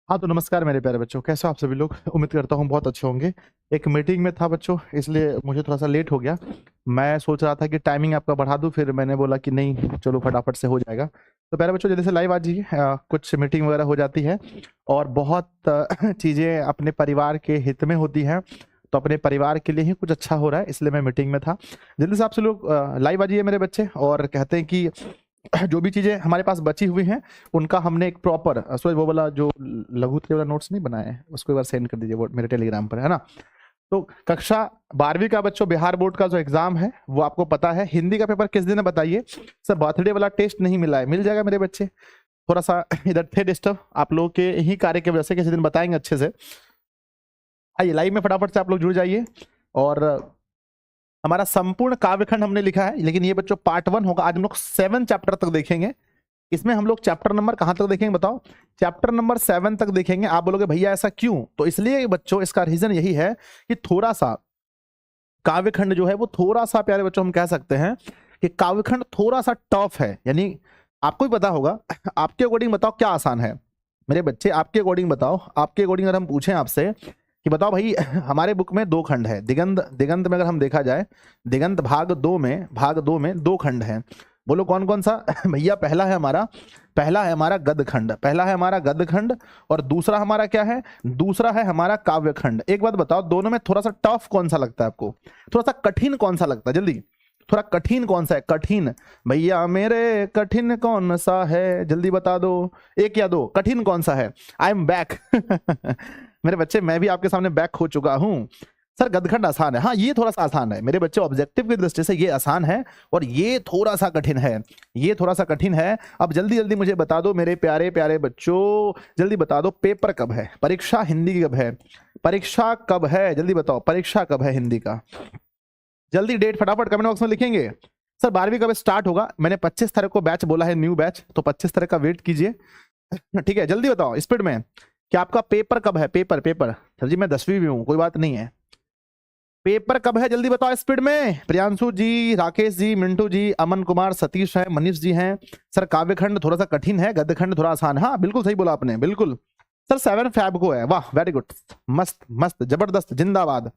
हाँ, तो नमस्कार मेरे प्यारे बच्चों, कैसे हो आप सभी लोग? उम्मीद करता हूँ बहुत अच्छे होंगे। एक मीटिंग में था बच्चों, इसलिए मुझे थोड़ा-सा लेट हो गया। मैं सोच रहा था कि टाइमिंग आपका बढ़ा दूँ, फिर मैंने बोला कि नहीं, चलो फटाफट से हो जाएगा। तो प्यारे बच्चों जल्दी से लाइव आ जाइए। कुछ मीटिंग वगैरह हो जाती है और बहुत चीज़ें अपने परिवार के हित में होती हैं, तो अपने परिवार के लिए ही कुछ अच्छा हो रहा है, इसलिए मैं मीटिंग में था। जल्दी से आप सब लोग लाइव आ जाइए मेरे बच्चे, और कहते हैं कि जो भी चीज़ें हमारे पास बची हुई हैं, उनका हमने एक प्रॉपर सूरज वो वाला जो लघु वाला नोट्स नहीं बनाया है, उसको एक बार सेंड कर दीजिए वो मेरे टेलीग्राम पर, है ना? तो कक्षा 12वीं का बच्चों बिहार बोर्ड का जो एग्जाम है वो आपको पता है। हिंदी का पेपर किस दिन है बताइए? सर बर्थडे वाला टेस्ट नहीं मिला है, मिल जाएगा मेरे बच्चे। थोड़ा सा इधर थे डिस्टर्ब, आप लोगों के ही कार्य की वजह से, किसी दिन बताएंगे अच्छे से। आइए लाइव में फटाफट से आप लोग जुड़ जाइए। और हमारा संपूर्ण काव्यखंड हमने लिखा है, लेकिन ये बच्चों पार्ट 1 होगा। आज हम लोग 7 चैप्टर तक देखेंगे। इसमें हम लोग चैप्टर नंबर कहां तक देखेंगे बताओ? चैप्टर नंबर 7 तक देखेंगे। आप बोलोगे भैया ऐसा क्यों? तो इसलिए बच्चों, इसका रीजन यही है कि थोड़ा सा काव्यखंड जो है वो थोड़ा सा, प्यारे बच्चों हम कह सकते हैं कि काव्यखंड थोड़ा सा टफ है। यानी आपको भी पता होगा। आपके अकॉर्डिंग बताओ क्या आसान है मेरे बच्चे? आपके अकॉर्डिंग बताओ। आपके अकॉर्डिंग अगर हम पूछें आपसे कि बताओ भाई, हमारे बुक में 2 खंड है। दिगंत दिगंत में अगर हम देखा जाए, दिगंत भाग 2 में 2 खंड हैं। बोलो कौन कौन सा? भैया पहला है हमारा गद खंड, पहला है हमारा गद खंड, और दूसरा हमारा क्या है? दूसरा है हमारा काव्य खंड। एक बात बताओ, दोनों में थोड़ा सा टफ कौन सा लगता है आपको? थोड़ा सा कठिन कौन सा लगता है? जल्दी, थोड़ा कठिन कौन सा है? कठिन भैया मेरे, कठिन कौन सा है? जल्दी बता दो, एक या दो। कठिन कौन सा है? I am back. मेरे बच्चे, मैं भी आपके सामने बैक हो चुका हूं। सर गदखंड आसान है। हाँ, ये थोड़ा सा आसान है मेरे बच्चे, ऑब्जेक्टिव की दृष्टि से ये आसान है, और ये थोड़ा सा कठिन है। ये थोड़ा सा कठिन है। अब जल्दी जल्दी मुझे बता दो मेरे प्यारे प्यारे बच्चों, जल्दी बता दो, पेपर कब है? परीक्षा हिंदी की कब है? परीक्षा कब है? जल्दी बताओ, परीक्षा कब है हिंदी का? जल्दी डेट फटाफट कमेंट बॉक्स में लिखेंगे। सर 12वीं कब स्टार्ट होगा? मैंने 25 तारीख को बैच बोला है, न्यू बैच, तो 25 तारीख का वेट कीजिए। ठीक है, जल्दी बताओ स्पीड में कि आपका पेपर कब है? पेपर पेपर सर जी मैं 10वीं भी हूं, कोई बात नहीं है। पेपर कब है? जल्दी बताओ स्पीड में। प्रियांशु जी, राकेश जी, मिंटू जी, अमन कुमार, सतीश है, मनीष जी हैं। सर काव्यखंड थोड़ा सा कठिन है, गद्यखंड थोड़ा आसान है। हाँ बिल्कुल सही बोला आपने, बिल्कुल। सर 7 फैब को है। वाह, वेरी गुड, मस्त मस्त, जबरदस्त, जिंदाबाद।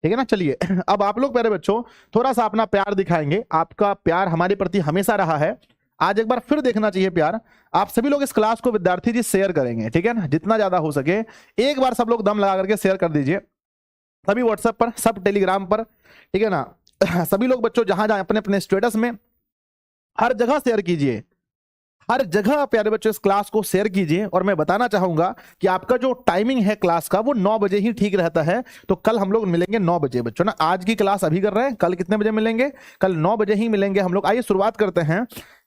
ठीक है ना? चलिए, अब आप लोग प्यारे बच्चों थोड़ा सा अपना प्यार दिखाएंगे। आपका प्यार हमारे प्रति हमेशा रहा है, आज एक बार फिर देखना चाहिए प्यार। आप सभी लोग इस क्लास को विद्यार्थी जी शेयर करेंगे, ठीक है ना? जितना ज्यादा हो सके एक बार सब लोग दम लगा करके शेयर कर दीजिए, सभी व्हाट्सएप पर, सब टेलीग्राम पर, ठीक है ना? सभी लोग बच्चों जहां जहां अपने अपने स्टेटस में, हर जगह शेयर कीजिए, हर जगह प्यारे बच्चों इस क्लास को शेयर कीजिए। और मैं बताना चाहूंगा कि आपका जो टाइमिंग है क्लास का, वो 9 बजे ही ठीक रहता है। तो कल हम लोग मिलेंगे 9 बजे बच्चों ना। आज की क्लास अभी कर रहे हैं, कल कितने बजे मिलेंगे? कल 9 बजे ही मिलेंगे हम लोग। आइए शुरुआत करते हैं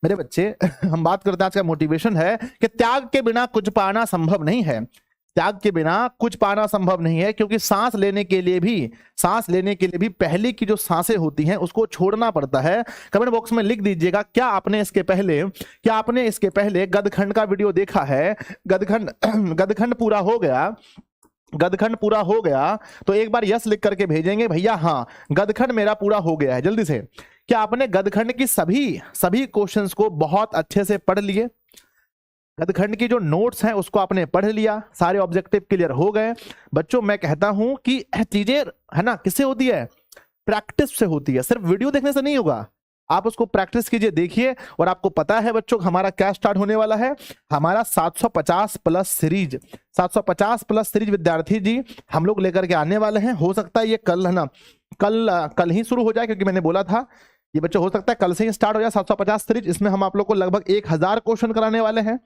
मेरे बच्चे। हम बात करते हैं, आज का मोटिवेशन है कि त्याग के बिना कुछ पाना संभव नहीं है। त्याग के बिना कुछ पाना संभव नहीं है, क्योंकि सांस लेने के लिए भी पहले की जो सांसें होती हैं उसको छोड़ना पड़ता है। कमेंट बॉक्स में लिख दीजिएगा, क्या आपने इसके पहले गदखंड का वीडियो देखा है? गदखंड गदखंड पूरा हो गया, गदखंड पूरा हो गया तो एक बार यस लिख करके भेजेंगे भैया, हाँ गदखंड मेरा पूरा हो गया है। जल्दी से, क्या आपने गदखंड की सभी सभी क्वेश्चंस को बहुत अच्छे से पढ़ लिए? गदखंड की जो नोट्स हैं उसको आपने पढ़ लिया, सारे ऑब्जेक्टिव क्लियर हो गए? बच्चों मैं कहता हूं कि चीजें, है ना, किससे होती है? प्रैक्टिस से होती है, सिर्फ वीडियो देखने से नहीं होगा। आप उसको प्रैक्टिस कीजिए, देखिए। और आपको पता है बच्चों हमारा क्या स्टार्ट होने वाला है? हमारा 750 प्लस सीरीज, 750 प्लस सीरीज विद्यार्थी जी हम लोग लेकर के आने वाले हैं। हो सकता है ये कल, है ना, कल ही शुरू हो जाए, क्योंकि मैंने बोला था ये बच्चों हो सकता है कल से ही स्टार्ट हो जाए 750 सीरीज। इसमें हम आप लोग को लगभग 1000 क्वेश्चन कराने वाले हैं।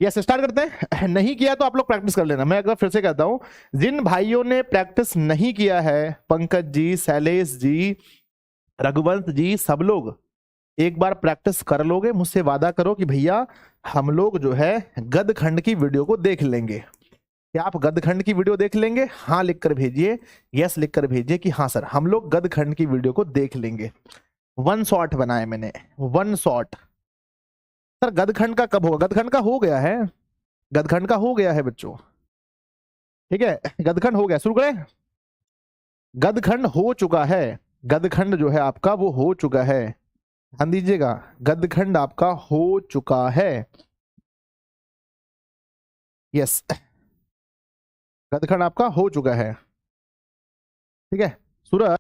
यस, स्टार्ट करते हैं। नहीं किया तो आप लोग प्रैक्टिस कर लेना। मैं एक बार फिर से कहता हूं, जिन भाइयों ने प्रैक्टिस नहीं किया है, पंकज जी, शैलेश जी, रघुवंश जी, सब लोग एक बार प्रैक्टिस कर लोगे, मुझसे वादा करो कि भैया हम लोग जो है गदखंड की वीडियो को देख लेंगे। क्या आप गदखंड की वीडियो देख लेंगे? हाँ लिख कर भेजिए, यस लिख कर भेजिए कि हाँ सर हम लोग गदखंड की वीडियो को देख लेंगे। 1 शॉट बनाए मैंने, 1 शॉट। सर गदखंड का कब होगा? गदखंड का हो गया है, गदखंड का हो गया है बच्चों, ठीक है? गदखंड हो गया, शुरू करें। गदखंड हो चुका है, गदखंड जो है आपका वो हो चुका है, ध्यान दीजिएगा, गदखंड आपका हो चुका है। यस, गदखंड आपका हो चुका है। ठीक है सूरज,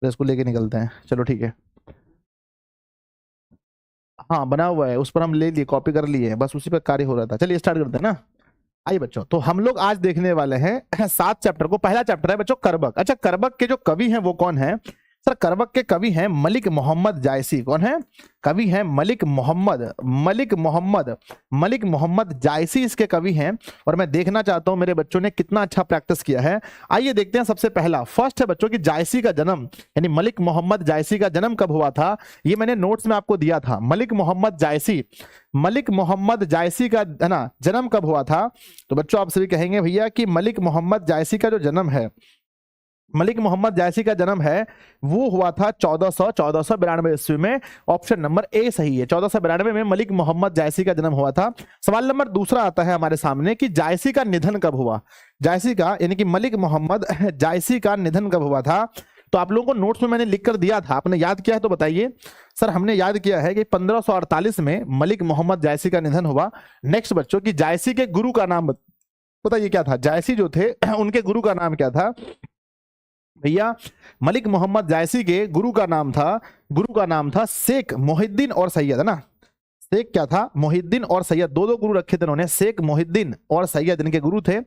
इसको लेके निकलते हैं, चलो ठीक है। हाँ बना हुआ है, उस पर हम ले लिए, कॉपी कर लिए, बस उसी पर कार्य हो रहा था। चलिए स्टार्ट करते हैं ना। आइए बच्चों, तो हम लोग आज देखने वाले हैं 7 चैप्टर को। पहला चैप्टर है बच्चों करबक। अच्छा, करबक के जो कवि हैं वो कौन है सर? करबक के कवि हैं मलिक मोहम्मद जायसी। कौन है? कवि हैं मलिक मोहम्मद जायसी इसके कवि हैं। और मैं देखना चाहता हूं मेरे बच्चों ने कितना अच्छा प्रैक्टिस किया है। आइए देखते हैं। सबसे पहला फर्स्ट है बच्चों की जायसी का जन्म, यानी मलिक मोहम्मद जायसी का जन्म कब हुआ था? ये मैंने नोट्स में आपको दिया था। मलिक मोहम्मद जायसी का है ना जन्म कब हुआ था? तो बच्चों आप सभी कहेंगे भैया कि मलिक मोहम्मद जायसी का जो जन्म है, मलिक मोहम्मद जायसी का जन्म है वो हुआ था 1492 ईस्वी में। ऑप्शन नंबर ए सही है, 1492 में मलिक मोहम्मद जायसी का जन्म हुआ था। सवाल नंबर दूसरा आता है हमारे सामने कि जायसी का निधन कब हुआ? जायसी का यानी कि मलिक मोहम्मद जायसी का निधन कब हुआ था? तो आप लोगों को नोट्स में मैंने लिख कर दिया था, आपने याद किया है तो बताइए। सर हमने याद किया है कि 1548 में मलिक मोहम्मद जायसी का निधन हुआ। नेक्स्ट बच्चों की जायसी के गुरु का नाम बताइए क्या था? जायसी जो थे उनके गुरु का नाम क्या था भैया? मलिक मोहम्मद जायसी के गुरु का नाम था शेख मोहिद्दीन और सैयद, है ना। शेख क्या था? मोहिद्दीन और सैयद, दो गुरु रखे थे उन्होंने, शेख मोहिद्दीन और सैयद इनके गुरु थे।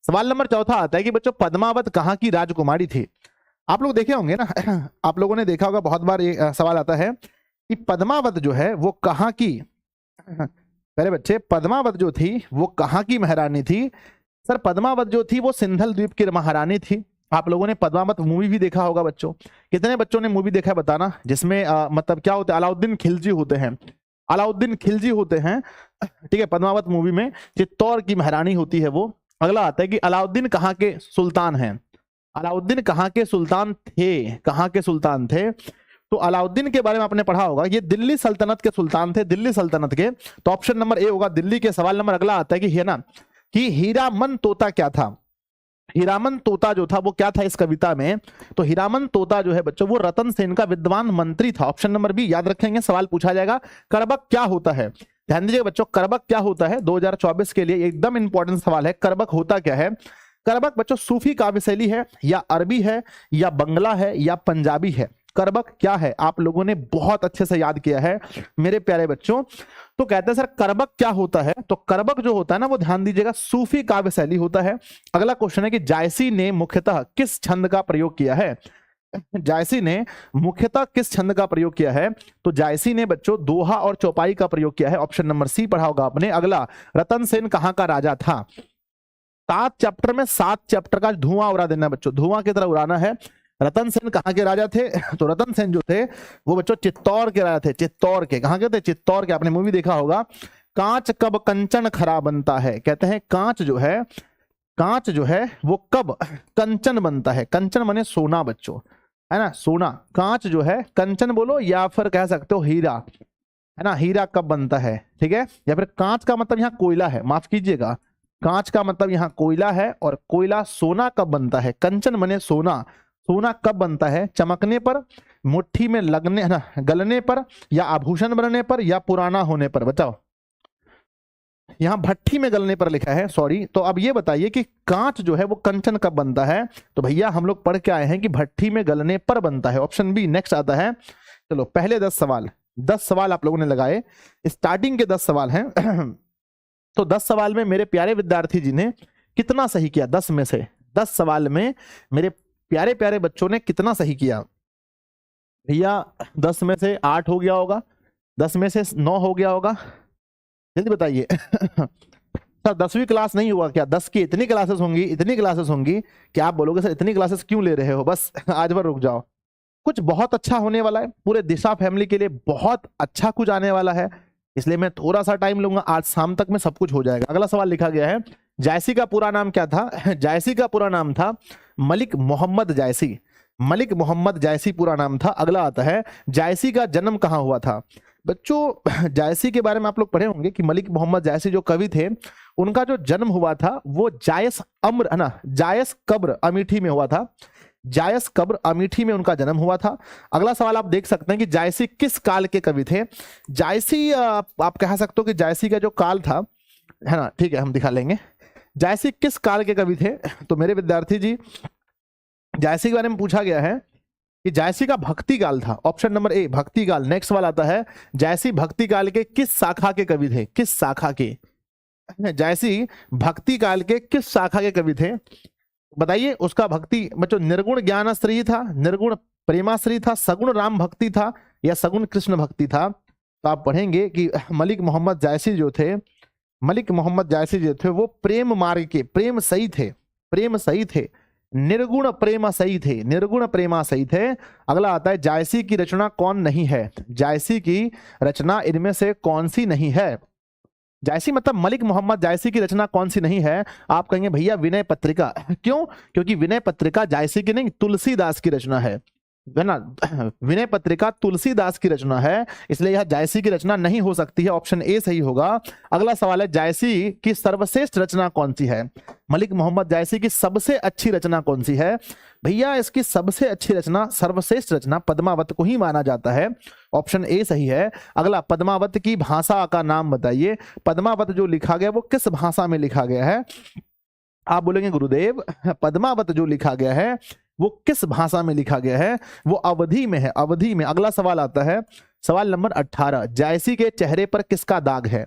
सवाल नंबर चौथा आता है कि बच्चों पद्मावत कहाँ की राजकुमारी थी? आप लोग देखे होंगे ना, आप लोगों ने देखा होगा, बहुत बार ये सवाल आता है कि पद्मावत जो है वो कहाँ की, पहले बच्चे पद्मावत जो थी वो कहाँ की महारानी थी? सर पद्मावत जो थी वो सिंधल द्वीप की महारानी थी। आप लोगों ने पद्मावत मूवी भी देखा होगा बच्चों। कितने बच्चों ने मूवी देखा है बताना, जिसमें मतलब क्या होते हैं? अलाउद्दीन खिलजी होते हैं। ठीक है, पद्मावत मूवी में चित्तौड़ की महारानी होती है वो। अगला आता है कि अलाउद्दीन कहाँ के सुल्तान हैं? अलाउद्दीन कहाँ के सुल्तान थे? तो अलाउद्दीन के बारे में आपने पढ़ा होगा, ये दिल्ली सल्तनत के सुल्तान थे, दिल्ली सल्तनत के। तो ऑप्शन नंबर ए होगा दिल्ली के। सवाल नंबर अगला आता है कि है ना कि हीरामन तोता क्या था? हीरामन तोता जो था वो क्या था इस कविता में? तो हीरामन तोता जो है बच्चों वो रतन सेन का विद्वान मंत्री था। ऑप्शन नंबर बी याद रखेंगे, सवाल पूछा जाएगा। करबक क्या होता है? ध्यान दीजिए बच्चों, करबक क्या होता है 2024 के लिए एकदम इंपॉर्टेंट सवाल है। करबक होता क्या है? करबक बच्चों सूफी काव्य शैली है, या अरबी है, या बंगला है, या पंजाबी है? करबक क्या है? आप लोगों ने बहुत अच्छे से याद किया है मेरे प्यारे बच्चों। तो कहते हैं सर करबक क्या होता है? तो करबक जो होता है ना वो ध्यान दीजिएगा सूफी काव्य शैली होता है। अगला क्वेश्चन है कि जायसी ने मुख्यतः किस छंद का प्रयोग किया है? जायसी ने मुख्यतः किस छंद का प्रयोग किया है? तो जायसी ने बच्चों दोहा और चौपाई का प्रयोग किया है। ऑप्शन नंबर सी पढ़ा होगा आपने। अगला, रतन सेन कहाँ का राजा था? 7 चैप्टर में 7 चैप्टर का धुआं उड़ा देना बच्चों, धुआं की तरह उड़ाना है। रतन सेन कहाँ के राजा थे? तो रतन सेन जो थे वो बच्चों चित्तौड़ के राजा थे। चित्तौड़ के, कहाँ के थे? चित्तौड़ के। आपने मूवी देखा होगा, कांच कब कंचन खरा बनता है? कहते हैं कांच जो है वो कब कंचन बनता है? कंचन माने सोना बच्चों, है ना, सोना। कांच जो है कंचन बोलो, या फिर कह सकते हो हीरा, है ना। हीरा कब बनता है? ठीक है, या फिर कांच का मतलब यहाँ कोयला है, माफ कीजिएगा, कांच का मतलब यहाँ कोयला है। और कोयला सोना कब बनता है? कंचन माने सोना। सोना कब बनता है? चमकने पर, मुट्ठी में लगने, है ना, गलने पर, या आभूषण बनने पर, या पुराना होने पर? बताओ, यहाँ भट्ठी में गलने पर लिखा है, सॉरी। तो अब ये बताइए कि कांच जो है वो कंचन कब बनता है? तो भैया हम लोग पढ़ के आए हैं कि भट्ठी में गलने पर बनता है। Option B. नेक्स्ट आता है, चलो पहले 10 सवाल आप लोगों ने लगाए, स्टार्टिंग के 10 सवाल हैं। तो 10 सवाल में मेरे प्यारे विद्यार्थी जी ने कितना सही किया? 10 में से 10 सवाल में मेरे प्यारे प्यारे बच्चों ने कितना सही किया? भैया 10 में से 8 हो गया होगा, 10 में से 9 हो गया होगा, जल्दी बताइए। सर 10वीं क्लास नहीं हुआ क्या? 10 की इतनी क्लासेस होंगी कि आप बोलोगे सर इतनी क्लासेस क्यों ले रहे हो? बस आज भर रुक जाओ, कुछ बहुत अच्छा होने वाला है। पूरे दिशा फैमिली के लिए बहुत अच्छा कुछ आने वाला है, इसलिए मैं थोड़ा सा टाइम लूंगा। आज शाम तक में सब कुछ हो जाएगा। अगला सवाल लिखा गया है, जायसी का पूरा नाम क्या था? जायसी का पूरा नाम था मलिक मोहम्मद जायसी। मलिक मोहम्मद जायसी पूरा नाम था। अगला आता है, जायसी का जन्म कहाँ हुआ था? बच्चों जायसी के बारे में आप लोग पढ़े होंगे कि मलिक मोहम्मद जायसी जो कवि थे उनका जो जन्म हुआ था वो जायस अम्र है ना, जायस कब्र अमेठी में हुआ था। जायस कब्र अमेठी में उनका जन्म हुआ था। अगला सवाल आप देख सकते हैं कि जायसी किस काल के कवि थे। जायसी आप कह सकते हो कि जायसी का जो काल था, है ना, ठीक है, हम दिखा लेंगे। जायसी किस काल के कवि थे? तो मेरे विद्यार्थी जी, जायसी के बारे में पूछा गया है कि जायसी का भक्ति काल था। ऑप्शन नंबर ए भक्ति काल। नेक्स्ट वाला आता है, जायसी भक्ति काल के किस शाखा के कवि थे? किस शाखा के? जायसी भक्ति काल के किस शाखा के कवि थे बताइए। उसका भक्ति बच्चों निर्गुण ज्ञानाश्रयी था, निर्गुण प्रेमाश्रयी था, सगुण राम भक्ति था, या सगुण कृष्ण भक्ति था? तो आप पढ़ेंगे कि मलिक मोहम्मद जायसी जो थे, मलिक मोहम्मद जायसी जो थे वो प्रेम मार्ग के प्रेम सही थे, प्रेम सही थे, निर्गुण प्रेमा सही थे, निर्गुण प्रेमा सही थे। अगला आता है, जायसी की रचना कौन नहीं है? जायसी की रचना इनमें से कौन सी नहीं है? जायसी मतलब मलिक मोहम्मद जायसी की रचना कौन सी नहीं है? आप कहेंगे भैया विनय पत्रिका। क्यों? क्योंकि विनय पत्रिका जायसी की नहीं, तुलसीदास की रचना है ना। विनय पत्रिका तुलसीदास की रचना है, इसलिए यह जायसी की रचना नहीं हो सकती है। ऑप्शन ए सही होगा। अगला सवाल है, जायसी की सर्वश्रेष्ठ रचना कौन सी है? मलिक मोहम्मद जायसी की सबसे अच्छी रचना कौन सी है? भैया इसकी सबसे अच्छी रचना, सर्वश्रेष्ठ रचना पद्मावत को ही माना जाता है। ऑप्शन ए सही है। अगला, पद्मावत की भाषा का नाम बताइए। पद्मावत जो लिखा गया वो किस भाषा में लिखा गया है? आप बोलेंगे गुरुदेव पद्मावत जो लिखा गया है वो किस भाषा में लिखा गया है? वो अवधी में है, अवधी में। अगला सवाल आता है, सवाल नंबर 18, जायसी के चेहरे पर किसका दाग है?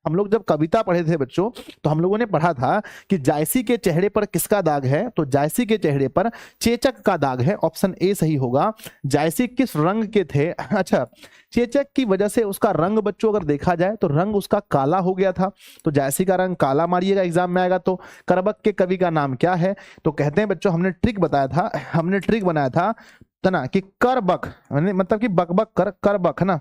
हम लोग जब कविता पढ़े थे बच्चों, तो हम लोगों ने पढ़ा था कि जायसी के चेहरे पर किसका दाग है? तो जायसी के चेहरे पर चेचक का दाग है। ऑप्शन ए सही होगा। जायसी किस रंग के थे? अच्छा, चेचक की वजह से उसका रंग बच्चों अगर देखा जाए तो रंग उसका काला हो गया था, तो जायसी का रंग काला मारिएगा एग्जाम में आएगा। तो करबक के कवि का नाम क्या है? तो कहते हैं बच्चों, हमने ट्रिक बताया था, हमने ट्रिक बनाया था ना कि करबक मतलब कि बकबक कर, करबक है ना।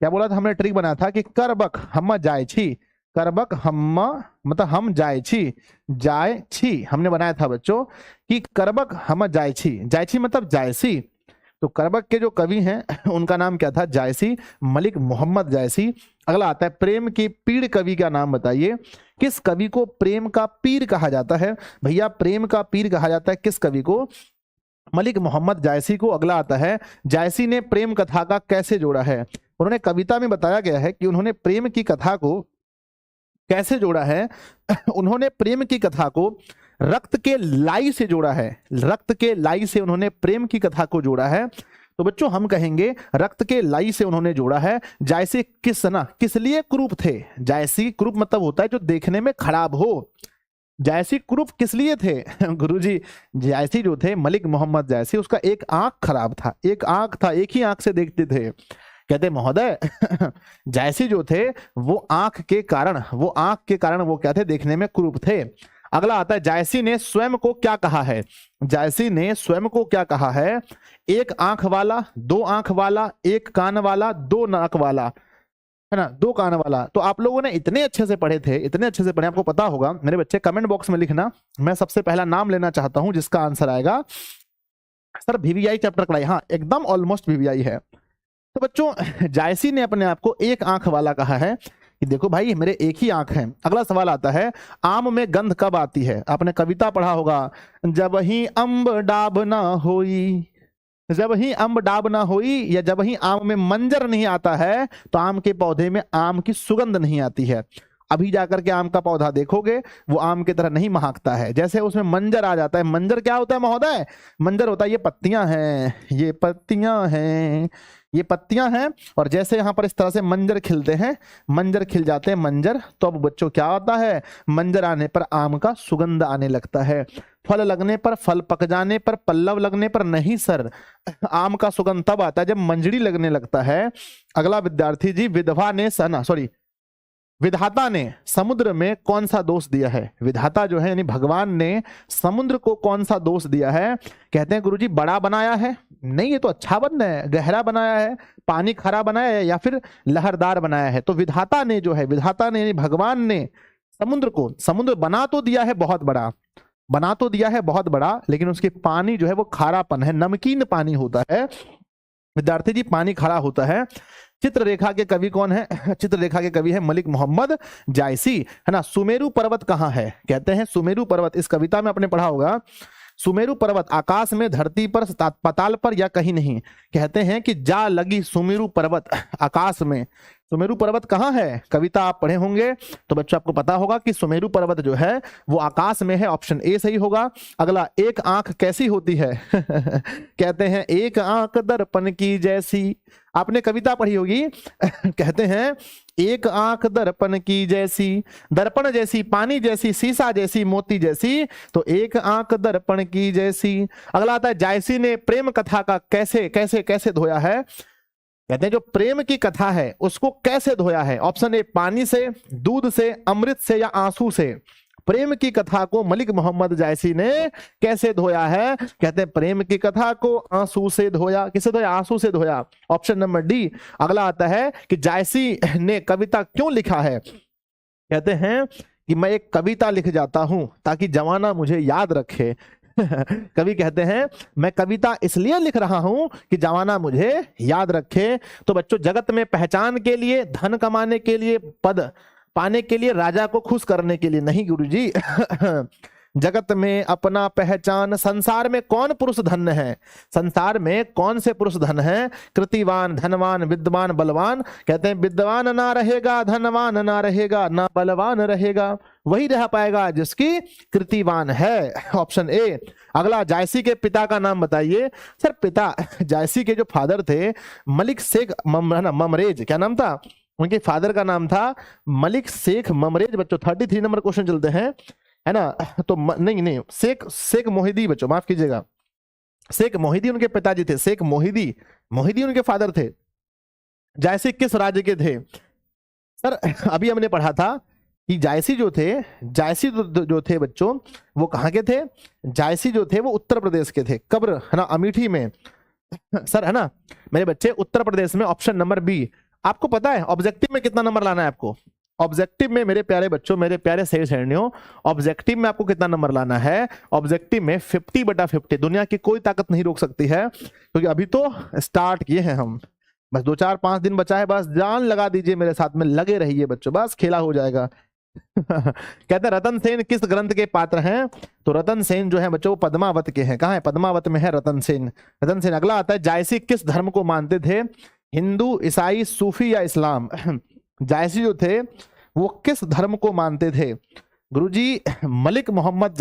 क्या बोला था हमने? ट्रिक बनाया था कि करबक हम जाय छी, करबक हम मतलब हम जाय छी, जाय छी हमने बनाया था बच्चों कि करबक हम जाय छी, जाय छी मतलब जायसी। तो करबक के जो कवि हैं उनका नाम क्या था? जायसी, मलिक मोहम्मद जायसी। अगला आता है, प्रेम के पीर कवि का नाम बताइए। किस कवि को प्रेम का पीर कहा जाता है? भैया प्रेम का पीर कहा जाता है किस कवि को? मलिक मोहम्मद जायसी को। अगला आता है, जायसी ने प्रेम कथा का कैसे जोड़ा है? उन्होंने कविता में बताया गया है कि उन्होंने प्रेम की कथा को कैसे जोड़ा है। उन्होंने प्रेम की कथा को रक्त के लाई से जोड़ा है, रक्त के लाई से उन्होंने प्रेम की कथा को जोड़ा है। तो बच्चों हम कहेंगे रक्त के लाई से उन्होंने जोड़ा है। जायसी किस लिए कुरूप थे? जायसी कुरूप मतलब होता है जो देखने में खराब हो। जायसी कुरूप किस लिए थे? गुरुजी, जायसी जो थे मलिक मोहम्मद जायसी, उसका एक आंख खराब था, एक आंख था, एक ही आंख से देखते थे। कहते महोदय जायसी जो थे वो आंख के कारण वो क्या थे? देखने में कुरूप थे। अगला आता है, जायसी ने स्वयं को क्या कहा है? जायसी ने स्वयं को क्या कहा है? एक आंख वाला, दो आंख वाला, एक कान वाला, दो नाक वाला, है ना, दो कान वाला। तो आप लोगों ने इतने अच्छे से पढ़े थे, इतने अच्छे से पढ़े, आपको पता होगा। मेरे बच्चे कमेंट बॉक्स में लिखना, मैं सबसे पहला नाम लेना चाहता हूं जिसका आंसर आएगा सर वीवीआई चैप्टर कढ़ाई। हाँ एकदम ऑलमोस्ट वीवीआई है। तो बच्चों जायसी ने अपने आप को एक आंख वाला कहा है कि देखो भाई मेरे एक ही आंख है। अगला सवाल आता है, आम में गंध कब आती है? आपने कविता पढ़ा होगा, जब ही अम्ब डाब ना होई, जब ही अम्ब डाब ना होई, या जब ही आम में मंजर नहीं आता है तो आम के पौधे में आम की सुगंध नहीं आती है। अभी जाकर के आम का पौधा देखोगे वो आम की तरह नहीं महकता है, जैसे उसमें मंजर आ जाता है। मंजर क्या होता है महोदय? मंजर होता है ये पत्तियां हैं, ये पत्तियां हैं, ये पत्तियां हैं। और जैसे यहाँ पर इस तरह से मंजर खिलते हैं, मंजर खिल जाते हैं मंजर, तो अब बच्चों क्या होता है? मंजर आने पर आम का सुगंध आने लगता है। फल लगने पर, फल पक जाने पर, पल्लव लगने पर नहीं सर, आम का सुगंध तब आता है जब मंजरी लगने लगता है। अगला विद्यार्थी जी, विधाता ने समुद्र में कौन सा दोष दिया है? विधाता जो है यानी भगवान ने समुद्र को कौन सा दोष दिया है? कहते हैं गुरुजी बड़ा बनाया है, नहीं ये तो अच्छा बन है, गहरा बनाया है, पानी खरा बनाया है, या फिर लहरदार बनाया है। तो विधाता ने जो है, विधाता ने यानी भगवान ने समुद्र बना तो दिया है बहुत बड़ा, बना तो दिया है बहुत बड़ा, लेकिन उसके पानी जो है वो खारापन है, नमकीन पानी होता है। विद्यार्थी जी पानी खरा होता है। चित्ररेखा के कवि कौन है? चित्ररेखा के कवि है मलिक मोहम्मद जायसी, है ना। सुमेरु पर्वत कहाँ है? कहते हैं सुमेरु पर्वत, इस कविता में आपने पढ़ा होगा, सुमेरु पर्वत आकाश में, धरती पर, पाताल पर या कहीं नहीं। कहते हैं कि जा लगी सुमेरु पर्वत आकाश में। सुमेरु पर्वत कहाँ है? कविता आप पढ़े होंगे तो बच्चों आपको पता होगा कि सुमेरु पर्वत जो है वो आकाश में है, ऑप्शन ए सही होगा। अगला, एक आंख कैसी होती है? कहते हैं एक आंख दर्पण की जैसी, आपने कविता पढ़ी होगी। कहते हैं एक आंख दर्पण की जैसी, दर्पण जैसी, पानी जैसी, शीशा जैसी, मोती जैसी, तो एक आंख दर्पण की जैसी। अगला आता है जायसी ने प्रेम कथा का कैसे कैसे कैसे धोया है? कहते हैं जो प्रेम की कथा है उसको कैसे धोया है? ऑप्शन ए पानी से, दूध से, अमृत से या आंसू से। प्रेम की कथा को मलिक मोहम्मद जायसी ने कैसे धोया है? कहते हैं प्रेम की कथा को आंसू से धोया। किसे धोया? आंसू से धोया, ऑप्शन नंबर डी। अगला आता है कि जायसी ने कविता क्यों लिखा है? कहते हैं कि मैं एक कविता लिख जाता हूं ताकि जमाना मुझे याद रखे। कवि कहते हैं मैं कविता इसलिए लिख रहा हूं कि जमाना मुझे याद रखे। तो बच्चों जगत में पहचान के लिए, धन कमाने के लिए, पद पाने के लिए, राजा को खुश करने के लिए नहीं गुरुजी। जगत में अपना पहचान, संसार में कौन पुरुष धन्य है? संसार में कौन से पुरुष धन है? कृतिवान, धनवान, विद्वान, बलवान। कहते हैं विद्वान ना रहेगा, धनवान ना रहेगा, ना बलवान रहेगा, वही रह पाएगा जिसकी कृतिवान है, ऑप्शन ए। अगला, जायसी के पिता का नाम बताइए। सर पिता, जायसी के जो फादर थे मलिक शेख ममरेज, क्या नाम था उनके फादर का? नाम था मलिक शेख ममरेज। बच्चों 33 नंबर क्वेश्चन चलते हैं, है ना। तो नहीं, शेख मोहिदी, बच्चों माफ कीजिएगा, शेख मोहिदी उनके पिताजी थे, शेख मोहिदी उनके फादर थे। जायसी किस राज्य के थे? सर अभी हमने पढ़ा था कि जायसी जो थे बच्चों वो कहाँ के थे? जायसी जो थे वो उत्तर प्रदेश के थे। कब्र, है ना, अमेठी में। सर है ना मेरे बच्चे, उत्तर प्रदेश में, ऑप्शन नंबर बी। आपको पता है ऑब्जेक्टिव में कितना नंबर लाना है आपको? ऑब्जेक्टिव में मेरे प्यारे बच्चों, मेरे प्यारे सही श्रेणियों, ऑब्जेक्टिव में आपको कितना नंबर लाना है? ऑब्जेक्टिव में 50/50। दुनिया की कोई ताकत नहीं रोक सकती है, क्योंकि अभी तो स्टार्ट किए हैं हम, बस 2-4-5 दिन बचा है, बस जान लगा दीजिए, मेरे साथ में लगे रहिए बच्चों, बस खेला हो जाएगा। कहते हैं रतन सेन किस ग्रंथ के पात्र हैं? तो रतन सेन जो है बच्चों पद्मावत के हैं। कहाँ है? पद्मावत में है रतन सेन। अगला आता है जायसी किस धर्म को मानते थे? हिंदू, ईसाई, सूफी या इस्लाम? जायसी जो थे वो किस धर्म को मानते थे? गुरुजी मलिक मोहम्मद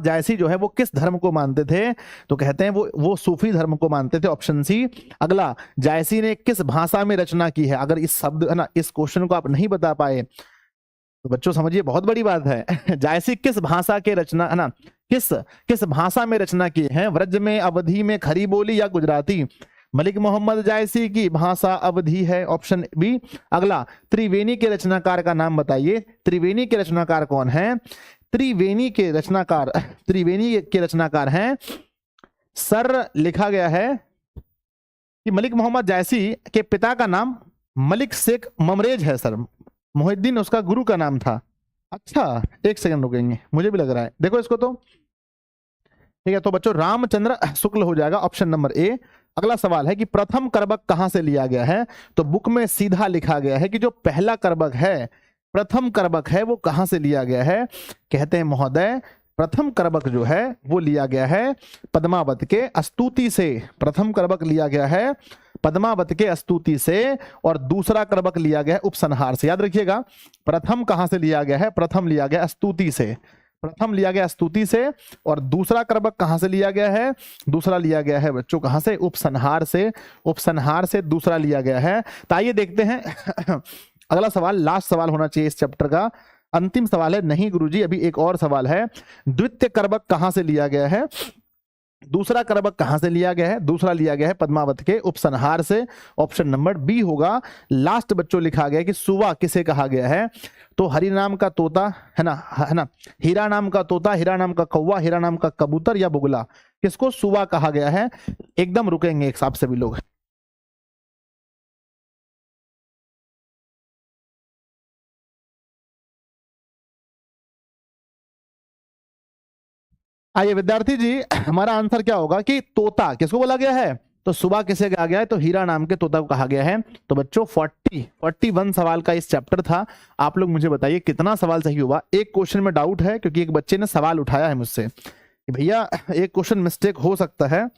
जायसी जो है वो किस धर्म को मानते थे? तो कहते हैं वो सूफी धर्म को मानते थे, ऑप्शन सी। अगला, जायसी ने किस भाषा में रचना की है? अगर इस शब्द, है ना, इस क्वेश्चन को आप नहीं बता पाए तो बच्चों समझिए बहुत बड़ी बात है। जायसी किस भाषा के रचना, है ना, किस भाषा में रचना की है? व्रज में, अवधी में, खरी बोली या गुजराती? मलिक मोहम्मद जायसी की भाषा अवधी है, ऑप्शन बी। अगला, त्रिवेणी के रचनाकार का नाम बताइए। त्रिवेणी के रचनाकार कौन है? त्रिवेणी के रचनाकार हैं सर, लिखा गया है कि मलिक मोहम्मद जायसी के पिता का नाम मलिक शेख ममरेज है सर, मोहिद्दीन उसका गुरु का नाम था। अच्छा एक सेकंड रुकेंगे, मुझे भी लग रहा है, देखो इसको तो ठीक है। तो बच्चों रामचंद्र शुक्ल हो जाएगा, ऑप्शन नंबर ए। अगला सवाल है कि प्रथम करबक कहां से लिया गया है? तो बुक में सीधा लिखा गया है कि जो पहला करबक है, प्रथम करबक है, वो कहां से लिया गया है? कहते हैं महोदय प्रथम करबक जो है वो लिया गया है पद्मावत के स्तुति से। प्रथम करबक लिया गया है पद्मावत के स्तुति से, और दूसरा करबक लिया गया है उपसंहार से। याद रखिएगा प्रथम कहां से लिया गया है? प्रथम लिया गया स्तुति से, प्रथम लिया गया स्तुति से, और दूसरा करबक कहां से लिया गया है? दूसरा लिया गया है बच्चों कहां से? उपसंहार से। उपसंहार से दूसरा लिया गया है। तो आइए देखते हैं अगला सवाल, लास्ट सवाल होना चाहिए इस चैप्टर का, अंतिम सवाल है। नहीं गुरुजी अभी एक और सवाल है। द्वितीय करबक कहां से लिया गया है? दूसरा करबक कहां से लिया गया है? दूसरा लिया गया है पद्मावत के उपसंहार से, ऑप्शन नंबर बी होगा। लास्ट बच्चों लिखा गया कि सुवा किसे कहा गया है? तो हरि नाम का तोता, है ना, हीरा नाम का तोता, हीरा नाम का कौवा, हीरा नाम का कबूतर या बुगला, किसको सुवा कहा गया है? एकदम रुकेंगे एक साथ सभी लोग। आइए विद्यार्थी जी, हमारा आंसर क्या होगा कि तोता किसको बोला गया है? तो सुबह किसे कहा गया है? तो हीरा नाम के तोता को कहा गया है। तो बच्चों 41 सवाल का इस चैप्टर था। आप लोग मुझे बताइए कितना सवाल सही हुआ। एक क्वेश्चन में डाउट है क्योंकि एक बच्चे ने सवाल उठाया है मुझसे कि भैया एक क्वेश्चन मिस्टेक हो सकता है।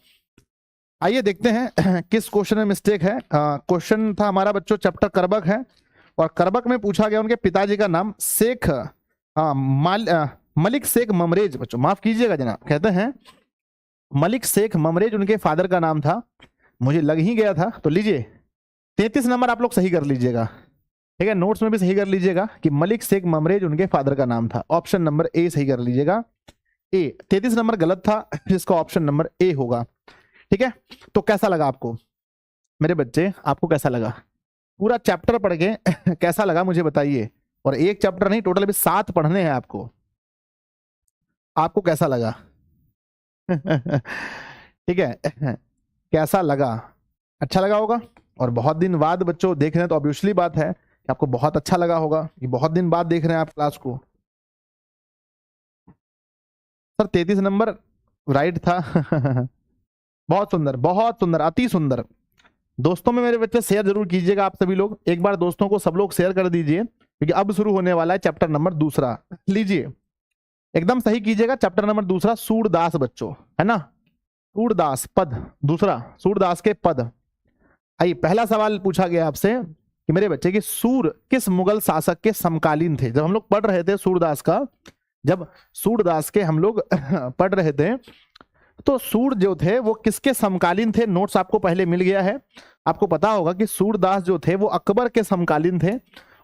आइए देखते हैं किस क्वेश्चन में मिस्टेक है। क्वेश्चन था हमारा बच्चों चैप्टर करबक है, और करबक में पूछा गया उनके पिताजी का नाम शेख मलिक शेख ममरेज। बच्चों माफ कीजिएगा जनाब, कहते हैं मलिक शेख ममरेज उनके फादर का नाम था। मुझे लग ही गया था। तो लीजिए 33 नंबर आप लोग सही कर लीजिएगा, ठीक है, नोट्स में भी सही कर लीजिएगा कि मलिक शेख ममरेज उनके फादर का नाम था। ऑप्शन नंबर ए सही कर लीजिएगा। ए 33 नंबर गलत था, जिसका ऑप्शन नंबर ए होगा। ठीक है, तो कैसा लगा आपको मेरे बच्चे? आपको कैसा लगा? पूरा चैप्टर पढ़ के कैसा लगा मुझे बताइए। और एक चैप्टर नहीं, टोटल अभी 7 पढ़ने हैं आपको। आपको कैसा लगा? ठीक है, कैसा लगा? अच्छा लगा होगा। और बहुत दिन बाद बच्चों देख रहे हैं तो ऑब्वियसली बात है कि आपको बहुत अच्छा लगा होगा कि बहुत दिन बाद देख रहे हैं आप क्लास को। सर 33 नंबर राइट था। बहुत सुंदर, बहुत सुंदर, अति सुंदर। दोस्तों में मेरे बच्चे शेयर जरूर कीजिएगा। आप सभी लोग एक बार दोस्तों को सब लोग शेयर कर दीजिए, क्योंकि अब शुरू होने वाला है चैप्टर नंबर 2। लीजिए एकदम सही कीजिएगा। चैप्टर नंबर 2 सूरदास बच्चों, है ना, सूरदास पद, दूसरा सूरदास के पद। आइए पहला सवाल पूछा गया आपसे कि मेरे बच्चे कि सूर किस मुगल शासक के समकालीन थे? जब हम लोग पढ़ रहे थे सूरदास का, जब सूरदास के हम लोग पढ़ रहे थे, तो सूर जो थे वो किसके समकालीन थे? नोट्स आपको पहले मिल गया है। आपको पता होगा कि सूरदास जो थे वो अकबर के समकालीन थे।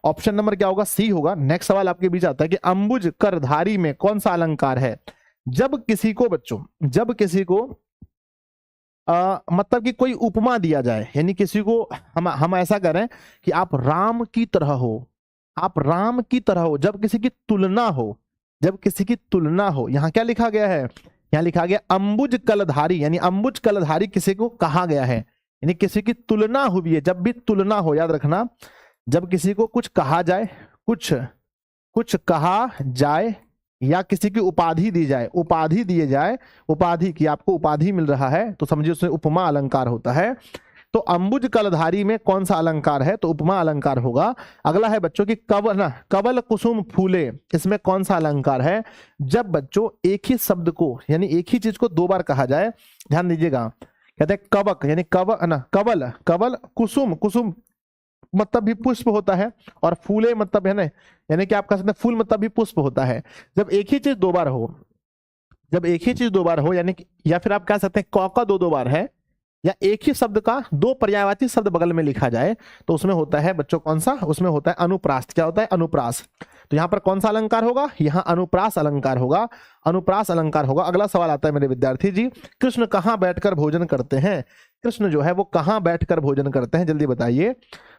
ऑप्शन नंबर क्या होगा? सी होगा। नेक्स्ट सवाल आपके बीच आता है कि अंबुज करधारी में कौन सा अलंकार है? जब किसी को बच्चों, जब किसी को मतलब कि कोई उपमा दिया जाए, यानी किसी को हम ऐसा करें कि आप राम की तरह हो, आप राम की तरह हो, जब किसी की तुलना हो, जब किसी की तुलना हो, यहां क्या लिखा गया है? यहां लिखा गया अंबुज कलधारी, यानी अंबुज कलधारी किसी को कहा गया है, यानी किसी की तुलना हुई है। जब भी तुलना हो, याद रखना, जब किसी को कुछ कहा जाए, कुछ कहा जाए, या किसी की उपाधि दी जाए, उपाधि दिए जाए, उपाधि की आपको उपाधि मिल रहा है, तो समझिए उसमें उपमा अलंकार होता है। तो अंबुज कलधारी में कौन सा अलंकार है? तो उपमा अलंकार होगा। अगला है बच्चों की कवल कुसुम फूले, इसमें कौन सा अलंकार है? जब बच्चों एक ही शब्द को, यानी एक ही चीज को 2 बार कहा जाए। ध्यान दीजिएगा, कहते हैं कवक यानी कवल, कवल कुसुम, कुसुम मतलब भी पुष्प होता है, और फूले मतलब है ना, यानी कि आप कह सकते हैं फूल मतलब भी पुष्प होता है। जब एक ही चीज 2 बार हो, जब एक ही चीज 2 बार हो, यानी या फिर आप कह सकते हैं क का 2 बार है, या एक ही शब्द का 2 पर्यायवाची शब्द बगल में लिखा जाए, तो उसमें होता है बच्चों कौन सा? उसमें होता है अनुप्रास। क्या होता है? अनुप्रास। तो यहां पर कौन सा अलंकार होगा? यहां अनुप्रास अलंकार होगा, अनुप्रास अलंकार होगा। अगला सवाल आता है मेरे विद्यार्थी जी, कृष्ण कहां बैठकर भोजन करते हैं? कृष्ण जो है वो कहां बैठकर भोजन करते हैं? जल्दी बताइए।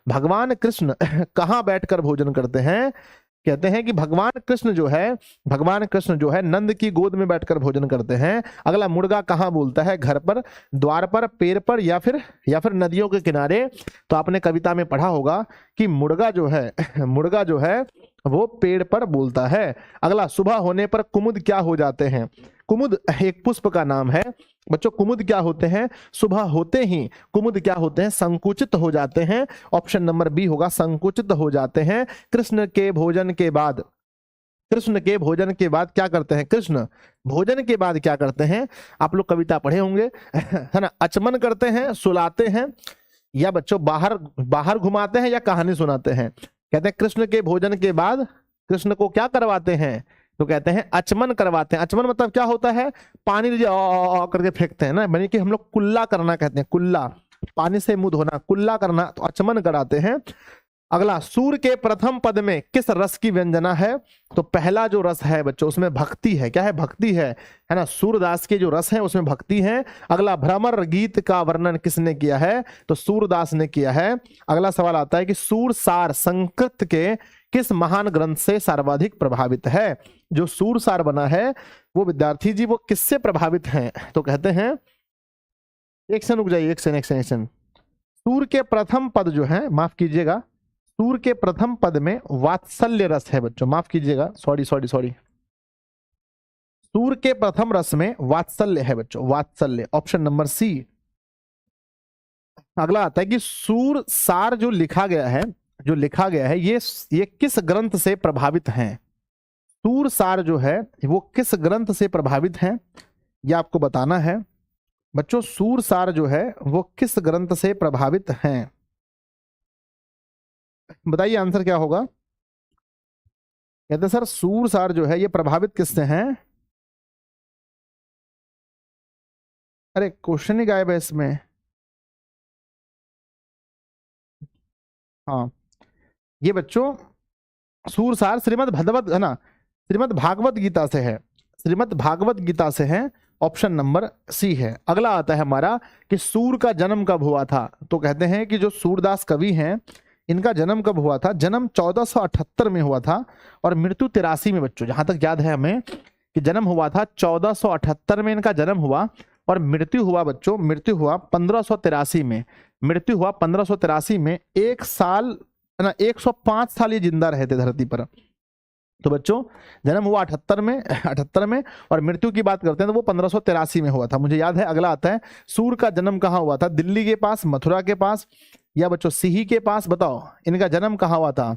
भगवान कृष्ण कहां बैठकर भोजन करते हैं? कहते हैं कि भगवान कृष्ण जो है नंद की गोद में बैठकर भोजन करते हैं। अगला, मुर्गा कहां बोलता है? घर पर, द्वार पर, पेड़ पर, या फिर नदियों के किनारे। तो आपने कविता में पढ़ा होगा कि मुर्गा जो है वो पेड़ पर बोलता है। अगला, सुबह होने पर कुमुद क्या हो जाते हैं? कुमुद एक पुष्प का नाम है बच्चों। कुमुद क्या होते हैं? सुबह होते ही कुमुद क्या होते हैं? संकुचित हो जाते हैं। ऑप्शन नंबर बी होगा, संकुचित हो जाते हैं। कृष्ण के भोजन के बाद क्या करते हैं? कृष्ण भोजन के बाद क्या करते हैं? आप लोग कविता पढ़े होंगे, है ना। अचमन करते हैं, सुलाते हैं, या बच्चों बाहर घुमाते हैं, या कहानी सुनाते हैं। कहते हैं कृष्ण के भोजन के बाद कृष्ण को क्या करवाते हैं? तो कहते हैं अचमन करवाते हैं। अचमन मतलब क्या होता है? पानी करके फेंकते हैं ना, यानी कि हम लोग कुल्ला करना कहते हैं, कुल्ला, पानी से मुंह धोना, कुल्ला करना, तो अचमन कराते हैं। अगला, सूर के प्रथम पद में किस रस की व्यंजना है? तो पहला जो रस है बच्चों उसमें भक्ति है। क्या है? भक्ति है ना। सूरदास के जो रस है उसमें भक्ति है। अगला, भ्रमर गीत का वर्णन किसने किया है? तो सूरदास ने किया है। अगला सवाल आता है कि सूरसार संस्कृत के किस महान ग्रंथ से सर्वाधिक प्रभावित है? जो सूरसार बना है वो विद्यार्थी जी वो किससे प्रभावित हैं? तो कहते हैं, एक से रुक जाइए, एक से सूर के प्रथम पद जो है, माफ कीजिएगा, सूर के प्रथम पद में वात्सल्य रस है बच्चों, माफ कीजिएगा, सॉरी। सूर के प्रथम रस में वात्सल्य है बच्चों, वात्सल्य। Option number C. अगला आता है कि सूरसार जो लिखा गया है, ये किस ग्रंथ से प्रभावित हैं। सूरसार जो है वो किस ग्रंथ से प्रभावित हैं, ये आपको बताना है बच्चों। सूरसार जो है वो किस ग्रंथ से प्रभावित हैं, बताइए आंसर क्या होगा। कहते हैं सर सूरसार जो है ये प्रभावित किससे हैं। अरे क्वेश्चन ही गायब है इसमें। हाँ, ये बच्चों सूरसार श्रीमद् भगवत है ना, श्रीमद् भागवत गीता से है, श्रीमद् भागवत गीता से है, ऑप्शन नंबर सी है। अगला आता है हमारा कि सूर का जन्म कब हुआ था। तो कहते हैं कि जो सूरदास कवि हैं इनका जन्म कब हुआ था। जन्म 1478 में हुआ था और मृत्यु 83 में बच्चों, जहां तक याद है हमें कि जन्म हुआ था 1478 में इनका जन्म हुआ और मृत्यु हुआ बच्चों, मृत्यु हुआ 1583 में, मृत्यु हुआ 1583 में। एक साल है ना, 105 साल ये जिंदा रहे थे धरती पर। तो बच्चों जन्म हुआ 78 में और मृत्यु की बात करते हैं तो वो 1583 में हुआ था, मुझे याद है। अगला आता है सूर का जन्म कहाँ हुआ था, दिल्ली के पास, मथुरा के पास या बच्चों सिही के पास, बताओ इनका जन्म कहाँ हुआ था,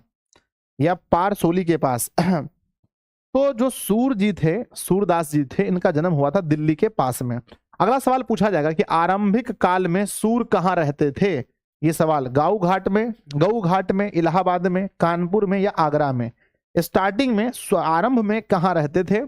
या पारसोली के पास। तो जो सूर जी थे, सूरदास जी थे, इनका जन्म हुआ था दिल्ली के पास में। अगला सवाल पूछा जाएगा कि आरंभिक काल में सूर कहाँ रहते थे। ये सवाल गऊ घाट में, इलाहाबाद में, कानपुर में या आगरा में। स्टार्टिंग में आरंभ में कहाँ रहते थे,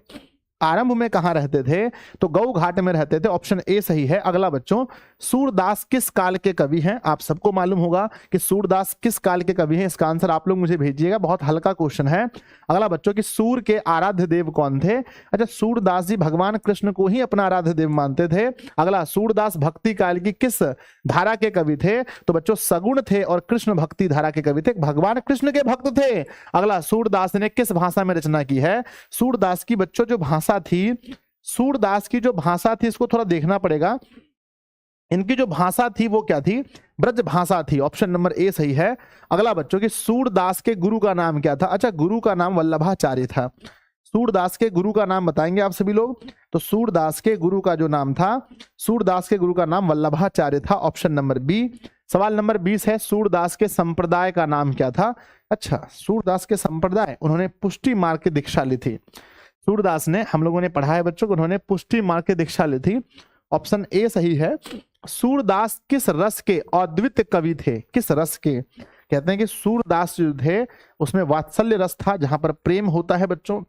आरंभ में कहाँ रहते थे, तो गऊ घाट में रहते थे, ऑप्शन ए सही है। अगला बच्चों सूरदास किस काल के कवि हैं, आप सबको मालूम होगा कि सूरदास किस काल के कवि हैं, इसका आंसर आप लोग मुझे भेजिएगा, बहुत हल्का क्वेश्चन है। अगला बच्चों कि सूर के आराध्य देव कौन थे। अच्छा, सूरदास जी भगवान कृष्ण को ही अपना आराध्य देव मानते थे। अगला सूरदास भक्ति काल की किस धारा के कवि थे, तो बच्चों सगुण थे और कृष्ण भक्ति धारा के कवि थे, भगवान कृष्ण के भक्त थे। अगला सूरदास ने किस भाषा में रचना की है। सूरदास की बच्चों जो भाषा थी, सूरदास की जो भाषा थी, इसको थोड़ा देखना पड़ेगा, इनकी जो भाषा थी वो क्या थी, ब्रज भाषा थी, ऑप्शन नंबर ए सही है। अगला बच्चों की सूरदास के गुरु का नाम क्या था। अच्छा, गुरु का नाम वल्लभाचार्य था। सूरदास के गुरु का नाम बताएंगे आप सभी लोग, तो सूरदास के गुरु का जो नाम था, सूरदास के गुरु का नाम वल्लभाचार्य था, ऑप्शन नंबर बी। सवाल नंबर 20 है सूरदास के संप्रदाय का नाम क्या था। अच्छा, सूरदास के संप्रदाय, उन्होंने पुष्टि मार्ग की दीक्षा ली थी। सूरदास ने, हम लोगों ने पढ़ा है बच्चों को, उन्होंने पुष्टि मार्ग की दीक्षा ली थी, ऑप्शन ए सही है। सूरदास किस रस के अद्वितीय कवि थे, किस रस के। कहते हैं कि सूरदास जो थे उसमें वात्सल्य रस था, जहां पर प्रेम होता है बच्चों।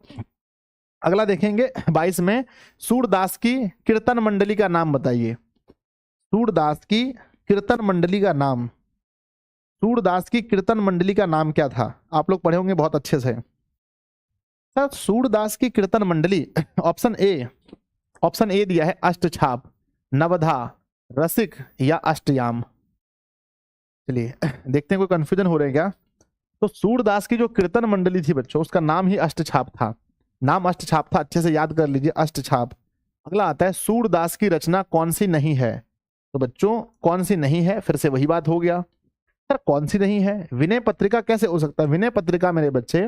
अगला देखेंगे 22 में सूरदास की कीर्तन मंडली का नाम बताइए। सूरदास की कीर्तन मंडली का नाम, सूरदास की कीर्तन मंडली का नाम क्या था, आप लोग पढ़े होंगे बहुत अच्छे से। सर सूरदास की कीर्तन मंडली, ऑप्शन ए दिया है अष्टछाप, नवधा, रसिक या अष्टयाम। चलिए देखते हैं कोई कंफ्यूजन हो रहा है क्या। तो सूरदास की जो कीर्तन मंडली थी बच्चों, उसका नाम ही अष्टछाप था, नाम अष्टछाप था, अच्छे से याद कर लीजिए, अष्टछाप। अगला आता है सूरदास की रचना कौन सी नहीं है। तो बच्चों कौन सी नहीं है, फिर से वही बात हो गया, सर कौन सी नहीं है। विनय पत्रिका कैसे हो सकता है, विनय पत्रिका मेरे बच्चे,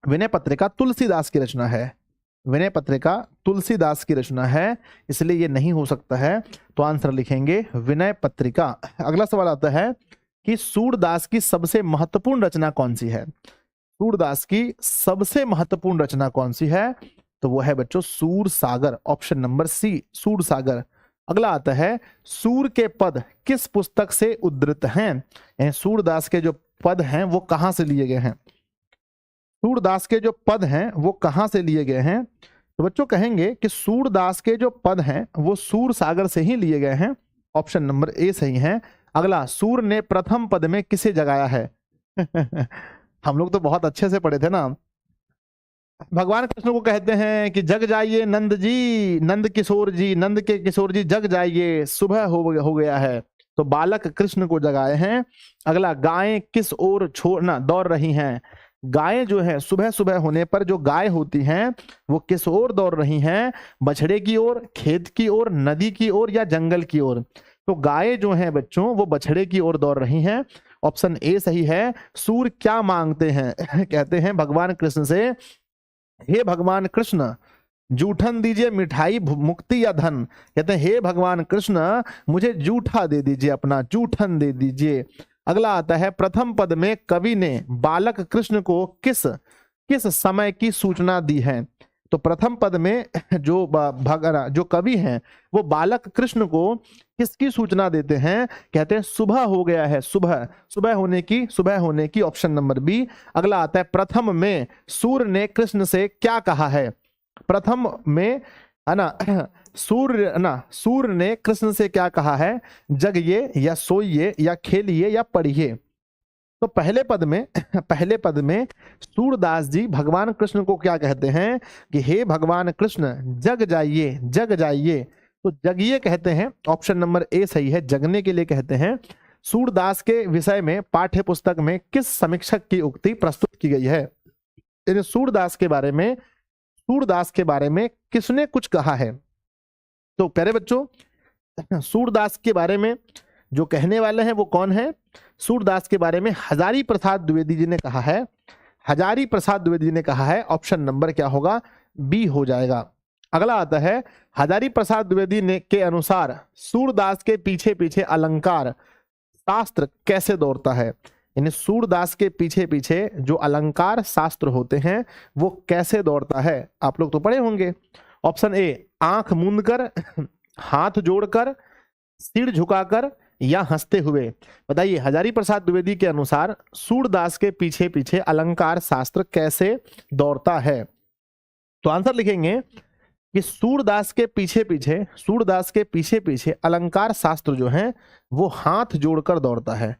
विनय पत्रिका तुलसीदास की रचना है, विनय पत्रिका तुलसीदास की रचना है, इसलिए ये नहीं हो सकता है। तो आंसर लिखेंगे विनय पत्रिका। अगला सवाल आता है कि सूरदास की सबसे महत्वपूर्ण रचना कौन सी है। सूरदास की सबसे महत्वपूर्ण रचना कौन सी है, तो वो है बच्चों सूर सागर, ऑप्शन नंबर सी, सूर सागर। अगला आता है सूर के पद किस पुस्तक से उद्धृत हैं। सूरदास के जो पद हैं वो कहां से लिए गए हैं, सूरदास के जो पद हैं वो कहां से लिए गए हैं। तो बच्चों कहेंगे कि सूरदास के जो पद हैं वो सूर सागर से ही लिए गए हैं, ऑप्शन नंबर ए सही है। अगला सूर ने प्रथम पद में किसे जगाया है। हम लोग तो बहुत अच्छे से पढ़े थे ना। भगवान कृष्ण को कहते हैं कि जग जाइए नंद जी, नंद किशोर जी, नंद के किशोर जी जग जाइए, सुबह हो गया है। तो बालक कृष्ण को जगाए हैं। अगला गायें किस ओर छोड़ना दौड़ रही हैं। गायें जो है सुबह सुबह होने पर जो गाय होती हैं वो किस ओर दौड़ रही हैं, बछड़े की ओर, खेत की ओर, नदी की ओर या जंगल की ओर। तो गायें जो हैं बच्चों वो बछड़े की ओर दौड़ रही हैं, ऑप्शन ए सही है। सूर क्या मांगते हैं कहते हैं भगवान कृष्ण से, हे भगवान कृष्ण जूठन दीजिए मिठाई मुक्ति या धन। कहते हैं हे भगवान कृष्ण मुझे जूठा दे दीजिए, अपना जूठन दे दीजिए। अगला आता है प्रथम पद में कवि ने बालक कृष्ण को किस किस समय की सूचना दी है। तो प्रथम पद में जो कवि हैं वो बालक कृष्ण को किसकी सूचना देते हैं? कहते हैं सुबह हो गया है, सुबह सुबह होने की ऑप्शन नंबर बी। अगला आता है प्रथम में सूर्य ने कृष्ण से क्या कहा है। प्रथम में है ना सूर्य ने कृष्ण से क्या कहा है? जगिए या सोइए या खेलिए या पढ़िए। तो पहले पद में सूरदास जी भगवान कृष्ण को क्या कहते हैं कि हे भगवान कृष्ण जग जाइए, जग जाइए। तो जगिए कहते हैं, ऑप्शन नंबर ए सही है, जगने के लिए कहते हैं। सूरदास के विषय में पाठ्य पुस्तक में किस समीक्षक की उक्ति प्रस्तुत की गई है? सूरदास के बारे में किसने कुछ कहा है? तो प्यारे बच्चों सूरदास के बारे में जो कहने वाले हैं वो कौन है? सूरदास के बारे में हजारी प्रसाद द्विवेदी जी ने कहा है। हजारी प्रसाद द्विवेदी जी ने कहा है। ऑप्शन नंबर क्या होगा? बी हो जाएगा। अगला आता है हजारी प्रसाद द्विवेदी ने के अनुसार सूरदास के पीछे पीछे अलंकार शास्त्र कैसे दौड़ता है? यानी सूरदास के पीछे पीछे जो अलंकार शास्त्र होते हैं वो कैसे दौड़ता है? आप लोग तो पढ़े होंगे। ऑप्शन ए आंख मूंदकर, हाथ जोड़कर, सिर झुकाकर या हंसते हुए। बताइए हजारी प्रसाद द्विवेदी के अनुसार सूरदास के पीछे पीछे अलंकार शास्त्र कैसे दौड़ता है? तो आंसर लिखेंगे कि सूरदास के पीछे पीछे अलंकार शास्त्र जो है वो हाथ जोड़कर दौड़ता है।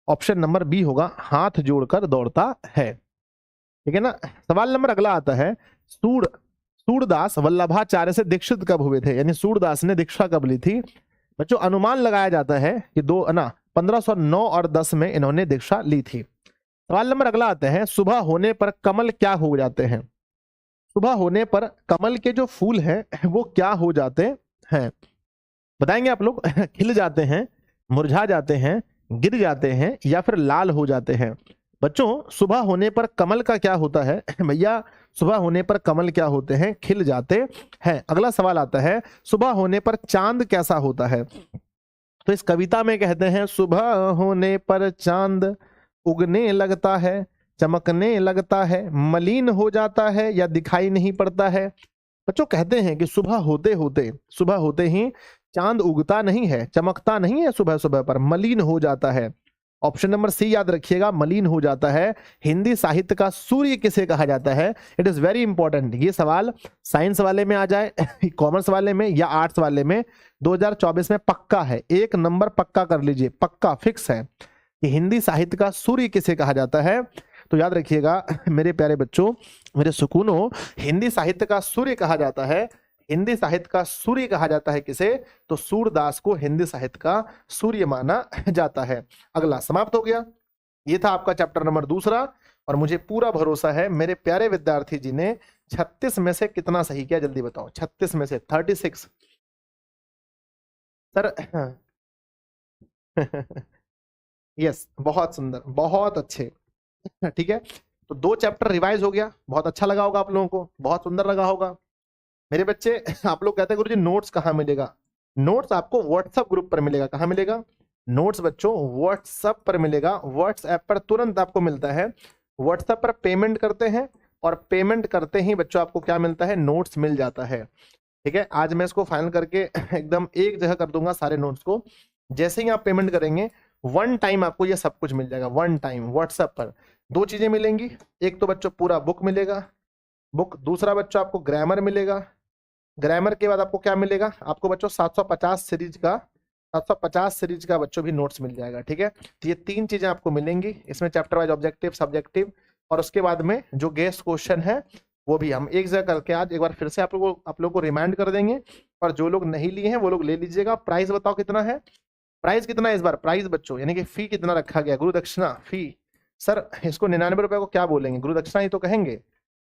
ऑप्शन नंबर बी होगा, हाथ जोड़कर दौड़ता है। ठीक है ना। सवाल नंबर अगला आता है सूरदास वल्लभाचार्य से दीक्षित कब हुए थे? यानी सूरदास ने दीक्षा कब ली थी? बच्चों अनुमान लगाया जाता है कि 1509 और 10 में इन्होंने दीक्षा ली थी। सवाल नंबर अगला आता है सुबह होने पर कमल क्या हो जाते हैं? सुबह होने पर कमल के जो फूल हैं वो क्या हो जाते हैं? बताएंगे आप लोग। खिल जाते हैं, मुरझा जाते हैं, गिर जाते हैं या फिर लाल हो जाते हैं? बच्चों सुबह होने पर कमल का क्या होता है? भैया सुबह होने पर कमल क्या होते हैं? खिल जाते हैं। अगला सवाल आता है सुबह होने पर चांद कैसा होता है? तो इस कविता में कहते हैं सुबह होने पर चांद उगने लगता है, चमकने लगता है, मलिन हो जाता है या दिखाई नहीं पड़ता है। बच्चों कहते हैं कि सुबह होते ही चांद उगता नहीं है, चमकता नहीं है, सुबह सुबह पर मलिन हो जाता है। ऑप्शन नंबर सी याद रखिएगा, मलिन हो जाता है। हिंदी साहित्य का सूर्य किसे कहा जाता है? It is very important. ये सवाल साइंस वाले में आ जाए, कॉमर्स वाले में या आर्ट्स वाले में 2024 में पक्का है। 1 नंबर पक्का कर लीजिए, पक्का फिक्स है कि हिंदी साहित्य का सूर्य किसे कहा जाता है। तो याद रखिएगा मेरे प्यारे बच्चों, मेरे सुकूनों, हिंदी साहित्य का सूर्य कहा जाता है। हिंदी साहित्य का सूर्य कहा जाता है किसे? तो सूरदास को हिंदी साहित्य का सूर्य माना जाता है। अगला समाप्त हो गया। ये था आपका चैप्टर नंबर 2 और मुझे पूरा भरोसा है मेरे प्यारे विद्यार्थी जी ने 36 में से कितना सही किया, जल्दी बताओ। 36 में से 36 सर। यस, बहुत सुंदर, बहुत अच्छे। ठीक है, तो 2 चैप्टर रिवाइज हो गया। बहुत अच्छा लगा होगा आप लोगों को, बहुत सुंदर लगा होगा मेरे बच्चे। आप लोग कहते हैं गुरुजी नोट्स कहाँ मिलेगा? नोट्स आपको व्हाट्सएप ग्रुप पर मिलेगा। कहाँ मिलेगा नोट्स बच्चों? व्हाट्सएप पर मिलेगा। व्हाट्सएप पर तुरंत आपको मिलता है। व्हाट्सएप पर पेमेंट करते हैं और पेमेंट करते ही बच्चों आपको क्या मिलता है? नोट्स मिल जाता है। ठीक है, आज मैं इसको फाइनल करके एकदम एक जगह कर दूंगा सारे नोट्स को। जैसे ही आप पेमेंट करेंगे 1 टाइम आपको ये सब कुछ मिल जाएगा। 1 टाइम व्हाट्सएप पर 2 चीजें मिलेंगी। एक तो बच्चों पूरा बुक मिलेगा, बुक। दूसरा बच्चों आपको ग्रामर मिलेगा। ग्रामर के बाद आपको क्या मिलेगा? आपको बच्चों 750 सीरीज का बच्चों भी नोट्स मिल जाएगा। ठीक है, तो ये 3 चीजें आपको मिलेंगी। इसमें चैप्टर वाइज ऑब्जेक्टिव, सब्जेक्टिव और उसके बाद में जो गेस्ट क्वेश्चन है वो भी हम एक जगह करके आज एक बार फिर से आप लोगों को रिमाइंड कर देंगे। और जो लोग नहीं लिए हैं वो लोग ले लीजिएगा। प्राइस बताओ कितना है? प्राइस कितना है इस बार? प्राइस बच्चों यानी कि फी कितना रखा गया? गुरु दक्षिणा फी सर इसको 99 रुपए को क्या बोलेंगे? गुरु दक्षिणा ही तो कहेंगे, है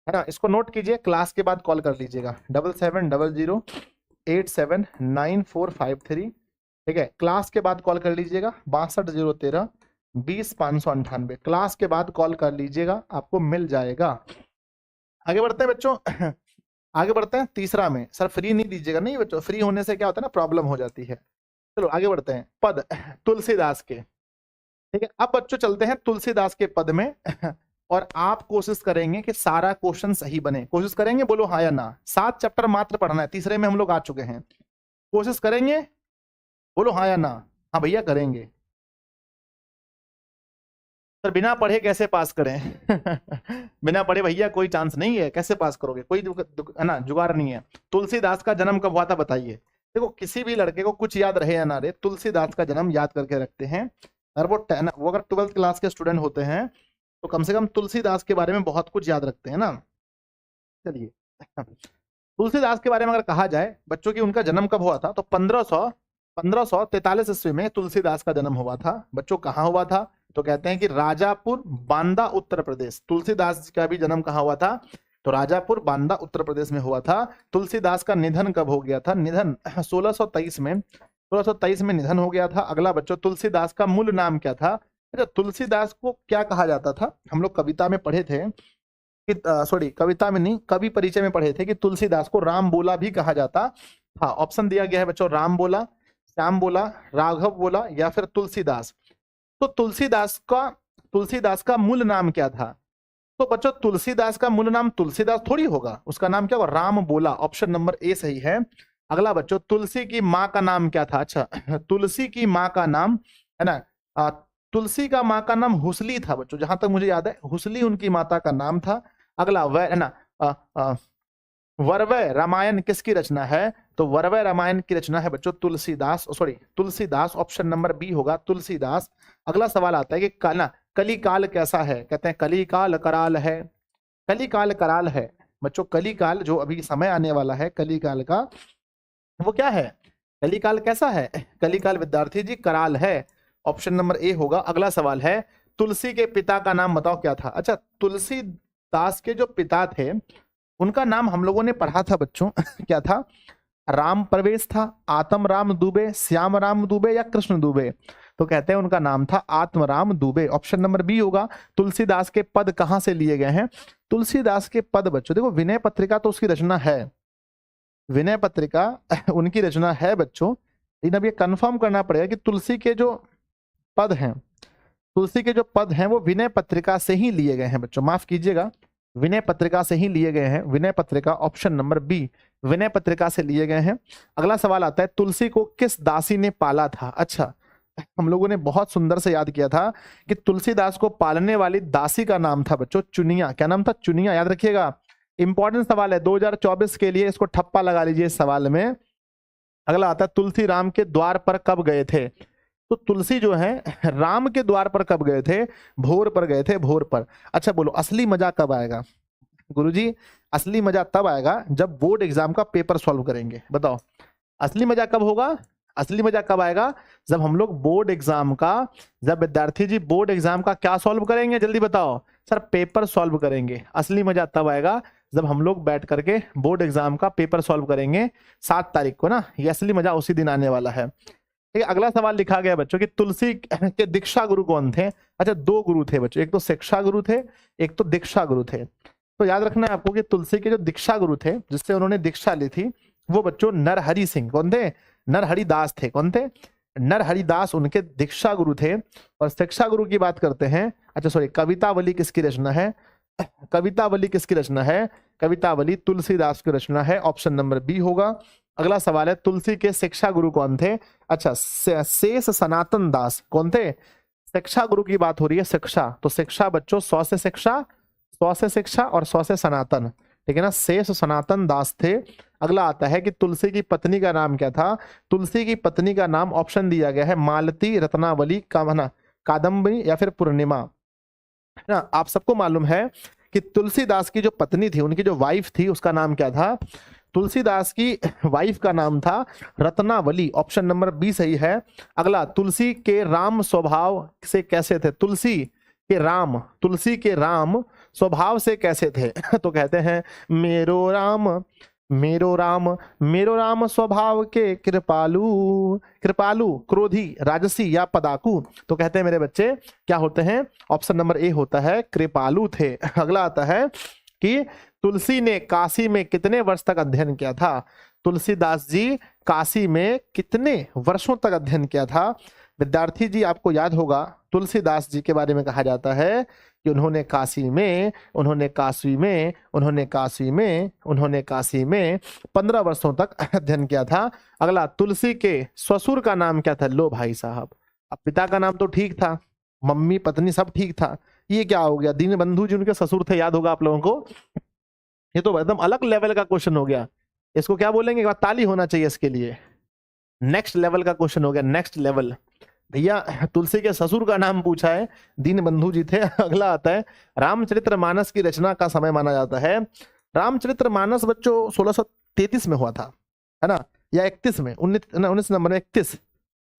ना। इसको नोट कीजिए, क्लास के बाद कॉल कर लीजिएगा 7700879453। ठीक है, क्लास के बाद कॉल कर लीजिएगा 6201320598। क्लास के बाद कॉल कर लीजिएगा, आपको मिल जाएगा। आगे बढ़ते हैं बच्चों। आगे बढ़ते हैं तीसरा में। सर फ्री नहीं दीजिएगा, नहीं बच्चों, फ्री होने से क्या होता है ना, प्रॉब्लम हो जाती है। चलो आगे बढ़ते हैं। पद तुलसीदास के, ठीक है। अब बच्चों चलते हैं तुलसीदास के पद में और आप कोशिश करेंगे कि सारा क्वेश्चन सही बने। कोशिश करेंगे, बोलो हाँ या ना। 7 चैप्टर मात्र पढ़ना है, तीसरे में हम लोग आ चुके हैं। कोशिश करेंगे, बोलो हाँ या ना। हाँ भैया करेंगे। सर बिना पढ़े कैसे पास करें बिना पढ़े भैया कोई चांस नहीं है, कैसे पास करोगे, कोई है ना जुगाड़ नहीं है। तुलसीदास का जन्म कब हुआ था बताइए। देखो किसी भी लड़के को कुछ याद रहे या ना रहे, तुलसीदास का जन्म याद करके रखते हैं। और वो अगर 12th क्लास के स्टूडेंट होते हैं तो कम से कम तुलसीदास के बारे में बहुत कुछ याद रखते हैं ना। चलिए तुलसीदास के बारे में अगर कहा जाए बच्चों की, उनका जन्म कब हुआ था, तो 1543 ईस्वी में तुलसीदास का जन्म हुआ था। बच्चों कहाँ हुआ था, तो कहते हैं कि राजापुर बांदा उत्तर प्रदेश। तुलसीदास का भी जन्म कहाँ हुआ था, तो राजापुर बांदा उत्तर प्रदेश में हुआ था। तुलसीदास का निधन कब हो गया था, निधन 1623 में निधन हो गया था। अगला बच्चों, तुलसीदास का मूल नाम क्या था। अच्छा, तुलसीदास को क्या कहा जाता था, हम लोग कविता में पढ़े थे कि सॉरी कविता में नहीं, कवि परिचय में पढ़े थे कि तुलसीदास को राम बोला भी कहा जाता। हाँ, ऑप्शन दिया गया है बच्चों, राम बोला, श्याम बोला, राघव बोला या फिर तुलसीदास। तो तुलसीदास का मूल नाम क्या था, तो बच्चों तुलसीदास का मूल नाम तुलसीदास थोड़ी होगा, उसका नाम क्या होगा, राम बोला। ऑप्शन नंबर ए सही है। अगला बच्चों, तुलसी की माँ का नाम क्या था। अच्छा तुलसी की माँ का नाम है ना, तुलसी का माँ का नाम हुसली था बच्चों, जहां तक मुझे याद है हुसली उनकी माता का नाम था। अगला वह है ना, वरवय रामायण किसकी रचना है, तो वरवय रामायण की रचना है बच्चों Tulsidas, sorry Tulsidas. Option number B होगा तुलसीदास। अगला सवाल आता है कि कलिकाल कैसा है, कहते हैं कलिकाल कराल है। कलिकाल कराल है बच्चों, कलिकाल जो अभी समय आने वाला है कलिकाल का, वो क्या है, कलिकाल कैसा है, कलिकाल विद्यार्थी जी कराल है। ऑप्शन नंबर ए होगा। अगला सवाल है, तुलसी के पिता का नाम बताओ क्या था। अच्छा, तुलसीदास के जो पिता थे उनका नाम हम लोगों ने पढ़ा था बच्चों क्या था, राम प्रवेश था, आत्म राम दुबे, श्याम राम दुबे या कृष्ण दुबे, तो कहते हैं उनका नाम था Atmaram Dubey. Option number B होगा। तुलसीदास के पद कहां से लिए गए हैं, तुलसीदास के पद बच्चों देखो, विनय पत्रिका तो उसकी रचना है, विनय पत्रिका उनकी रचना है बच्चों, लेकिन अब ये कंफर्म करना पड़ेगा कि तुलसी के जो पद हैं, तुलसी के जो पद हैं वो विनय पत्रिका से ही लिए गए हैं बच्चों, माफ कीजिएगा, विनय पत्रिका से ही लिए गए हैं। Vinay Patrika, option number B, Vinay Patrika से लिए गए हैं। अगला सवाल आता है, तुलसी को किस दासी ने पाला था। अच्छा, हम लोगों ने बहुत सुंदर से याद किया था कि तुलसीदास को पालने वाली दासी का नाम था बच्चों चुनिया। क्या नाम था, चुनिया, याद रखिएगा। इंपॉर्टेंट सवाल है 2024 के लिए, इसको ठप्पा लगा लीजिए इस सवाल में। अगला आता है, तुलसी राम के द्वार पर कब गए थे, तो तुलसी जो है राम के द्वार पर कब गए थे, भोर पर गए थे, भोर पर। अच्छा बोलो, असली मजा कब आएगा गुरुजी, असली मजा तब आएगा जब बोर्ड एग्जाम का पेपर सॉल्व करेंगे। बताओ असली मजा कब होगा, असली मजा कब आएगा, जब हम लोग बोर्ड एग्जाम का, जब विद्यार्थी जी बोर्ड एग्जाम का क्या सॉल्व करेंगे, जल्दी बताओ सर, पेपर सॉल्व करेंगे। असली मजा तब आएगा जब हम लोग बैठ करके बोर्ड एग्जाम का पेपर सॉल्व करेंगे 7 तारीख को ना, ये असली मजा उसी दिन आने वाला है। ठीक है, अगला सवाल लिखा गया बच्चों कि तुलसी के दीक्षा गुरु कौन थे। अच्छा, 2 गुरु थे बच्चों, एक तो शिक्षा गुरु थे, एक तो दीक्षा गुरु थे। तो याद रखना है आपको कि तुलसी के जो दीक्षा गुरु थे, जिससे उन्होंने दीक्षा ली थी, वो बच्चों नरहरि सिंह, कौन थे, नरहरि दास थे। कौन थे, नरहरि दास उनके दीक्षा गुरु थे। और शिक्षा गुरु की बात करते हैं, अच्छा सॉरी, कवितावली किसकी रचना है, कवितावली किसकी रचना है, कवितावली तुलसीदास की रचना है। ऑप्शन नंबर बी होगा। अगला सवाल है, तुलसी के शिक्षा गुरु कौन थे। अच्छा, शेष सनातन दास कौन थे, शिक्षा गुरु की बात हो रही है, शिक्षा, तो शिक्षा बच्चों 100 से शिक्षा, 100 से शिक्षा और 100 से सनातन, ठीक है ना, शेष सनातन दास थे। अगला आता है कि तुलसी की पत्नी का नाम क्या था, तुलसी की पत्नी का नाम ऑप्शन दिया गया है मालती, रत्नावली, कादम्बरी या फिर पूर्णिमा ना। आप सबको मालूम है कि तुलसीदास की जो पत्नी थी, उनकी जो वाइफ थी, उसका नाम क्या था, तुलसीदास की वाइफ का नाम था रत्नावली। ऑप्शन नंबर बी सही है। अगला, तुलसी के राम स्वभाव से कैसे थे, तुलसी के राम स्वभाव से कैसे थे तो कहते हैं मेरो राम स्वभाव के कृपालु, क्रोधी, राजसी या पदाकू, तो कहते हैं मेरे बच्चे क्या होते हैं, ऑप्शन नंबर ए होता है कृपालु थे। अगला आता है कि तुलसी ने काशी में कितने वर्ष तक अध्ययन किया था? तुलसीदास जी काशी में कितने वर्षों तक अध्ययन किया था? विद्यार्थी जी आपको याद होगा तुलसीदास जी के बारे में कहा जाता है कि उन्होंने काशी में 15 वर्षों तक अध्ययन किया था। अगला, तुलसी के ससुर का नाम क्या था? लो भाई साहब, अब पिता का नाम तो ठीक था, मम्मी पत्नी सब ठीक था, ये क्या हो गया? दीनबंधु जी उनके ससुर थे, याद होगा आप लोगों को। ये तो एकदम अलग लेवल का क्वेश्चन हो गया, इसको क्या बोलेंगे? एक बार ताली होना चाहिए इसके लिए। नेक्स्ट लेवल का क्वेश्चन हो गया, नेक्स्ट लेवल। भैया तुलसी के ससुर का नाम पूछा है, दीनबंधु जी थे। अगला आता है, रामचरितमानस की रचना का समय माना जाता है। रामचरितमानस बच्चों 1633 में हुआ था, है ना, या 31 में, 19 नंबर में 31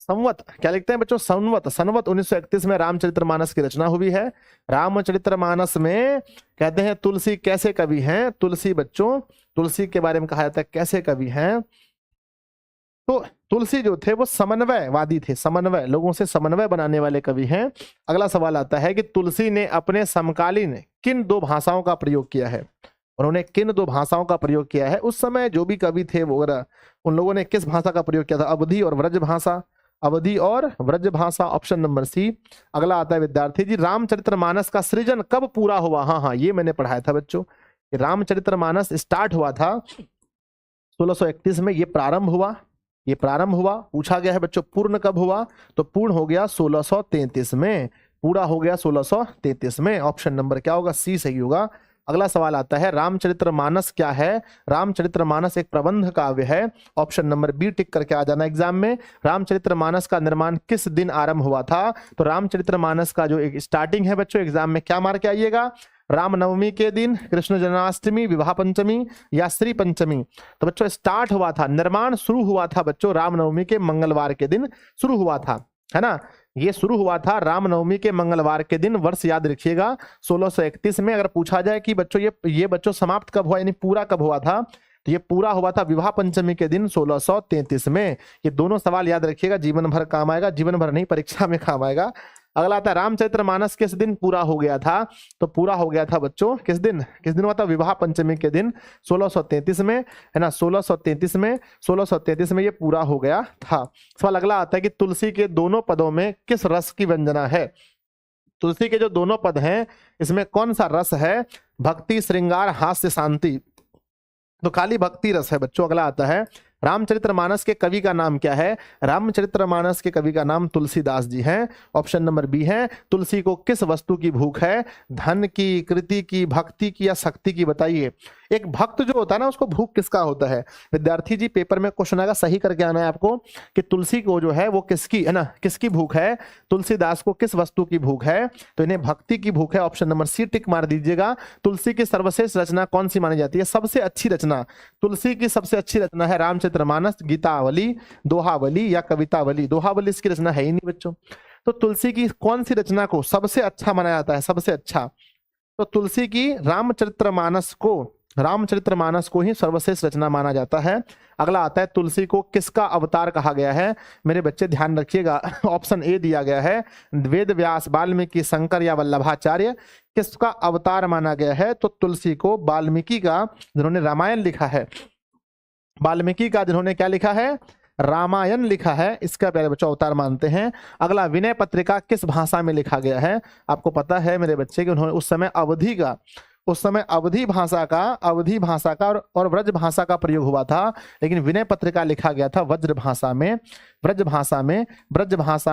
संवत, क्या लिखते हैं बच्चों? संवत 1931 में रामचरितमानस की रचना हुई है। रामचरितमानस में कहते हैं तुलसी कैसे कवि हैं? तुलसी बच्चों, तुलसी के बारे में कहा जाता है कैसे कवि हैं? तो तुलसी जो थे वो समन्वयवादी थे, समन्वय, लोगों से समन्वय बनाने वाले कवि हैं। अगला सवाल आता है कि तुलसी ने अपने समकालीन किन 2 भाषाओं का प्रयोग किया है? उन्होंने किन 2 भाषाओं का प्रयोग किया है? उस समय जो भी कवि थे वो उन लोगों ने किस भाषा का प्रयोग किया था? अवधी और व्रज भाषा, अवधी और व्रज भाषा, ऑप्शन नंबर सी। अगला आता है विद्यार्थी जी, रामचरितमानस का सृजन कब पूरा हुआ? हाँ, ये मैंने पढ़ाया था बच्चों, रामचरितमानस स्टार्ट हुआ था 1631 में, ये प्रारंभ हुआ। पूछा गया है बच्चों पूर्ण कब हुआ? तो पूर्ण हो गया 1633 में, पूरा हो गया 1633 में। ऑप्शन नंबर क्या होगा? सी सही होगा। अगला सवाल आता है, रामचरितमानस क्या है? रामचरितमानस एक प्रबंध काव्य है। ऑप्शन नंबर बी टिक करके आ जाना एग्जाम में। रामचरितमानस का निर्माण किस दिन आरंभ हुआ था? तो रामचरितमानस का जो एक स्टार्टिंग है बच्चों, एग्जाम में क्या मार के आइएगा? रामनवमी के दिन, कृष्ण जन्माष्टमी, विवाह पंचमी या श्री पंचमी। तो बच्चों स्टार्ट हुआ था, निर्माण शुरू हुआ था बच्चों रामनवमी के मंगलवार के दिन शुरू हुआ था, है ना। ये शुरू हुआ था रामनवमी के मंगलवार के दिन। वर्ष याद रखिएगा 1631 में। अगर पूछा जाए कि बच्चों ये बच्चों समाप्त कब हुआ, यानी पूरा कब हुआ था, तो ये पूरा हुआ था विवाह पंचमी के दिन 1633 में। ये दोनों सवाल याद रखिएगा, जीवन भर काम आएगा, जीवन भर नहीं परीक्षा में काम आएगा। अगला आता है, रामचरितमानस किस दिन पूरा हो गया था? तो पूरा हो गया था बच्चों किस दिन हुआ था? विवाह पंचमी के दिन 1633 में, है ना, 1633 में ये पूरा हो गया था। सवाल अगला आता है कि तुलसी के दोनों पदों में किस रस की व्यंजना है? तुलसी के जो दोनों पद हैं इसमें कौन सा रस है? भक्ति, श्रृंगार, हास्य, शांति। तो खाली भक्ति रस है बच्चों। अगला आता है, रामचरितमानस के कवि का नाम क्या है? रामचरितमानस के कवि का नाम तुलसीदास जी हैं। ऑप्शन नंबर बी है। तुलसी को किस वस्तु की भूख है? धन की, कृति की, भक्ति की या शक्ति की? बताइए। एक भक्त जो होता है ना, उसको भूख किसका होता है? विद्यार्थी जी पेपर में क्वेश्चन आएगा, सही करके आना है आपको कि तुलसी को जो है वो किसकी, है ना, किसकी भूख है? तुलसीदास को किस वस्तु की भूख है? तो इन्हें भक्ति की भूख है। ऑप्शन नंबर सी टिक मार दीजिएगा। तुलसी की सर्वश्रेष्ठ रचना कौन सी मानी जाती है? सबसे अच्छी रचना, तुलसी की सबसे अच्छी रचना है रामचरितमानस, गीतावली, दोहावली या कवितावली। दोहावली इसकी रचना है ही नहीं बच्चों। तो तुलसी की कौन सी रचना को सबसे अच्छा माना जाता है? सबसे अच्छा तो तुलसी की रामचरितमानस को ही सर्वश्रेष्ठ रचना माना जाता है। अगला आता है, तुलसी को किसका अवतार कहा गया है? मेरे बच्चे ध्यान रखिएगा, ऑप्शन ए दिया गया है, वेद व्यास, वाल्मीकि, शंकर या वल्लभाचार्य। किसका अवतार माना गया है? तो तुलसी को वाल्मीकि का, जिन्होंने रामायण लिखा है, वाल्मीकि का जिन्होंने क्या लिखा है? रामायण लिखा है, इसका प्यारे बच्चों अवतार मानते हैं। अगला, विनय पत्रिका किस भाषा में लिखा गया है? आपको पता है मेरे बच्चे कि उन्होंने उस समय अवधी भाषा का और व्रज भाषा का प्रयोग हुआ था, लेकिन विनय पत्रिका लिखा गया था ब्रज भाषा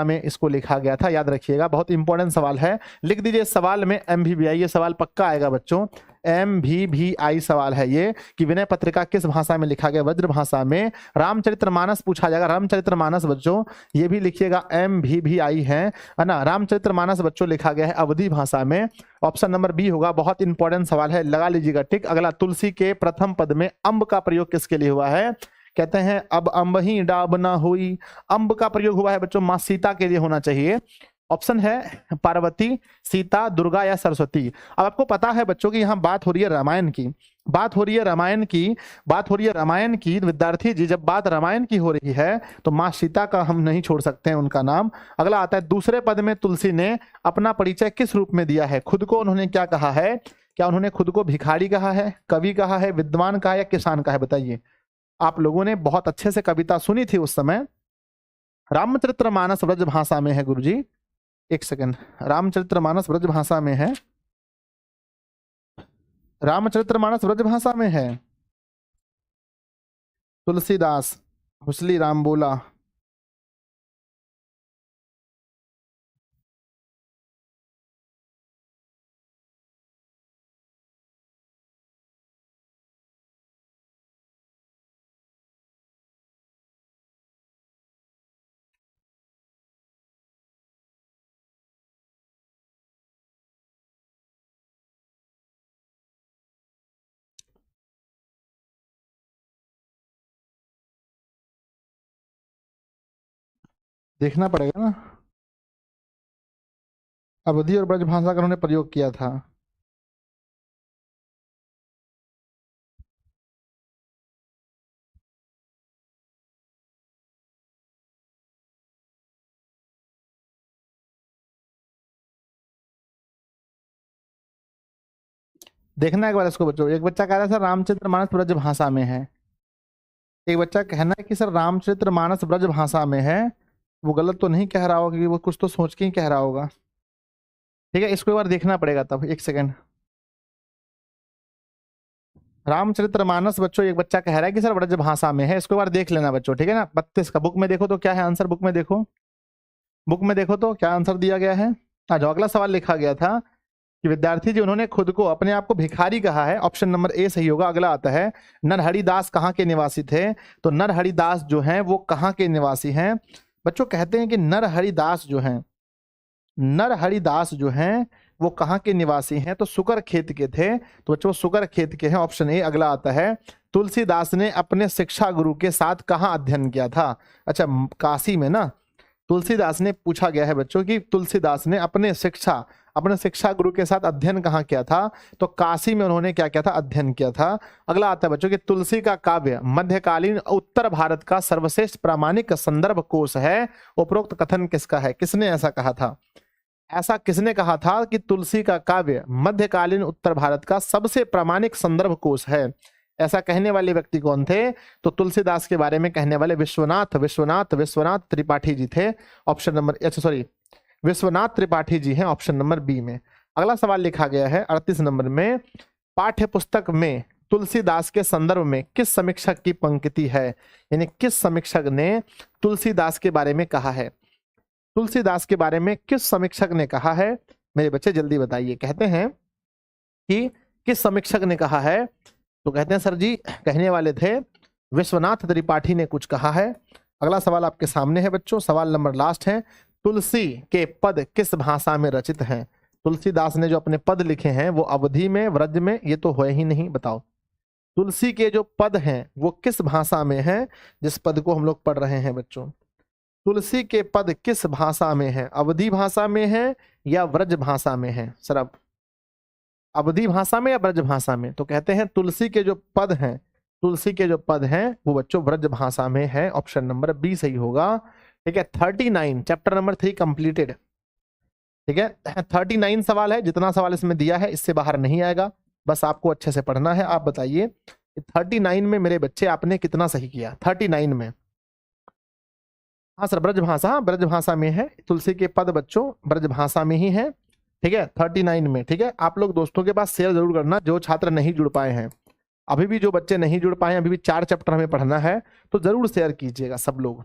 में इसको लिखा गया था। याद रखिएगा, बहुत इंपॉर्टेंट सवाल है, लिख दीजिए सवाल में MVVI, ये सवाल पक्का आएगा बच्चों। MVVI सवाल है ये कि विनय पत्रिका किस भाषा में लिखा गया? व्रज भाषा में। रामचरितमानस पूछा जाएगा, रामचरितमानस बच्चों ये भी लिखिएगा, MVVI है ना। रामचरितमानस बच्चों लिखा गया है अवधी भाषा में। ऑप्शन नंबर बी होगा, बहुत इंपॉर्टेंट सवाल है, लगा लीजिएगा टिक। अगला, तुलसी के प्रथम पद में अम्ब का प्रयोग किसके लिए हुआ है? कहते हैं अब अम्ब ही डाब ना हुई। अम्ब का प्रयोग हुआ है बच्चों मां सीता के लिए होना चाहिए। ऑप्शन है पार्वती, सीता, दुर्गा या सरस्वती। अब आपको पता है बच्चों की यहाँ बात हो रही है रामायण की, विद्यार्थी जी जब बात रामायण की हो रही है तो माँ सीता का हम नहीं छोड़ सकते हैं उनका नाम। अगला आता है, दूसरे पद में तुलसी ने अपना परिचय किस रूप में दिया है? खुद को उन्होंने क्या कहा है क्या उन्होंने खुद को भिखारी कहा है, कवि कहा है, विद्वान कहा है या किसान कहा है? बताइए। आप लोगों ने बहुत अच्छे से कविता सुनी थी उस समय। रामचरितमानस ब्रज भाषा में है गुरुजी, एक सेकंड, रामचरितमानस ब्रज भाषा में है, रामचरितमानस ब्रज भाषा में है। तुलसीदास, हुसली राम बोला। देखना पड़ेगा ना, अवधि और ब्रज भाषा का उन्होंने प्रयोग किया था। देखना एक बार इसको बच्चों। एक बच्चा कह रहा है सर रामचरितमानस ब्रज भाषा में है, एक बच्चा कहना है कि सर रामचरितमानस ब्रज भाषा में है। वो गलत तो नहीं कह रहा होगा, क्योंकि वो कुछ तो सोच के ही कह रहा होगा। ठीक है, इसको एक बार देखना पड़ेगा तब, एक सेकंड। रामचरितमानस बच्चों एक बच्चा कह रहा है कि सर ब्रज भाषा में है, इसको एक बार देख लेना बच्चों, ठीक है ना। 32 का बुक में देखो तो क्या है आंसर, बुक में देखो, बुक में देखो तो क्या आंसर दिया गया है। जो अगला सवाल लिखा गया था कि विद्यार्थी जी उन्होंने खुद को, अपने आप को भिखारी कहा है, ऑप्शन नंबर ए सही होगा। अगला आता है, नरहरिदास कहाँ के निवासी थे? तो नरहरिदास जो हैं वो कहाँ के निवासी हैं? बच्चों कहते हैं कि नरहरिदास जो हैं, नरहरिदास जो हैं वो कहाँ के निवासी हैं? तो सुकर खेत के थे। तो बच्चों सुकर खेत के हैं, ऑप्शन ए। अगला आता है, तुलसीदास ने अपने शिक्षा गुरु के साथ कहाँ अध्ययन किया था? अच्छा, काशी में ना। तुलसीदास ने पूछा गया है बच्चों कि तुलसीदास ने अपने शिक्षा गुरु के साथ अध्ययन कहाँ किया था? तो काशी में उन्होंने क्या किया था? अध्ययन किया था। अगला आता है बच्चों कि तुलसी का काव्य मध्यकालीन उत्तर भारत का सर्वश्रेष्ठ प्रामाणिक संदर्भ कोश है। उपरोक्त कथन किसका है? किसने ऐसा कहा था? ऐसा किसने कहा था कि तुलसी का काव्य मध्यकालीन उत्तर भारत का सबसे प्रामाणिक संदर्भ कोश है? ऐसा कहने वाले व्यक्ति कौन थे? तो तुलसीदास के बारे में कहने वाले विश्वनाथ त्रिपाठी जी थे। ऑप्शन नंबर, अच्छा सॉरी, विश्वनाथ त्रिपाठी जी हैं, ऑप्शन नंबर बी में। अगला सवाल लिखा गया है 38 नंबर में, पाठ्य पुस्तक में तुलसीदास के संदर्भ में किस समीक्षक की पंक्ति है? यानी किस समीक्षक ने तुलसीदास के बारे में कहा है? तुलसीदास के बारे में किस समीक्षक ने कहा है? मेरे बच्चे जल्दी बताइए। कहते हैं कि किस समीक्षक ने कहा है? तो कहते हैं सर जी, कहने वाले थे विश्वनाथ त्रिपाठी ने कुछ कहा है। अगला सवाल आपके सामने है बच्चों, सवाल नंबर लास्ट है, तुलसी के पद किस भाषा में रचित हैं? तुलसीदास ने जो अपने पद लिखे हैं वो अवधि में, व्रज में, ये तो है ही नहीं। बताओ, तुलसी के जो पद हैं वो किस भाषा में हैं? जिस पद को हम लोग पढ़ रहे हैं बच्चों, तुलसी के पद किस भाषा में है? अवधि भाषा में है या व्रज भाषा में है? सर अब अवधि भाषा में या ब्रज भाषा में? तो कहते हैं तुलसी के जो पद हैं, तुलसी के जो पद हैं वो बच्चों ब्रज भाषा में है। ऑप्शन नंबर बी सही होगा। ठीक है, 39 चैप्टर नंबर 3 कंप्लीटेड। ठीक है, 39 सवाल है, जितना सवाल इसमें दिया है इससे बाहर नहीं आएगा, बस आपको अच्छे से पढ़ना है। आप बताइए 39 में मेरे बच्चे आपने कितना सही किया? 39 में, हाँ सर ब्रज भाषा, हाँ ब्रज भाषा में है। तुलसी के पद बच्चों ब्रज भाषा में ही है। ठीक है, 39 में। ठीक है, आप लोग दोस्तों के पास शेयर जरूर करना जो छात्र नहीं जुड़ पाए हैं। अभी भी जो बच्चे नहीं जुड़ पाए हैं, अभी भी 4 चैप्टर हमें पढ़ना है, तो जरूर शेयर कीजिएगा सब लोग।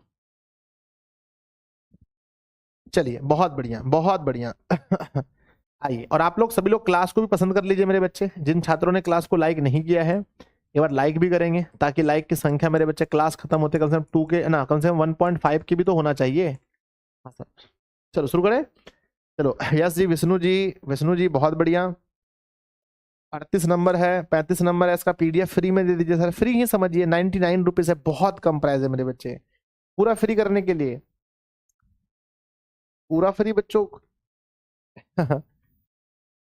चलिए, बहुत बढ़िया, बहुत बढ़िया। आइए, और आप लोग सभी लोग क्लास को भी पसंद कर लीजिए मेरे बच्चे। जिन छात्रों ने क्लास को लाइक नहीं किया है, एक बार लाइक भी करेंगे, ताकि लाइक की संख्या मेरे बच्चे क्लास खत्म होते कम से कम 2 के ना, कम से कम 1.5 की भी तो होना चाहिए। हाँ सर, चलो शुरू करें। चलो, यस जी, विष्णु जी बहुत बढ़िया। 38 नंबर है, 35 नंबर है, इसका पीडीएफ फ्री में दे दीजिए सर। फ्री ही समझिए, 99 रुपीज है, बहुत कम प्राइस है मेरे बच्चे। पूरा फ्री करने के लिए, पूरा फ्री बच्चों।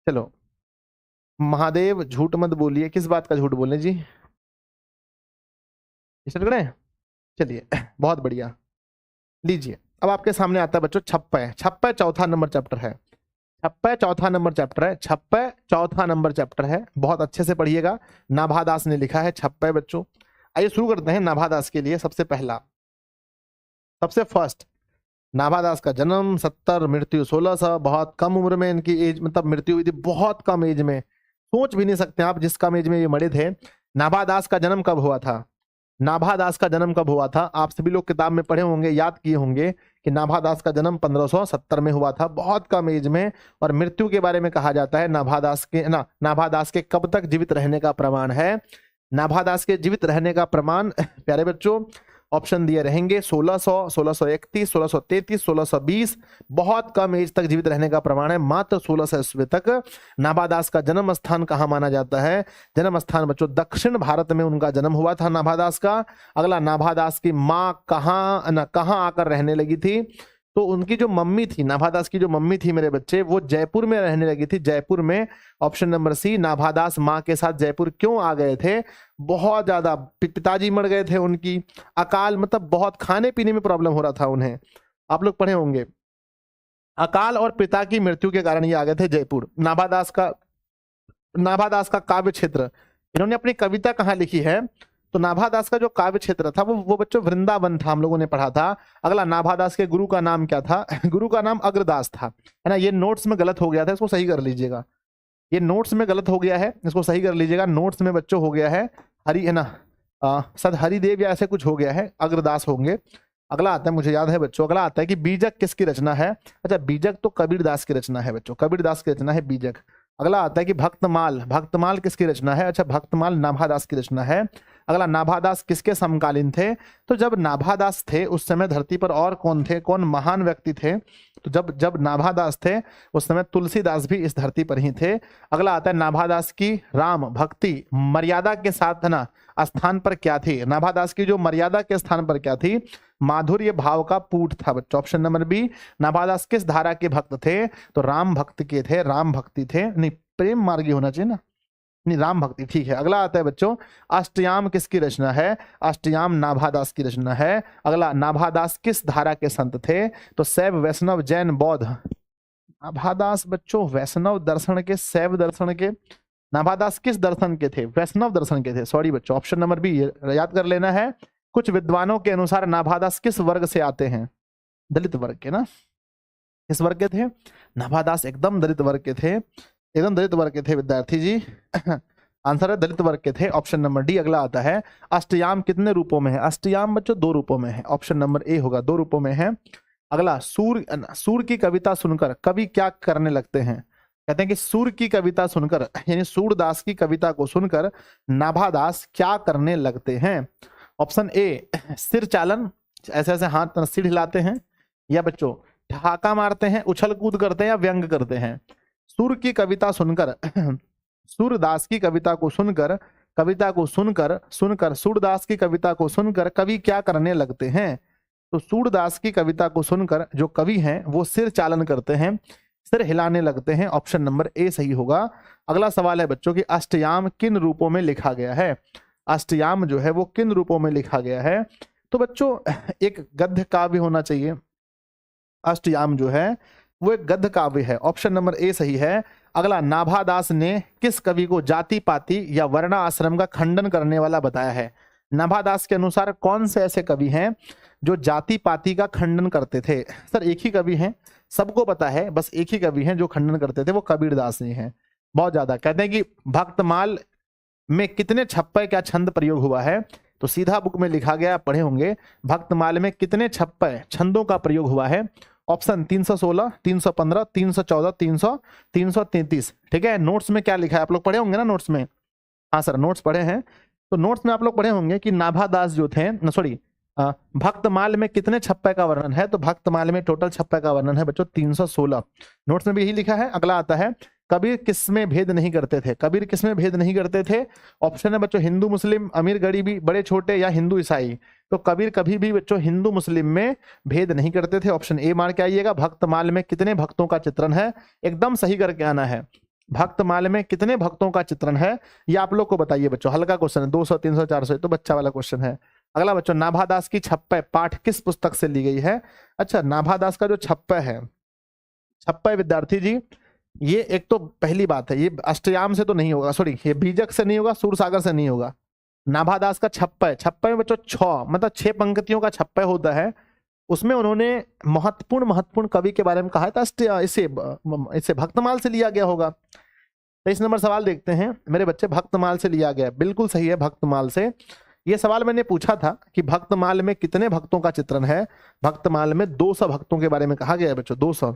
चलो, महादेव झूठ मत बोलिए, किस बात का झूठ बोले जी? स्टार्ट करें? चलिए, बहुत बढ़िया। लीजिए, अब आपके सामने आता है बच्चों छप्पय। छप्पय चौथा नंबर चैप्टर है। छप्पय चौथा नंबर चैप्टर है, छप्पय चौथा नंबर चैप्टर है, बहुत अच्छे से पढ़िएगा। नाभादास ने लिखा है छप्पय बच्चों। आइए शुरू करते हैं नाभादास के लिए। सबसे फर्स्ट नाभादास का जन्म 70, मृत्यु 1600। बहुत कम उम्र में इनकी एज, मतलब मृत्यु हुई थी बहुत कम एज में। सोच भी नहीं सकते आप जिस कम एज में ये मरे थे। नाभादास का जन्म कब हुआ था? नाभादास का जन्म कब हुआ था? आप सभी लोग किताब में पढ़े होंगे, याद किए होंगे कि नाभादास का जन्म 1570 में हुआ था, बहुत कम एज में। और मृत्यु के बारे में कहा जाता है नाभादास के कब तक जीवित रहने का प्रमाण है? नाभादास के जीवित रहने का प्रमाण प्यारे बच्चों ऑप्शन दिए रहेंगे 1600, 1631, 1633, 1620। बहुत कम एज तक जीवित रहने का प्रमाण है, मात्र 1600 ईस्वी तक। नाभादास का जन्म स्थान कहाँ माना जाता है? जन्म स्थान बच्चों दक्षिण भारत में उनका जन्म हुआ था नाभादास का। अगला, नाभादास की माँ कहाँ आकर रहने लगी थी? तो उनकी जो मम्मी थी, नाभादास की जो मम्मी थी मेरे बच्चे, वो जयपुर में रहने लगी थी, जयपुर में। ऑप्शन नंबर सी, नाभादास माँ के साथ जयपुर क्यों आ गए थे? बहुत ज्यादा पिताजी मर गए थे उनकी, अकाल, मतलब बहुत खाने पीने में प्रॉब्लम हो रहा था उन्हें, आप लोग पढ़े होंगे। अकाल और पिता की मृत्यु के कारण ये आ गए थे जयपुर। नाभादास का काव्य क्षेत्र, इन्होंने अपनी कविता कहाँ लिखी है? तो नाभादास का जो काव्य क्षेत्र था वो बच्चों वृंदावन था, हम लोगों ने पढ़ा था। अगला, नाभादास के गुरु का नाम क्या था? गुरु का नाम अग्रदास था, है ना। ये नोट्स में गलत हो गया था, इसको सही कर लीजिएगा। ये नोट्स में गलत हो गया है, इसको सही कर लीजिएगा। नोट्स में बच्चों हो गया है हरि, है ना, सद हरिदेव या ऐसे कुछ हो गया है, अग्रदास होंगे। अगला आता है, मुझे याद है बच्चों, अगला आता है कि बीजक किसकी रचना है? अच्छा, बीजक तो कबीरदास की रचना है बच्चों, कबीरदास की रचना है बीजक। अगला आता है कि भक्तमाल किसकी रचना है? अच्छा, भक्तमाल नाभादास की रचना है। अगला, नाभादास किसके समकालीन थे? तो जब नाभादास थे उस समय धरती पर और कौन थे, कौन महान व्यक्ति थे? तो जब नाभादास थे उस समय तुलसीदास भी इस धरती पर ही थे। अगला आता है, नाभादास की राम भक्ति मर्यादा के साथ, है ना, स्थान पर क्या थी? नाभादास की जो मर्यादा के स्थान पर क्या थी? माधुर्य भाव का पूट था बच्चों। Option number B. नाभादास किस धारा के भक्त थे? तो राम भक्त के थे, राम भक्ति थे, नहीं प्रेम मार्गी होना चाहिए ना, नहीं राम भक्ति, ठीक है। अगला आता है बच्चों, अष्टयाम किसकी रचना है? अष्टयाम नाभादास की रचना है। अगला, नाभादास किस धारा के संत थे? तो शैव, वैष्णव, जैन, बौद्ध। नाभादास बच्चों वैष्णव दर्शन के, शैव दर्शन के। नाभादास किस दर्शन के थे? वैष्णव दर्शन के थे, सॉरी बच्चों, ऑप्शन नंबर बी याद कर लेना है। कुछ विद्वानों के अनुसार नाभादास किस वर्ग से आते हैं? दलित वर्ग के ना। किस वर्ग के थे? नाभादास एकदम दलित वर्ग के थे, एकदम दलित वर्ग के थे विद्यार्थी जी। आंसर है दलित वर्ग के थे, ऑप्शन नंबर डी। अगला आता है, अष्टयाम कितने रूपों में है? अष्टयाम बच्चों 2 रूपों में है, ऑप्शन नंबर ए होगा, 2 रूपों में है। अगला, सूर की कविता सुनकर कवि क्या करने लगते हैं? कहते हैं कि सूर की कविता सुनकर, यानी सूरदास की कविता को सुनकर नाभादास क्या करने लगते हैं? ऑप्शन ए, सिर चालन, ऐसे ऐसे हाथ सिर हिलाते हैं, या बच्चों ठहाका मारते हैं, उछल कूद करते हैं, या व्यंग करते हैं। सूर की कविता सुनकर, सूरदास की कविता को सुनकर सूरदास की कविता को सुनकर कवि क्या करने लगते हैं? तो सूरदास की कविता को सुनकर जो कवि हैं वो सिर चालन करते हैं, सिर हिलाने लगते हैं, ऑप्शन नंबर ए सही होगा। अगला सवाल है बच्चों कि अष्टयाम किन रूपों में लिखा गया है? अष्टयाम जो है वो किन रूपों में लिखा गया है? तो बच्चों एक गद्य काव्य होना चाहिए, अष्टयाम जो है वो एक गद्य काव्य है, ऑप्शन नंबर ए सही है। अगला, नाभादास ने किस कवि को जाति पाति या वर्ण आश्रम का खंडन करने वाला बताया है? नाभादास के अनुसार कौन से ऐसे कवि हैं जो जाति पाति का खंडन करते थे? सर एक ही कवि हैं, सबको पता है, बस एक ही कवि हैं जो खंडन करते थे, वो कबीरदास जी हैं। बहुत ज्यादा कहते हैं कि भक्तमाल में कितने छप्पय क्या छंद प्रयोग हुआ है? तो सीधा बुक में लिखा गया, पढ़े होंगे, भक्तमाल में कितने छप्पय छंदों का प्रयोग हुआ है? ऑप्शन 316, 315, 314, 300, 333। ठीक है, नोट्स में क्या लिखा है आप लोग पढ़े होंगे ना, नोट्स में। हाँ सर नोट्स पढ़े हैं, तो नोट्स में आप लोग पढ़े होंगे कि नाभादास जो थे, सॉरी, भक्तमाल में कितने छप्पय का वर्णन है? तो भक्तमाल में टोटल छप्पय का वर्णन है बच्चों 316, नोट्स में भी यही लिखा है। अगला आता है, कबीर किसमें भेद नहीं करते थे? कबीर किसमें भेद नहीं करते थे? ऑप्शन है बच्चों हिंदू मुस्लिम, अमीर गरीबी, बड़े छोटे, या हिंदू ईसाई। तो कबीर कभी भी बच्चों हिंदू मुस्लिम में भेद नहीं करते थे, ऑप्शन ए मार के आइएगा। भक्तमाल में कितने भक्तों का चित्रण है? एकदम सही करके आना है, भक्तमाल में कितने भक्तों का चित्रण है ये आप लोग को बताइए बच्चों, हल्का क्वेश्चन है, 200, 300, 400 तो बच्चा वाला क्वेश्चन है। अगला बच्चों, नाभादास की छप्पय पाठ किस पुस्तक से ली गई है? अच्छा, नाभादास का जो छप्पय है, छप्पय विद्यार्थी जी ये एक तो पहली बात है, ये अष्टयाम से तो नहीं होगा, सॉरी ये बीजक से नहीं होगा, सूरसागर से नहीं होगा। नाभादास का छप्पय, छप्पय में बच्चों 6 मतलब 6 पंक्तियों का छप्पय होता है, उसमें उन्होंने महत्वपूर्ण कवि के बारे में कहा था। इसे भक्तमाल से लिया गया होगा। 23 नंबर सवाल देखते हैं मेरे बच्चे, भक्तमाल से लिया गया, बिल्कुल सही है, भक्तमाल से। ये सवाल मैंने पूछा था कि भक्तमाल में कितने भक्तों का चित्रण है। भक्तमाल में 200 भक्तों के बारे में कहा गया है बच्चों, 200।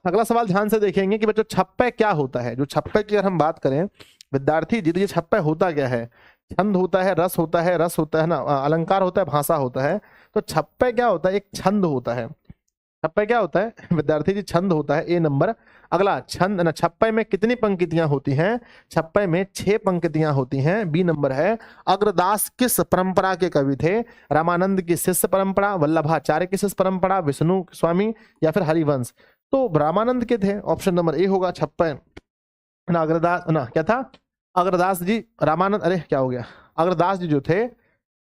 अगला सवाल ध्यान से देखेंगे कि बच्चों छप्पय क्या होता है। जो छप्पय की अगर हम बात करें विद्यार्थी जी, तो ये छप्पय होता क्या है? छंद होता है, रस होता है, रस होता है ना, अलंकार होता है, भाषा होता है। तो छप्पय क्या होता है? एक छंद होता है। छप्पय क्या होता है विद्यार्थी जी? छंद होता है, ए नंबर। अगला छंद ना, छप्पय में कितनी पंक्तियां होती हैं? छप्पय में 6 पंक्तियां होती हैं, बी नंबर है। अग्रदास किस परंपरा के कवि थे? रामानंद की शिष्य परंपरा, वल्लभाचार्य की शिष्य परंपरा, विष्णु स्वामी या फिर हरिवंश? तो रामानंद के थे, ऑप्शन नंबर ए होगा छप्पय ना। अग्रदास ना क्या था? अग्रदास जी रामानंद, अरे क्या हो गया, अग्रदास जी जो थे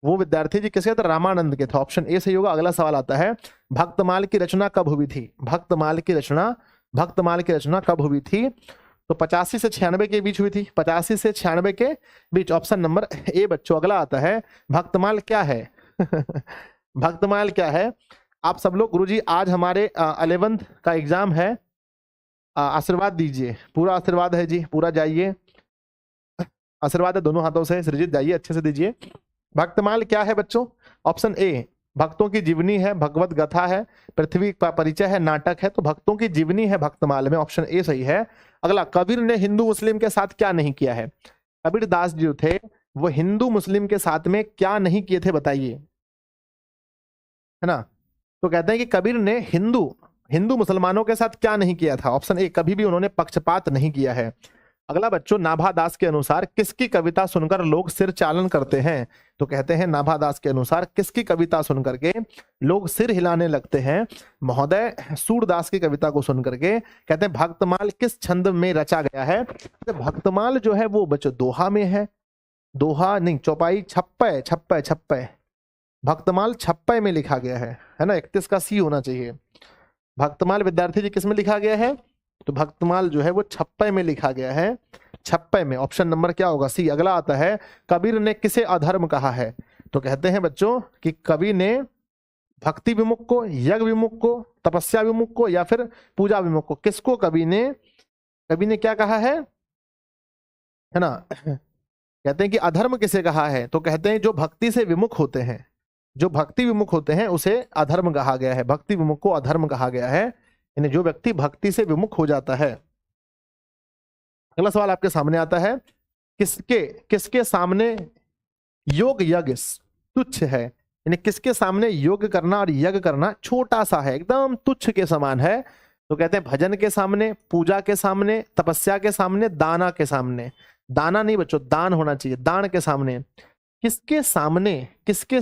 वो विद्यार्थी जी किसके थे? रामानंद के थे, ऑप्शन ए सही होगा। अगला सवाल आता है, भक्तमाल की रचना कब हुई थी? भक्तमाल की रचना कब हुई थी? तो 85 से 96 के बीच हुई थी, 85 से 96 के बीच, ऑप्शन नंबर ए बच्चों। अगला आता है, भक्तमाल क्या है? भक्तमाल क्या है? आप सब लोग, गुरुजी आज हमारे 11th का एग्जाम है, आशीर्वाद दीजिए, पूरा आशीर्वाद है जी, पूरा जाइए, आशीर्वाद है दोनों हाथों से, सृजित जाइए अच्छे से दीजिए। भक्तमाल क्या है बच्चों? ऑप्शन ए, भक्तों की जीवनी है, भगवत गाथा है, पृथ्वी का परिचय है, नाटक है। तो भक्तों की जीवनी है भक्तमाल में, ऑप्शन ए सही है। अगला, कबीर ने हिंदू मुस्लिम के साथ क्या नहीं किया है? कबीर दास जो थे वो हिंदू मुस्लिम के साथ में क्या नहीं किए थे बताइए, है ना? तो कहते हैं कि कबीर ने हिंदू मुसलमानों के साथ क्या नहीं किया था? ऑप्शन ए, कभी भी उन्होंने पक्षपात नहीं किया है। अगला बच्चों, नाभादास के अनुसार किसकी कविता सुनकर लोग सिर चालन करते हैं? तो कहते हैं नाभादास के अनुसार किसकी कविता सुनकर के लोग सिर हिलाने लगते हैं? महोदय, सूरदास की कविता को सुनकर के। कहते हैं भक्तमाल किस छंद में रचा गया है? तो भक्तमाल जो है वो बच्चों दोहा में है, दोहा नहीं, चौपाई, छप्पय छप्पय छप्पय, भक्तमाल छप्पय में लिखा गया है ना? 31 का सी होना चाहिए। भक्तमाल विद्यार्थी जी किस में लिखा गया है? तो भक्तमाल जो है वो छप्पय में लिखा गया है, छप्पय में, ऑप्शन नंबर क्या होगा? सी। अगला आता है, कबीर ने किसे अधर्म कहा है? तो कहते हैं बच्चों कि कवि ने भक्ति विमुख को, यज्ञ विमुख को, तपस्या विमुख को या फिर पूजा विमुख को, किसको कवि ने क्या कहा है ना? कहते हैं कि अधर्म किसे कहा है? तो कहते हैं जो भक्ति से विमुख होते हैं, जो भक्ति विमुख होते हैं उसे अधर्म कहा गया है, भक्ति विमुख को अधर्म कहा गया है, यानी जो व्यक्ति भक्ति से विमुख हो जाता है। अगला सवाल आपके सामने आता है, किसके सामने योग यज्ञ तुच्छ है? यानी किसके सामने योग करना और यज्ञ करना छोटा सा है, एकदम तुच्छ के समान है? तो कहते हैं भजन के सामने, पूजा के सामने, तपस्या के सामने, दाना के सामने। दाना नहीं बच्चों, दान होना चाहिए, दान के सामने। किसके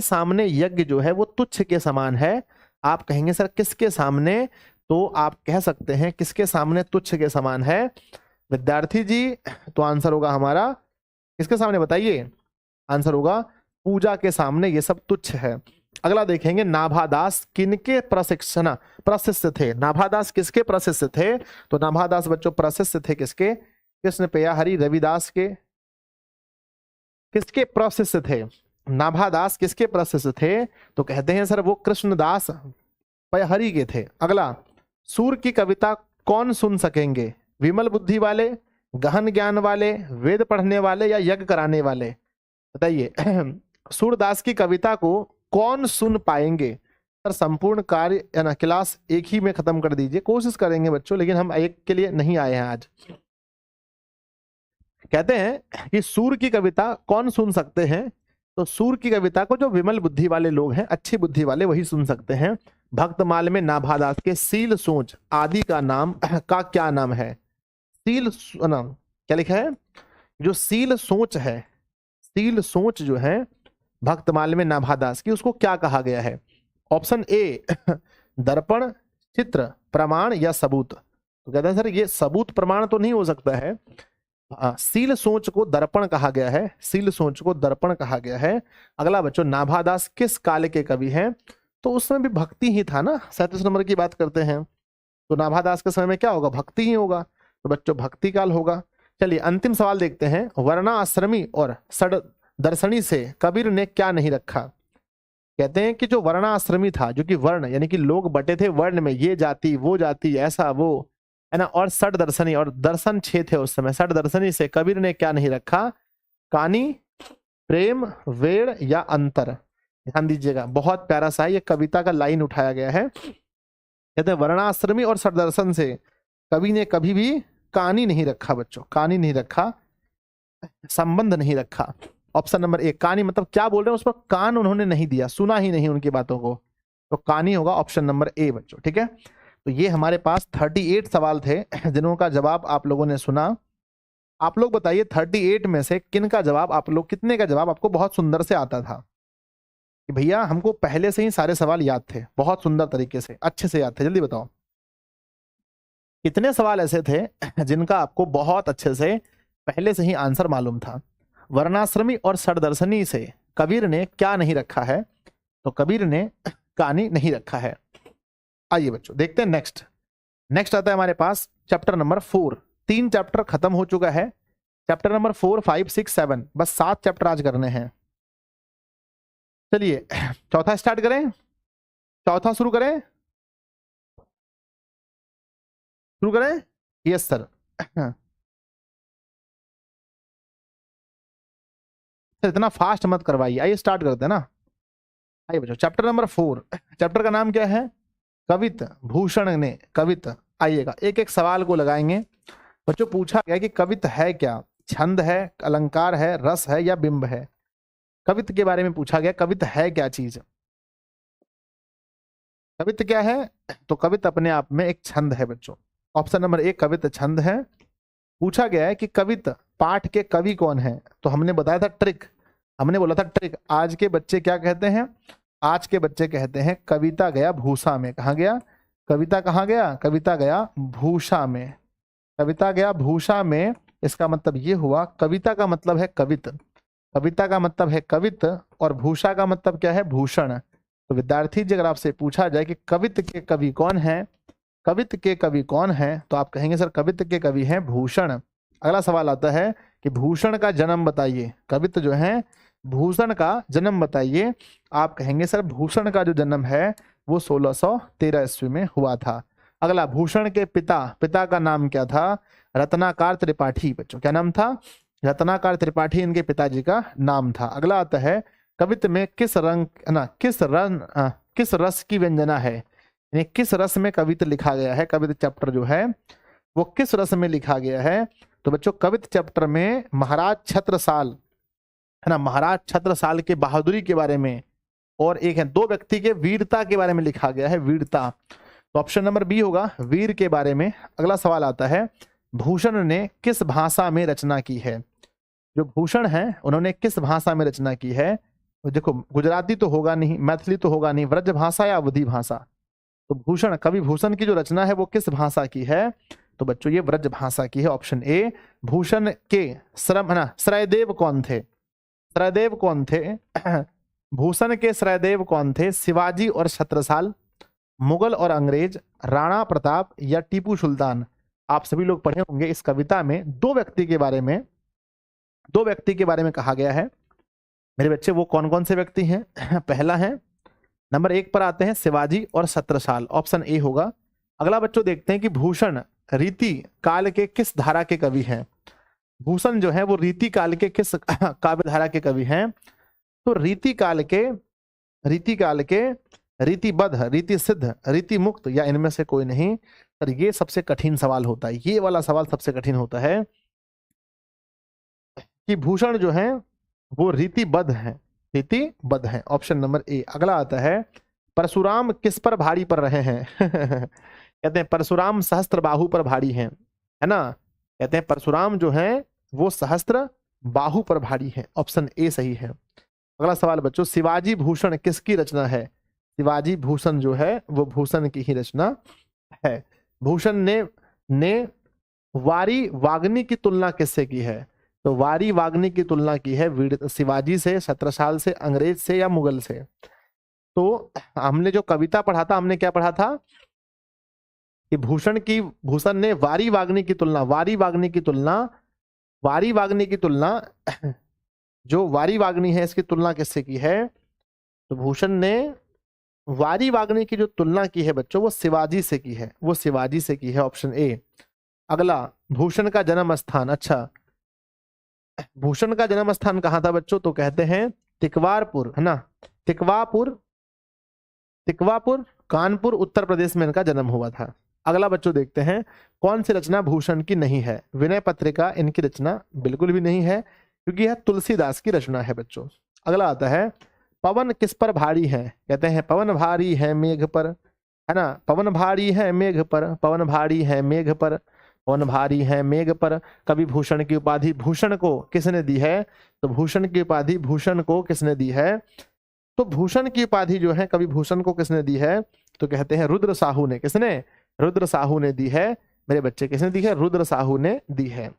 सामने यज्ञ जो है वो तुच्छ के समान है? आप कहेंगे सर किसके सामने? तो आप कह सकते हैं किसके सामने तुच्छ के समान है विद्यार्थी जी? तो आंसर होगा हमारा किसके सामने बताइए? आंसर होगा पूजा के सामने, ये सब तुच्छ है। अगला देखेंगे, नाभादास किनके प्रशिष्य थे? नाभादास किसके प्रशिष्य थे? तो नाभादास बच्चों प्रशिष्य थे किसके? कृष्ण पेयाहरि रविदास के। किसके प्रशिष्य थे नाभादास? किसके प्रशिष्य थे? तो कहते हैं सर वो कृष्णदास पेयाहरि के थे। अगला, सूर की कविता कौन सुन सकेंगे? विमल बुद्धि वाले, गहन ज्ञान वाले, वेद पढ़ने वाले या यज्ञ कराने वाले? बताइए। सूरदास की कविता को कौन सुन पाएंगे? सर संपूर्ण कार्य ना क्लास एक ही में खत्म कर दीजिए, कोशिश करेंगे बच्चों, लेकिन हम एक के लिए नहीं आए हैं आज। कहते हैं कि सूर की कविता कौन सुन सकते हैं? तो सूर की कविता को जो विमल बुद्धि वाले लोग हैं, अच्छी बुद्धि वाले, वही सुन सकते हैं। भक्तमाल में नाभादास के सील सोच आदि का नाम का क्या नाम है? सील नाम क्या लिखा है? जो सील सोच है, सील सोच जो है भक्तमाल में नाभादास की, उसको क्या कहा गया है? ऑप्शन ए दर्पण, चित्र, प्रमाण या सबूत? तो कहते हैं सर ये सबूत प्रमाण तो नहीं हो सकता है। सील सोच को दर्पण कहा गया है, सील सोच को दर्पण कहा गया है। अगला बच्चों, नाभादास किस काल के कवि हैं? तो उसमें भी भक्ति ही था ना, 37 नंबर की बात करते हैं। तो नाभादास के समय में क्या होगा, भक्ति ही होगा, तो बच्चों भक्ति काल होगा। चलिए अंतिम सवाल देखते हैं, वर्णाश्रमी और षड दर्शनी से कबीर ने क्या नहीं रखा। कहते हैं कि जो वर्णाश्रमी था, जो कि वर्ण यानी कि लोग बटे थे वर्ण में, ये जाति वो जाति ऐसा वो है ना, और षड दर्शनी और दर्शन 6 थे उस समय, षड दर्शनी से कबीर ने क्या नहीं रखा, कानी, प्रेम, वेड़ या अंतर। ध्यान दीजिएगा, बहुत प्यारा सा ये कविता का लाइन उठाया गया है। कहते हैं वर्णाश्रमी और षड दर्शन से कवि ने कभी भी कानी नहीं रखा बच्चों, कानी नहीं रखा, संबंध नहीं रखा। ऑप्शन नंबर 1 कानी मतलब क्या बोल रहे हैं, उस पर कान उन्होंने नहीं दिया, सुना ही नहीं उनकी बातों को, तो कानी होगा ऑप्शन नंबर ए बच्चों। ठीक है, तो ये हमारे पास 38 सवाल थे जिनों का जवाब आप लोगों ने सुना। आप लोग बताइए 38 में से किन का जवाब आप लोग, कितने का जवाब आपको बहुत सुंदर से आता था कि भैया हमको पहले से ही सारे सवाल याद थे, बहुत सुंदर तरीके से अच्छे से याद थे। जल्दी बताओ कितने सवाल ऐसे थे जिनका आपको बहुत अच्छे से पहले से ही आंसर मालूम था। वर्णाश्रमी और षडदर्शनी से कबीर ने क्या नहीं रखा है, तो कबीर ने कानी नहीं रखा है। आइए बच्चों देखते हैं नेक्स्ट आता है हमारे पास चैप्टर नंबर 4। 3 चैप्टर खत्म हो चुका है, चैप्टर नंबर 4, 5, 6, 7, बस 7 चैप्टर आज करने हैं। चलिए चौथा स्टार्ट करें, चौथा शुरू करें यस सर। इतना फास्ट मत करवाइए, आइए स्टार्ट करते हैं ना। आइए बच्चों चैप्टर नंबर 4, चैप्टर का नाम क्या है, कवित भूषण ने कवित। आइएगा एक एक सवाल को लगाएंगे। बच्चों पूछा गया कि कवित है क्या, छंद है, अलंकार है, रस है या बिंब है। कवित के बारे में पूछा गया, कवित है क्या चीज, कवित क्या है, तो कवित अपने आप में एक छंद है बच्चों। ऑप्शन नंबर 1 कवित छंद है। पूछा गया है कि कवित पाठ के कवि कौन है, तो हमने बताया था ट्रिक, हमने बोला था ट्रिक। आज के बच्चे क्या कहते हैं, आज के बच्चे कहते हैं कविता गया भूसा में। कहाँ गया, कविता कहाँ गया, कविता गया भूसा में, कविता गया भूसा में। इसका मतलब ये हुआ कविता का मतलब है कवित, कविता का मतलब है कवित, और भूषा का मतलब क्या है, भूषण। तो विद्यार्थी जी अगर आपसे पूछा जाए कि कवित के कवि कौन है, कवित के कवि कौन है, तो आप कहेंगे सर कवित के कवि हैं भूषण। अगला सवाल आता है कि भूषण का जन्म बताइए, कवित जो है भूषण का जन्म बताइए। आप कहेंगे सर भूषण का जो जन्म है वो 1613 ईस्वी में हुआ था। अगला भूषण के पिता का नाम क्या था, रत्नाकर त्रिपाठी। बच्चों क्या नाम था, रत्नाकर त्रिपाठी इनके पिताजी का नाम था। अगला आता है कवित में किस रस की व्यंजना है, यानी किस रस में कवित लिखा गया है, कवित चैप्टर जो है वो किस रस में लिखा गया है। तो बच्चों कवित चैप्टर में महाराज छत्रसाल है ना, महाराज छत्रसाल के बहादुरी के बारे में, और एक है 2 व्यक्ति के वीरता के बारे में लिखा गया है, वीरता। तो ऑप्शन नंबर बी होगा वीर के बारे में। अगला सवाल आता है भूषण ने किस भाषा में रचना की है, जो भूषण है उन्होंने किस भाषा में रचना की है। तो देखो गुजराती तो होगा नहीं, मैथिली तो होगा नहीं, व्रज भाषा या अवधी भाषा। तो भूषण कवि भूषण की जो रचना है वो किस भाषा की है, तो बच्चों ये व्रज भाषा की है, ऑप्शन ए। भूषण के श्रयदेव कौन थे, श्रयदेव कौन थे भूषण के श्रयदेव कौन थे, शिवाजी और छत्रसाल, मुगल और अंग्रेज, राणा प्रताप या टीपू सुल्तान। आप सभी लोग पढ़े होंगे इस कविता में 2 व्यक्ति के बारे में, 2 व्यक्ति के बारे में कहा गया है। मेरे बच्चे वो कौन कौन से व्यक्ति हैं, पहला है नंबर 1 पर आते हैं शिवाजी और छत्रसाल, ऑप्शन ए होगा। अगला बच्चों देखते हैं कि भूषण रीति काल के किस धारा के कवि हैं, भूषण जो है वो रीति काल के किस काव्य धारा के कवि हैं। तो रीति काल के रीतिबद्ध, रीति सिद्ध, रीति मुक्त या इनमें से कोई नहीं। पर ये सबसे कठिन सवाल होता है, ये वाला सवाल सबसे कठिन होता है कि भूषण जो है वो रीतिबद्ध है, रीतिबद्ध है, ऑप्शन नंबर ए। अगला आता है परशुराम किस पर भारी पर रहे हैं कहते हैं परशुराम सहस्त्र बाहु पर भारी हैं, है ना। कहते हैं परशुराम जो है वो सहस्त्र बाहु पर भारी है, ऑप्शन ए सही है। अगला सवाल बच्चों शिवाजी भूषण किसकी रचना है, शिवाजी भूषण जो है वो भूषण की ही रचना है। भूषण ने वारी वाग्नी की तुलना किससे की है, तो वारी वाग्नी की तुलना की है शिवाजी से, छत्रसाल से, अंग्रेज से या मुगल से। तो हमने जो कविता पढ़ा था, हमने क्या पढ़ा था, कि भूषण ने वारी वाग्नी की तुलना जो वारी वाग्नी है इसकी तुलना किससे की है? तो भूषण ने वारी वाग्नी की जो तुलना की है बच्चों वो शिवाजी से की है, ऑप्शन ए। अगला, भूषण का जन्म स्थान। अच्छा, भूषण का जन्म स्थान कहाँ था बच्चों? तो कहते हैं तिकवारपुर, है ना, तिकवापुर कानपुर उत्तर प्रदेश में इनका जन्म हुआ था। अगला बच्चों देखते हैं, कौन सी रचना भूषण की नहीं है? विनय पत्रिका इनकी रचना बिल्कुल भी नहीं है, क्योंकि यह तुलसीदास की रचना है बच्चों। अगला आता है, पवन किस पर भारी है? कहते हैं पवन भारी है मेघ पर, है ना, पवन भारी है मेघ पर, पवन भारी है मेघ पर, पवन भारी है मेघ पर। कवि भूषण की उपाधि भूषण को किसने दी है? तो भूषण की उपाधि भूषण को किसने दी है? तो भूषण की उपाधि जो है कवि भूषण को किसने दी है? तो कहते हैं रुद्र साहू ने। किसने? रुद्र साहू ने दी है मेरे बच्चे। किसने दी है? रुद्र साहू ने दी है।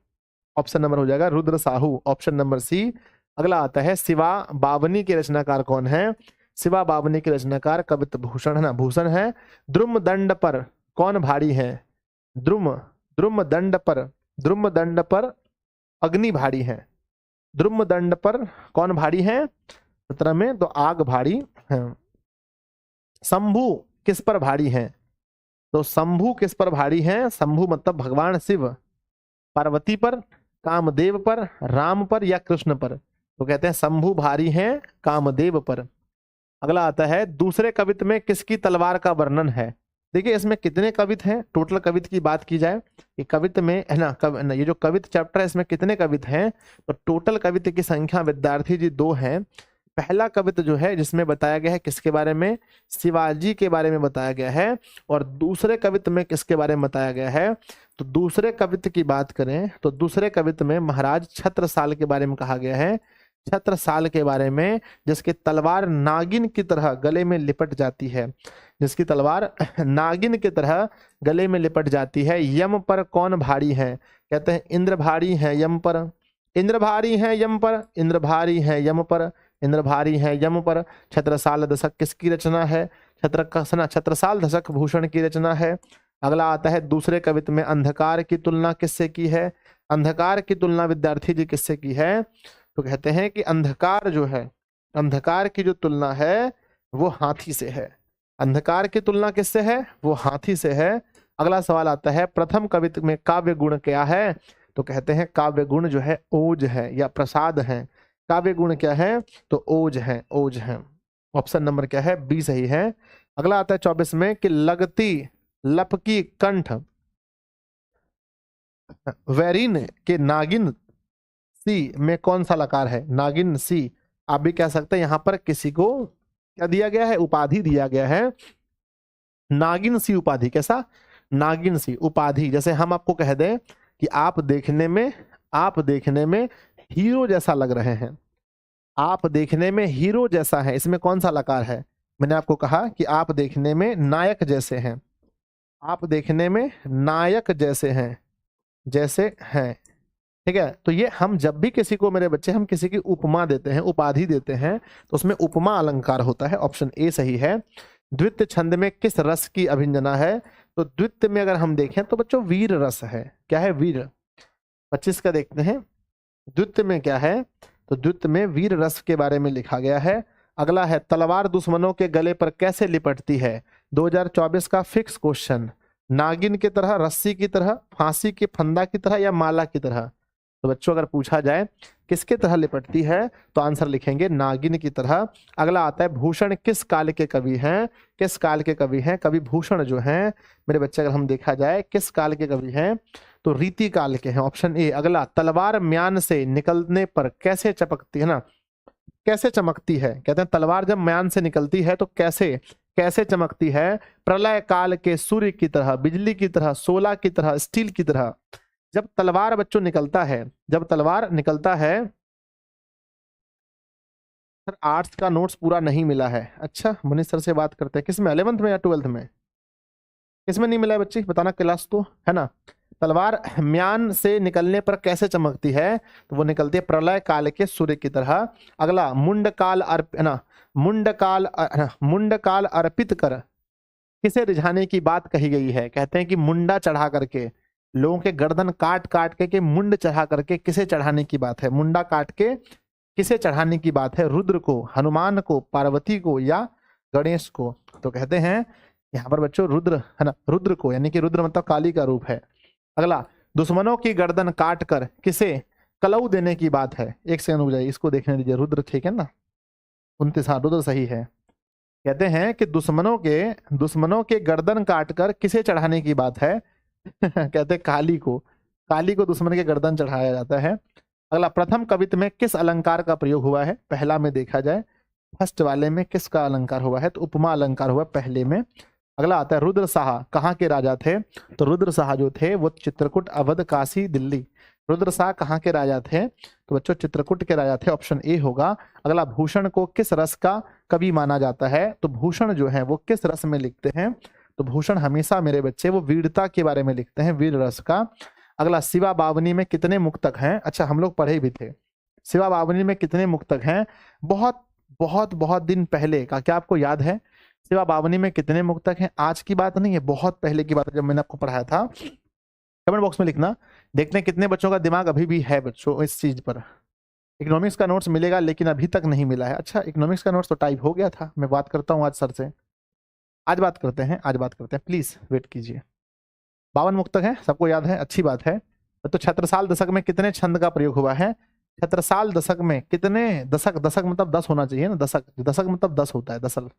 ऑप्शन नंबर हो जाएगा Rudra Sahu, option number C. अगला आता है, शिवा बावनी के रचनाकार कौन है? शिवा बावनी के रचनाकार कवित्त भूषण, है ना, भूषण है। द्रुम दंड पर कौन भारी है? द्रुम दंड पर अग्नि भारी है। द्रुम दंड पर कौन भारी है? 17 में तो आग भारी है। शंभु किस पर भारी है? तो शंभु किस पर भारी है? शंभु मतलब भगवान शिव। पार्वती पर, कामदेव पर, राम पर या कृष्ण पर? तो कहते हैं शंभु भारी है कामदेव पर। अगला आता है, दूसरे कवित्त में किसकी तलवार का वर्णन है? देखिए इसमें कितने कवित्त हैं? टोटल कवित्त की बात की जाए, ये कवित्त में, है ना, ये जो कवित्त चैप्टर है इसमें कितने कवित्त हैं? तो टोटल कवित्त की संख्या विद्यार्थी जी 2 हैं। पहला कवित्त जो है जिसमें बताया गया है किसके बारे में? शिवाजी के बारे में बताया गया है। और दूसरे कवित्त में किसके बारे में बताया गया है? तो दूसरे कवित्त की बात करें तो दूसरे कवित्त में महाराज छत्रसाल के बारे में कहा गया है। छत्रसाल के बारे में, जिसकी तलवार नागिन की तरह गले में लिपट जाती है, जिसकी तलवार नागिन की तरह गले में लिपट जाती है। यम पर कौन भारी है? कहते हैं इंद्र भारी है यम पर, इंद्र भारी है यम पर, इंद्र भारी है यम पर, इंद्र भारी है यम पर। छत्रसाल दशक किसकी रचना है? छत्रसाल दशक भूषण की रचना है। अगला आता है, दूसरे कवित्त में अंधकार की तुलना किससे की है? अंधकार की तुलना विद्यार्थी जी किससे की है? तो कहते हैं कि अंधकार जो है, अंधकार की जो तुलना है वो हाथी से है। अंधकार की तुलना किससे है? वो हाथी से है। अगला सवाल आता है, प्रथम कवित्त में काव्य गुण क्या है? तो कहते हैं काव्य गुण जो है ओज है या प्रसाद है। काव्य गुण क्या है? तो ओज है, ओज है। ऑप्शन नंबर क्या है? बी सही है। अगला आता है 24 में कि लगती लपकी कंठ वैरीन के नागिन सी में कौन सा लकार है? नागिन सी, आप भी कह सकते हैं। यहां पर किसी को क्या दिया गया है? उपाधि दिया गया है, नागिन सी उपाधि। कैसा? नागिन सी उपाधि। जैसे हम आपको कह दें कि आप देखने में हीरो जैसा लग रहे हैं, आप देखने में हीरो जैसा है, इसमें कौन सा लकार है? मैंने आपको कहा कि आप देखने में नायक जैसे हैं, आप देखने में नायक जैसे हैं, ठीक है। तो ये हम जब भी किसी को, मेरे बच्चे, हम किसी की उपमा देते हैं, उपाधि देते हैं, तो उसमें उपमा अलंकार होता है। ऑप्शन ए सही है। द्वितीय छंद में किस रस की अभिंजना है? तो द्वितीय में अगर हम देखें तो बच्चों वीर रस है। क्या है? वीर। 25 का देखते हैं, द्वितीय में क्या है? तो द्वितीय में वीर रस के बारे में लिखा गया है। अगला है, तलवार दुश्मनों के गले पर कैसे लिपटती है? 2024 का फिक्स क्वेश्चन। नागिन की तरह, रस्सी की तरह, फांसी के फंदा की तरह या माला की तरह? तो बच्चों अगर पूछा जाए किसके तरह लिपटती है तो आंसर लिखेंगे नागिन की तरह। अगला आता है, भूषण किस काल के कवि हैं? किस काल के कवि हैं? कवि भूषण जो हैं मेरे बच्चे, अगर हम देखा जाए किस काल के कवि हैं तो रीति काल के हैं। Option A. अगला, तलवार म्यान से निकलने पर कैसे चपकती है? ना, कैसे चमकती है? कहते हैं तलवार जब म्यान से निकलती है तो कैसे चमकती है? प्रलय काल के सूर्य की तरह, बिजली की तरह, सोला की तरह, स्टील की तरह। जब तलवार बच्चों निकलता है, जब तलवार निकलता है, सर आर्ट्स का नोट्स पूरा नहीं मिला है। अच्छा, मनीष सर से बात करते हैं। किसमें? 11th में या 12th में? किसमें नहीं मिला है बच्चे? बताना, क्लास तो है ना। तलवार म्यान से निकलने पर कैसे चमकती है? तो वो निकलती है प्रलय काल के सूर्य की तरह। अगला, मुंडकाल अर्पित कर किसे रिझाने की बात कही गई है? कहते हैं कि मुंडा चढ़ा करके, लोगों के गर्दन काट काट के मुंड चढ़ा करके किसे चढ़ाने की बात है? मुंडा काट के किसे चढ़ाने की बात है? रुद्र को, हनुमान को, पार्वती को या गणेश को? तो कहते हैं यहाँ पर बच्चों रुद्र है ना, रुद्र को, यानी कि रुद्र मतलब काली का रूप है। अगला, दुश्मनों की गर्दन काट कर किसे कलऊ देने की बात है? एक सेकंड रुक जाइए, इसको देखने दीजिए। रुद्र ठीक है ना, 29, हाँ रुद्र सही है। कहते हैं कि दुश्मनों के गर्दन काट कर किसे चढ़ाने की बात है? कहते हैं काली को दुश्मन के गर्दन चढ़ाया जाता है। अगला, प्रथम कवित्व में किस अलंकार का प्रयोग हुआ है? पहला में देखा जाए, फर्स्ट वाले में किसका अलंकार हुआ है? तो उपमा अलंकार हुआ पहले में। अगला आता है रुद्र शाह कहाँ के राजा थे? तो रुद्र शाह जो थे वो चित्रकूट, अवध, काशी, दिल्ली। रुद्र शाह कहाँ के राजा थे? तो बच्चों चित्रकूट के राजा थे, ऑप्शन ए होगा। अगला, भूषण को किस रस का कवि माना जाता है? तो भूषण जो है वो किस रस में लिखते हैं? तो भूषण हमेशा मेरे बच्चे वो वीरता के बारे में लिखते हैं, वीर रस का। अगला, शिवा बावनी में कितने मुक्तक हैं? अच्छा हम लोग पढ़े भी थे, शिवा बावनी में कितने मुक्तक हैं? बहुत बहुत बहुत दिन पहले का, क्या आपको याद है शिवा बावनी में कितने मुक्तक हैं? आज की बात नहीं है, बहुत पहले की बात है, जब मैंने आपको पढ़ाया था। कमेंट बॉक्स में लिखना, देखते हैं कितने बच्चों का दिमाग अभी भी है बच्चों इस चीज पर। इकोनॉमिक्स का नोट्स मिलेगा लेकिन अभी तक नहीं मिला है। अच्छा इकोनॉमिक्स का नोट्स तो टाइप हो गया था, मैं बात करता हूँ आज सर से, आज बात करते हैं, प्लीज वेट कीजिए। 52 मुक्तक है, सबको याद है, अच्छी बात है। तो छत्रसाल दशक में कितने छंद का प्रयोग हुआ है? छत्रसाल दशक में कितने, दशक मतलब 10 होना चाहिए ना, दशक मतलब 10 होता है, दसल।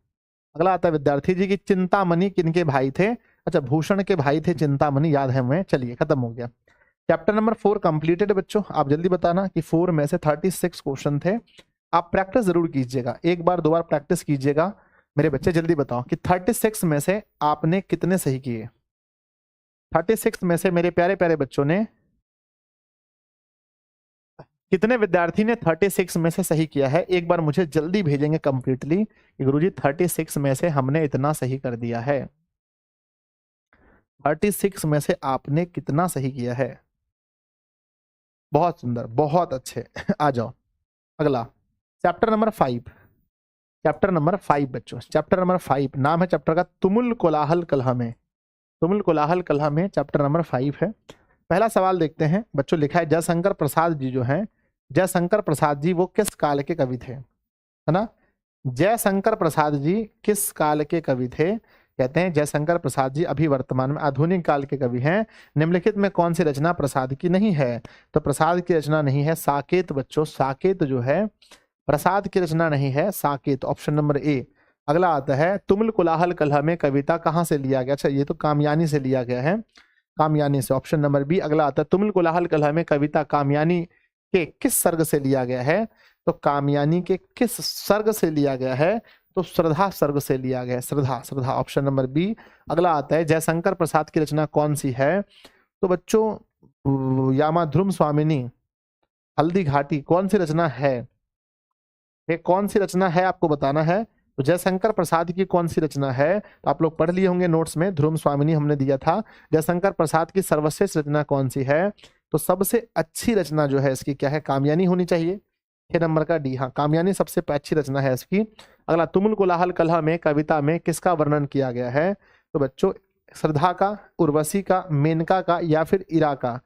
अगला आता है विद्यार्थी जी की चिंतामणि किनके भाई थे? अच्छा भूषण के भाई थे चिंतामणि, याद है हमें। चलिए खत्म हो गया। चैप्टर नंबर 4 कंप्लीटेड बच्चों। आप जल्दी बताना कि 4 में से 36 क्वेश्चन थे। आप प्रैक्टिस जरूर कीजिएगा, एक बार 2 बार प्रैक्टिस कीजिएगा मेरे बच्चे। जल्दी बताओ कि 36 में से आपने कितने सही किए? 36 में से मेरे प्यारे प्यारे बच्चों ने, कितने विद्यार्थी ने 36 में से सही किया है? एक बार मुझे जल्दी भेजेंगे कंप्लीटली कि गुरुजी 36 में से हमने इतना सही कर दिया है। 36 में से आपने कितना सही किया है? बहुत सुंदर, बहुत अच्छे। आ जाओ अगला, चैप्टर नंबर 5। चैप्टर नंबर 5 बच्चों, चैप्टर नंबर 5 नाम है चैप्टर का तुमुल कोलाहल कलह में। तुमुल कोलाहल कलह में चैप्टर नंबर 5 है। पहला सवाल देखते हैं बच्चों। लिखा है जयशंकर प्रसाद जी जो हैं, जयशंकर प्रसाद जी वो किस काल के कवि थे? है ना, जयशंकर प्रसाद जी किस काल के कवि थे? कहते हैं जयशंकर प्रसाद जी अभी वर्तमान में आधुनिक काल के कवि हैं। निम्नलिखित में कौन सी रचना प्रसाद की नहीं है? तो प्रसाद की रचना नहीं है साकेत बच्चों, साकेत जो है प्रसाद की रचना नहीं है, साकेत, ऑप्शन नंबर ए। अगला आता है तुमुल कोलाहल कलह में कविता कहाँ से लिया गया? अच्छा ये तो कामयानी से लिया गया है, कामयानी से, ऑप्शन नंबर बी। अगला आता है तुमुल कोलाहल कलह में कविता कामयानी के किस सर्ग से लिया गया है? तो कामयानी के किस सर्ग से लिया गया है? तो श्रद्धा सर्ग से लिया गया है, श्रद्धा, श्रद्धा, ऑप्शन नंबर बी। अगला आता है जयशंकर प्रसाद की रचना कौन सी है? तो बच्चों यामाध्रुम स्वामिनी हल्दी घाटी कौन सी रचना है? ये कौन सी रचना है आपको बताना है। तो जयशंकर प्रसाद की कौन सी रचना है? तो आप लोग पढ़ लिए होंगे नोट्स में, ध्रुव स्वामिनी हमने दिया था। जयशंकर प्रसाद की सर्वश्रेष्ठ रचना कौन सी है? तो सबसे अच्छी रचना जो है इसकी क्या है? कामयानी होनी चाहिए, 6 नंबर का डी। हाँ कामयानी सबसे अच्छी रचना है इसकी। अगला तुमुल कोलाहल कलह में कविता में किसका वर्णन किया गया है? तो बच्चों श्रद्धा का, उर्वशी का, मेनका का या फिर इरा का?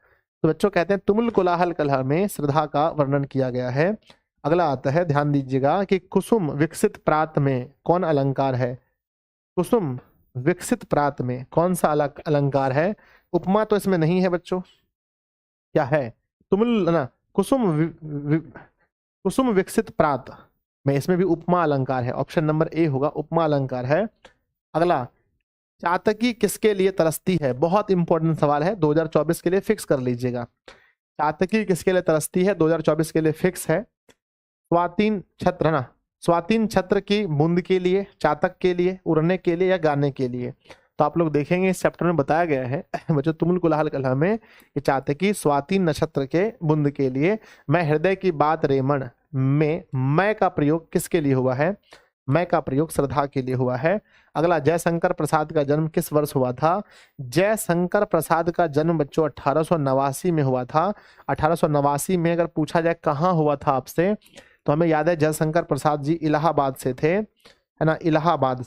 तो बच्चों कहते हैं तुमुल कोलाहल कलह में श्रद्धा का वर्णन किया गया है। अगला आता है, ध्यान दीजिएगा कि कुसुम विकसित प्रात में कौन अलंकार है? कुसुम विकसित प्रात में कौन सा अलंकार है? उपमा तो इसमें नहीं है बच्चों, क्या है? तुमुल ना, कुसुम विकसित प्रात में इसमें भी उपमा अलंकार है, ऑप्शन नंबर ए होगा, उपमा अलंकार है। अगला, चातकी किसके लिए तरसती है? बहुत इंपॉर्टेंट सवाल है, 2024 के लिए फिक्स कर लीजिएगा। चातकी किसके लिए तरसती है? 2024 के लिए फिक्स है। स्वातीन छत्र ना, स्वातीन छत्र की बूंद के लिए, चातक के लिए, उड़ने के लिए या गाने के लिए? तो आप लोग देखेंगे इस चैप्टर में बताया गया है बच्चों तुमुल कोलाहल कलह में कि चातकी स्वातीन नक्षत्र के बूंद के लिए। मैं हृदय की बात रेमण में मैं का प्रयोग किसके लिए हुआ है? मैं का प्रयोग श्रद्धा के लिए हुआ है। अगला, जयशंकर प्रसाद का जन्म किस वर्ष हुआ था? जयशंकर प्रसाद का जन्म बच्चों 1889 में हुआ था। 1889 में अगर पूछा जाए कहाँ हुआ था आपसे, तो हमें याद है जयशंकर प्रसाद जी इलाहाबाद से थे। है ना, इलाहाबाद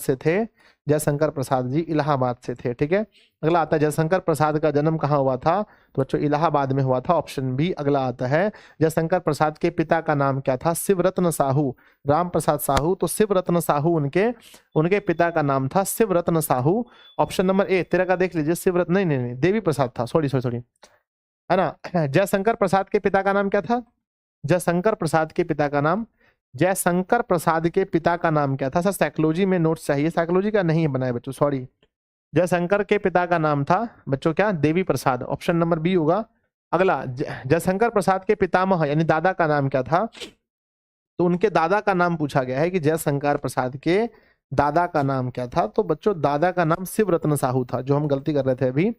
से थे जयशंकर प्रसाद जी, इलाहाबाद से थे। ठीक है, अगला आता है जयशंकर प्रसाद का जन्म कहाँ हुआ था, तो बच्चों इलाहाबाद में हुआ था, ऑप्शन बी। अगला आता है जयशंकर प्रसाद के पिता का नाम क्या था, शिवरत्न साहू, राम प्रसाद साहू, तो शिवरत्न साहू उनके पिता का नाम था Shivratna Sahu. Option number A तेरा का देख लीजिए, शिवरत्न नहीं, देवी प्रसाद था, सॉरी, है ना। जयशंकर प्रसाद के पिता का नाम क्या था, जयशंकर प्रसाद के पिता का नाम क्या था। सर साइकोलॉजी में नोट्स चाहिए, साइकोलॉजी का नहीं बनाए बच्चों, सॉरी। जयशंकर के पिता का नाम था बच्चों क्या, Devi Prasad, option number B होगा। अगला जयशंकर प्रसाद के पितामह यानी दादा का नाम क्या था, तो उनके दादा का नाम पूछा गया है कि जयशंकर प्रसाद के दादा का नाम क्या था, तो बच्चों दादा का नाम शिवरत्न साहू था, जो हम गलती कर रहे थे अभी।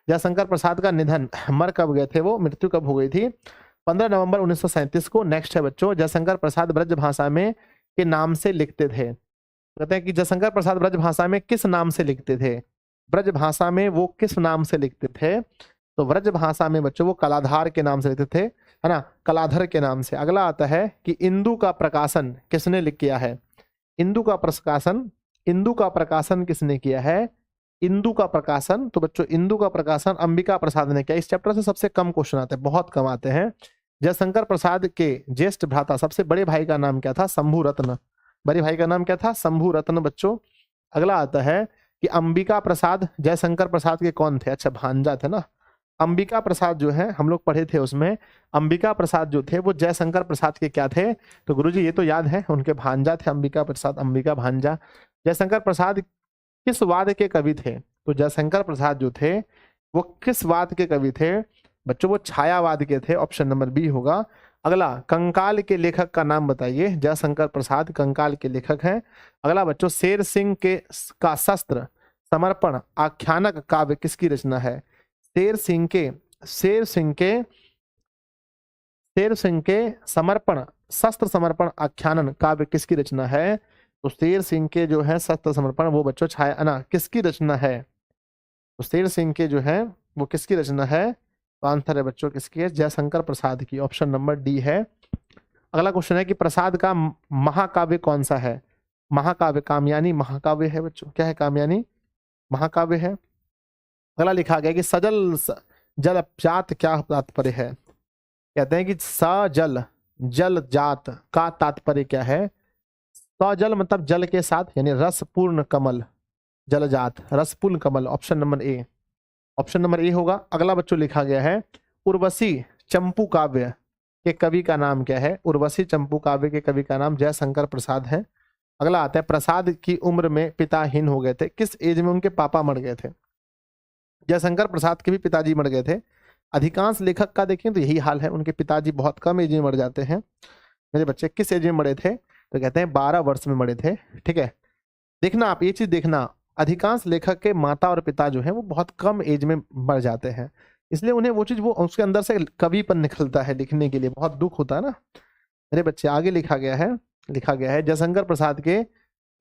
जयशंकर प्रसाद का निधन, मर कब गए थे वो, मृत्यु कब हो गई थी, 15 नवंबर 1937 को। नेक्स्ट है बच्चों, जयशंकर प्रसाद ब्रज भाषा में के नाम से लिखते थे। कहते हैं कि जयशंकर प्रसाद ब्रज भाषा में किस नाम से लिखते थे, ब्रज भाषा में वो किस नाम से लिखते थे, तो ब्रज भाषा में बच्चों वो कलाधार के नाम से लिखते थे, है ना, कलाधर के नाम से। अगला आता है कि इंदु का प्रकाशन किसने लिख किया है, इंदु का प्रकाशन किसने किया है, इंदु का प्रकाशन, तो बच्चों इंदु का प्रकाशन अंबिका प्रसाद ने किया। इस चैप्टर से सबसे कम क्वेश्चन आते हैं, बहुत कम आते हैं। जयशंकर प्रसाद के ज्येष्ठ भ्राता सबसे बड़े भाई का नाम क्या था, शंभू रत्न, बड़े भाई का नाम क्या था, शंभू रत्न बच्चों। अगला आता है कि अंबिका प्रसाद जयशंकर प्रसाद के कौन थे, अच्छा भांजा थे ना। अंबिका प्रसाद जो है हम लोग पढ़े थे उसमें, अंबिका प्रसाद जो थे वो जयशंकर प्रसाद के क्या थे, तो गुरुजी ये तो याद है, उनके भांजा थे अंबिका प्रसाद, अंबिका भांजा। जयशंकर प्रसाद किस वाद के कवि थे, तो जयशंकर प्रसाद जो थे वो किस वाद के कवि थे बच्चों, वो छायावाद के थे, ऑप्शन नंबर बी होगा। अगला कंकाल के लेखक का नाम बताइए, जयशंकर प्रसाद कंकाल के लेखक हैं। अगला बच्चों शेर सिंह का शस्त्र समर्पण आख्यानक काव्य किसकी रचना है, शेर सिंह के समर्पण शस्त्र समर्पण आख्यानन काव्य किसकी रचना है, तो शेर सिंह के जो है शस्त्र समर्पण वो बच्चों छाया ना किसकी रचना है, तो शेर सिंह के जो है वो किसकी रचना है, तो आंसर है बच्चों किसकी है, जयशंकर प्रसाद की, ऑप्शन नंबर डी है। अगला क्वेश्चन है कि प्रसाद का महाकाव्य कौन सा है, महाकाव्य कामयानी महाकाव्य है बच्चों, क्या है, कामयानी महाकाव्य है। अगला लिखा गया कि सजल जल जात क्या तात्पर्य है, कहते हैं कि सजल जल जात का तात्पर्य क्या है, सजल मतलब जल के साथ यानी रसपूर्ण कमल, जलजात रसपूर्ण कमल, ऑप्शन नंबर ए होगा। अगला बच्चों लिखा गया है उर्वशी चंपू काव्य के कवि का नाम क्या है, उर्वशी चंपू काव्य के कवि का नाम जयशंकर प्रसाद है। अगला आता है प्रसाद की उम्र में पिताहीन हो गए थे, किस एज में उनके पापा मर गए थे, जयशंकर प्रसाद के भी पिताजी मर गए थे। अधिकांश लेखक का देखें तो यही हाल है, उनके पिताजी बहुत कम एज में मर जाते हैं। मेरे बच्चे किस एज में मरे थे, तो कहते हैं 12 वर्ष में मरे थे। ठीक है, देखना आप ये चीज देखना, अधिकांश लेखक के माता और पिता जो है वो बहुत कम एज में मर जाते हैं, इसलिए उन्हें वो चीज वो उसके अंदर से कविपन निकलता है, लिखने के लिए बहुत दुख होता है ना। मेरे बच्चे आगे लिखा गया है जयशंकर प्रसाद के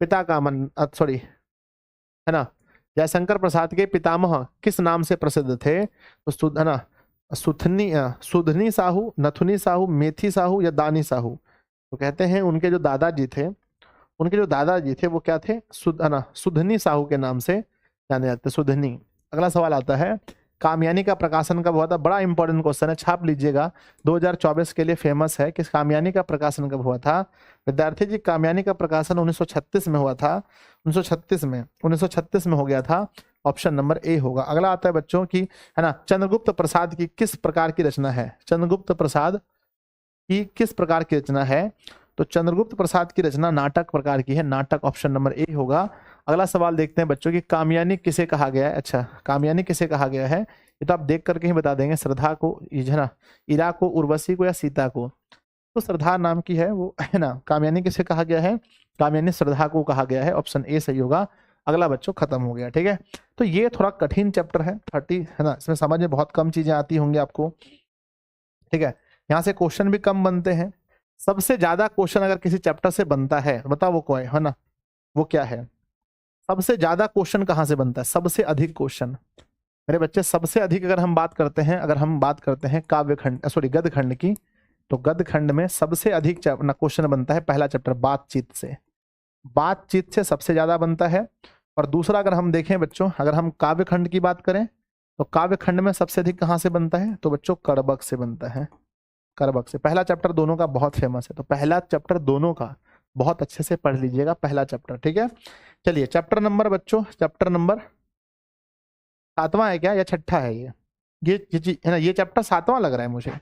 पिता का सॉरी है ना, जयशंकर प्रसाद के पितामह किस नाम से प्रसिद्ध थे, तो है ना सुधनी साहू, नथुनी साहू, मेथी साहू या दानी साहू, तो कहते हैं उनके जो दादाजी थे वो क्या थे, है ना सुधनी साहू के नाम से जाने जाते, सुधनी। अगला सवाल आता है कामयानी का प्रकाशन कब हुआ था, बड़ा इंपॉर्टेंट क्वेश्चन है, छाप लीजिएगा, 2024 के लिए फेमस है कि कामयानी का प्रकाशन कब हुआ था। विद्यार्थी जी कामयानी का प्रकाशन 1936 में हुआ था, 1936 में हो गया था, ऑप्शन नंबर ए होगा। अगला आता है बच्चों की है ना चंद्रगुप्त प्रसाद की किस प्रकार की रचना है, चंद्रगुप्त प्रसाद की किस प्रकार की रचना है, तो चंद्रगुप्त प्रसाद की रचना नाटक प्रकार की है, नाटक, ऑप्शन नंबर ए होगा। अगला सवाल देखते हैं बच्चों की कामयानी किसे कहा गया है, अच्छा कामयानी किसे कहा गया है, ये तो आप देख करके ही बता देंगे, श्रद्धा को, है ना इरा को, उर्वशी को या सीता को, तो श्रद्धा नाम की है वो, है ना। कामयानी किसे कहा गया है, कामयानी श्रद्धा को कहा गया है, ऑप्शन ए सही होगा। अगला बच्चों खत्म हो गया। ठीक है, तो ये थोड़ा कठिन चैप्टर है 30 है ना, इसमें समझ में बहुत कम चीजें आती होंगी आपको। ठीक है, यहाँ से क्वेश्चन भी कम बनते हैं। सबसे ज्यादा क्वेश्चन अगर किसी चैप्टर से बनता है बताओ वो कोई है ना, वो क्या है, सबसे ज्यादा क्वेश्चन कहाँ से बनता है, सबसे अधिक क्वेश्चन मेरे बच्चे, सबसे अधिक अगर हम बात करते हैं काव्य खंड सॉरी गद्य खंड की, तो गद्य खंड में सबसे अधिक क्वेश्चन बनता है पहला चैप्टर बातचीत से, बातचीत से सबसे ज्यादा बनता है। और दूसरा अगर हम देखें बच्चों, अगर हम काव्य खंड की बात करें तो काव्य खंड में सबसे अधिक कहाँ से बनता है, तो बच्चों कर्बक से बनता है, कर्बक से। पहला चैप्टर दोनों का बहुत फेमस है, तो पहला चैप्टर दोनों का बहुत अच्छे से पढ़ लीजिएगा, पहला चैप्टर, ठीक है। चलिए चैप्टर नंबर बच्चों, चैप्टर नंबर 7वां है क्या या छठा है ये है ना, ये चैप्टर 7वां लग रहा है मुझे,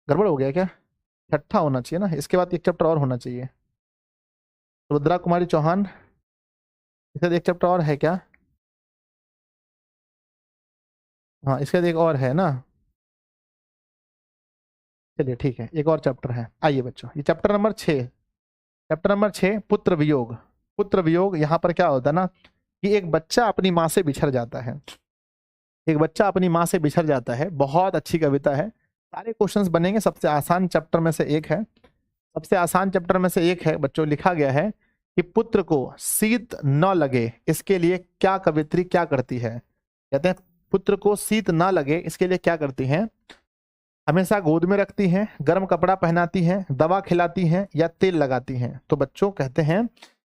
गड़बड़ हो गया क्या, छठा होना चाहिए ना, इसके बाद एक चैप्टर और होना चाहिए। रुद्रा कुमारी चौहान, इसके बाद एक चैप्टर और है क्या, हाँ इसके बाद एक और है ना, चलिए ठीक है, एक और चैप्टर है। आइए बच्चों, ये चैप्टर नंबर 6, चैप्टर नंबर 6 पुत्र वियोग। पुत्र वियोग, यहाँ पर क्या होता है ना कि एक बच्चा अपनी माँ से बिछड़ जाता है, एक बच्चा अपनी माँ से बिछड़ जाता है। बहुत अच्छी कविता है, सारे क्वेश्चंस बनेंगे, सबसे आसान चैप्टर में से एक है, सबसे आसान चैप्टर में से एक है बच्चों। लिखा गया है कि पुत्र को शीत न लगे इसके लिए क्या कवित्री क्या करती है, कहते हैं पुत्र को शीत ना लगे इसके लिए क्या करती हैं, हमेशा गोद में रखती हैं, गर्म कपड़ा पहनाती हैं, दवा खिलाती हैं या तेल लगाती हैं। तो बच्चों कहते हैं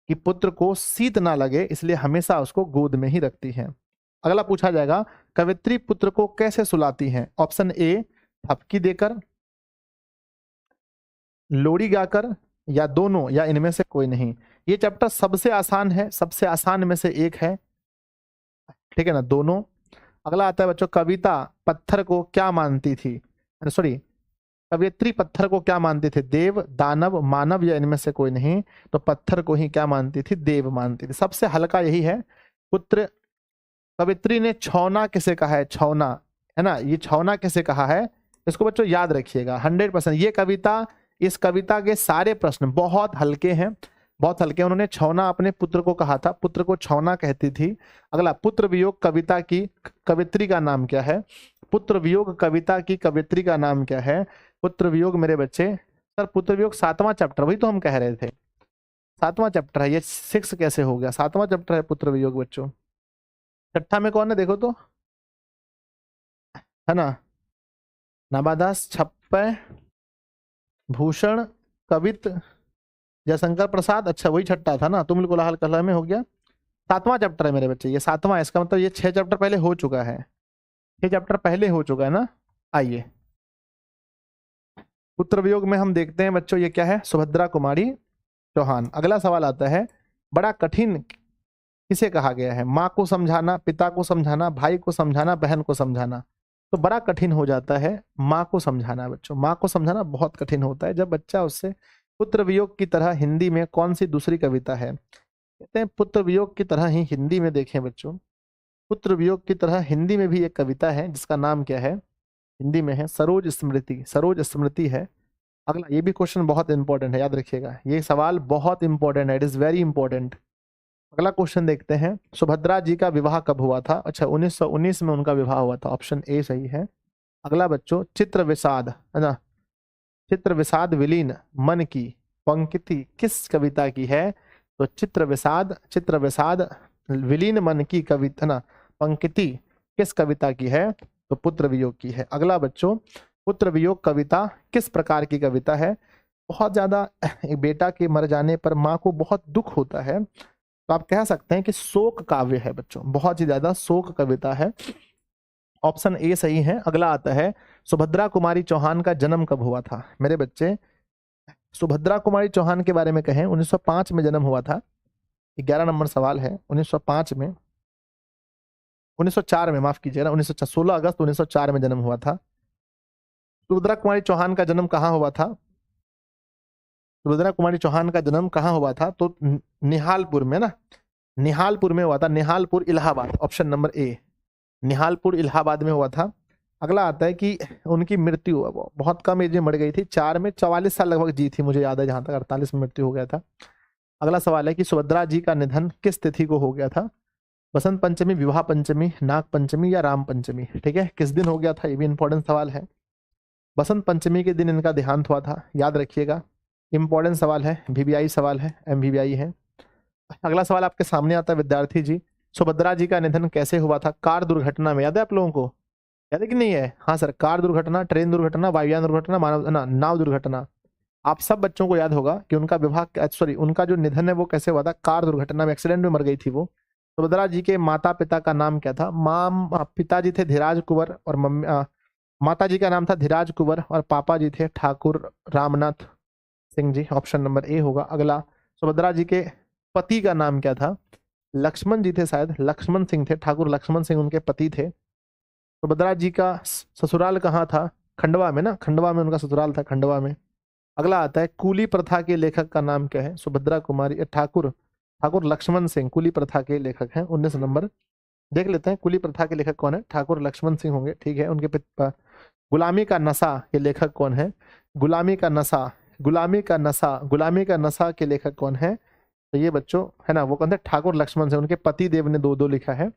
कि पुत्र को शीत ना लगे इसलिए हमेशा उसको गोद में ही रखती हैं। अगला पूछा जाएगा, कवित्री पुत्र को कैसे सुलाती हैं, ऑप्शन ए थपकी देकर, लोरी गाकर, या दोनों, या इनमें से कोई नहीं। ये चैप्टर सबसे आसान है, सबसे आसान में से एक है, ठीक है ना, दोनों। अगला आता है बच्चों, कविता पत्थर को क्या मानती थी, सॉरी कवियत्री पत्थर को क्या मानती थी, देव, दानव, मानव, या इनमें से कोई नहीं। तो पत्थर को ही क्या मानती थी, देव मानती थी। सबसे हल्का यही है, पुत्र, कवित्री ने छौना किसे कहा है, छौना, है ना, ये छौना किसे कहा है, इसको बच्चों याद रखिएगा 100%। ये कविता, इस कविता के सारे प्रश्न बहुत हल्के हैं, बहुत हल्के। उन्होंने छौना अपने पुत्र को कहा था, पुत्र को छौना कहती थी। अगला, पुत्र वियोग कविता की कवित्री का नाम क्या है, पुत्र वियोग कविता की कवित्री का नाम क्या है। पुत्र वियोग मेरे बच्चे, सर पुत्र वियोग 7वां चैप्टर, वही तो हम कह रहे थे 7वां चैप्टर है, ये 6 कैसे हो गया, 7वां चैप्टर है पुत्र वियोग बच्चों। छठा में कौन है देखो तो, है ना, नाबादास, छप्पय, भूषण, कवित, जयशंकर प्रसाद, अच्छा वही छठा था ना, तुम कोलाहल कला में हो गया। 7वां चैप्टर है मेरे बच्चे, ये 7वां है, इसका मतलब ये 6 चैप्टर पहले हो चुका है, 6 चैप्टर पहले हो चुका है ना। आइए पुत्र वियोग में हम देखते हैं बच्चों, ये क्या है, सुभद्रा कुमारी चौहान। अगला सवाल आता है, बड़ा कठिन किसे कहा गया है, माँ को समझाना, पिता को समझाना, भाई को समझाना, बहन को समझाना। तो बड़ा कठिन हो जाता है माँ को समझाना बच्चों, माँ को समझाना बहुत कठिन होता है जब बच्चा उससे, पुत्र वियोग की तरह हिंदी में कौन सी दूसरी कविता है, कहते हैं पुत्र वियोग की तरह ही हिंदी में देखें बच्चों, पुत्र वियोग की तरह हिंदी में भी एक कविता है जिसका नाम क्या है, हिंदी में है सरोज स्मृति, सरोज स्मृति है। अगला, ये भी क्वेश्चन बहुत इंपॉर्टेंट है, याद रखिएगा, ये सवाल बहुत इंपॉर्टेंट है, इट इज वेरी इंपॉर्टेंट। अगला क्वेश्चन देखते हैं, सुभद्रा जी का विवाह कब हुआ था, अच्छा 1919 में उनका विवाह हुआ था, ऑप्शन ए सही है। अगला बच्चों, चित्र विषाद, है ना, चित्र विषाद विलीन मन की पंक्ति किस कविता की है, तो चित्र विषाद विलीन मन की कविता, ना, पंक्ति किस कविता की है, तो पुत्र वियोग की है। अगला बच्चों, पुत्र वियोग कविता किस प्रकार की कविता है, बहुत ज्यादा एक बेटा के मर जाने पर माँ को बहुत दुख होता है, तो आप कह सकते हैं कि शोक काव्य है बच्चों, बहुत ही ज्यादा शोक कविता है, ऑप्शन ए सही है। अगला आता है, सुभद्रा कुमारी चौहान का जन्म कब हुआ था, मेरे बच्चे सुभद्रा कुमारी चौहान के बारे में कहें 1905 में जन्म हुआ था, 11 नंबर सवाल है, 1905 में, 1904 में, माफ कीजिएगा 16 अगस्त 1904 में जन्म हुआ था। सुभद्रा कुमारी चौहान का जन्म कहाँ हुआ था, सुभद्रा कुमारी चौहान का जन्म कहाँ हुआ था, तो निहालपुर में ना, निहालपुर में हुआ था, Nihalpur Allahabad, option number A, Nihalpur Allahabad में हुआ था। अगला आता है कि उनकी मृत्यु बहुत कम एज में मर गई थी, 4 में 44 साल लगभग जी थी, मुझे याद है, जहां तक 48 में मृत्यु हो गया था। अगला सवाल है कि सुभद्रा जी का निधन किस तिथि को हो गया था, बसंत पंचमी, विवाह पंचमी, नाग पंचमी या राम पंचमी, ठीक है, किस दिन हो गया था, ये भी इंपॉर्टेंट सवाल है। बसंत पंचमी के दिन इनका देहांत हुआ था, याद रखिएगा, इंपॉर्टेंट सवाल है, वीवीआई सवाल है, एमवीवीआई है। अगला सवाल आपके सामने आता है विद्यार्थी जी, सुभद्रा जी का निधन कैसे हुआ था, कार दुर्घटना में, याद है आप लोगों को, याद है कि नहीं है, हाँ सर, कार दुर्घटना, ट्रेन दुर्घटना, वायुयान दुर्घटना, मानव ना नाव दुर्घटना, आप सब बच्चों को याद होगा कि उनका विवाह, सॉरी, उनका जो निधन है वो कैसे हुआ था, कार दुर्घटना में, एक्सीडेंट में मर गई थी वो। सुभद्रा जी के माता पिता का नाम क्या था? पिताजी थे धीराज कुंवर और माता जी का नाम था धीराज कुंवर और पापा जी थे Thakur Ramnath Singh ji. Option number A होगा। अगला, सुभद्रा जी के पति का नाम क्या था? लक्ष्मण जी थे, शायद लक्ष्मण सिंह थे, ठाकुर लक्ष्मण सिंह उनके पति थे। सुभद्रा जी का ससुराल कहाँ था? खंडवा में ना, खंडवा में उनका ससुराल था, खंडवा में। अगला आता है, कूली प्रथा के लेखक का नाम क्या है? सुभद्रा कुमारी ठाकुर, ठाकुर लक्ष्मण सिंह कूली प्रथा के लेखक हैं। 19 नंबर देख लेते हैं, कूली प्रथा के लेखक कौन है? ठाकुर लक्ष्मण सिंह होंगे, ठीक है। उनके गुलामी का नशा के लेखक कौन है? गुलामी का नशा, गुलामी का नशा, गुलामी का नशा के लेखक कौन है? तो ये बच्चों है ना, वो कौन थे? ठाकुर लक्ष्मण सिंह। उनके पति देव ने दो दो लिखा है।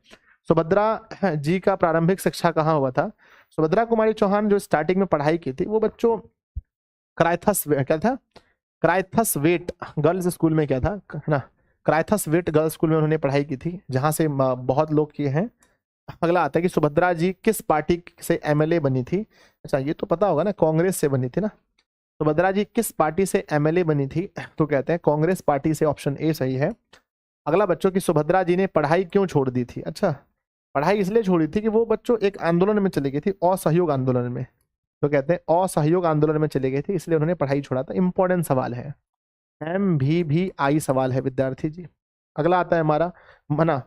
सुभद्रा जी का प्रारंभिक शिक्षा कहाँ हुआ था? सुभद्रा कुमारी चौहान जो स्टार्टिंग में पढ़ाई की थी वो बच्चों क्राइथस, क्या था, क्राइथस वेट गर्ल्स स्कूल में, क्या था है ना, क्राइथस वेट गर्ल्स स्कूल में उन्होंने पढ़ाई की थी, जहां से बहुत लोग किए हैं। अगला आता है कि सुभद्रा जी किस पार्टी से एमएलए बनी थी? अच्छा, ये तो पता होगा ना, कांग्रेस से बनी थी ना। सुभद्रा जी किस पार्टी से एमएलए बनी थी? तो कहते हैं कांग्रेस पार्टी से, ऑप्शन ए सही है। अगला बच्चों की सुभद्रा जी ने पढ़ाई क्यों छोड़ दी थी? अच्छा, पढ़ाई इसलिए छोड़ी थी कि वो बच्चों एक आंदोलन में चली गई थी, असहयोग आंदोलन में। तो कहते हैं असहयोग आंदोलन में चली गई थी, इसलिए उन्होंने पढ़ाई छोड़ा था। इंपॉर्टेंट सवाल है, MVVI सवाल है विद्यार्थी जी। अगला आता है हमारा, मना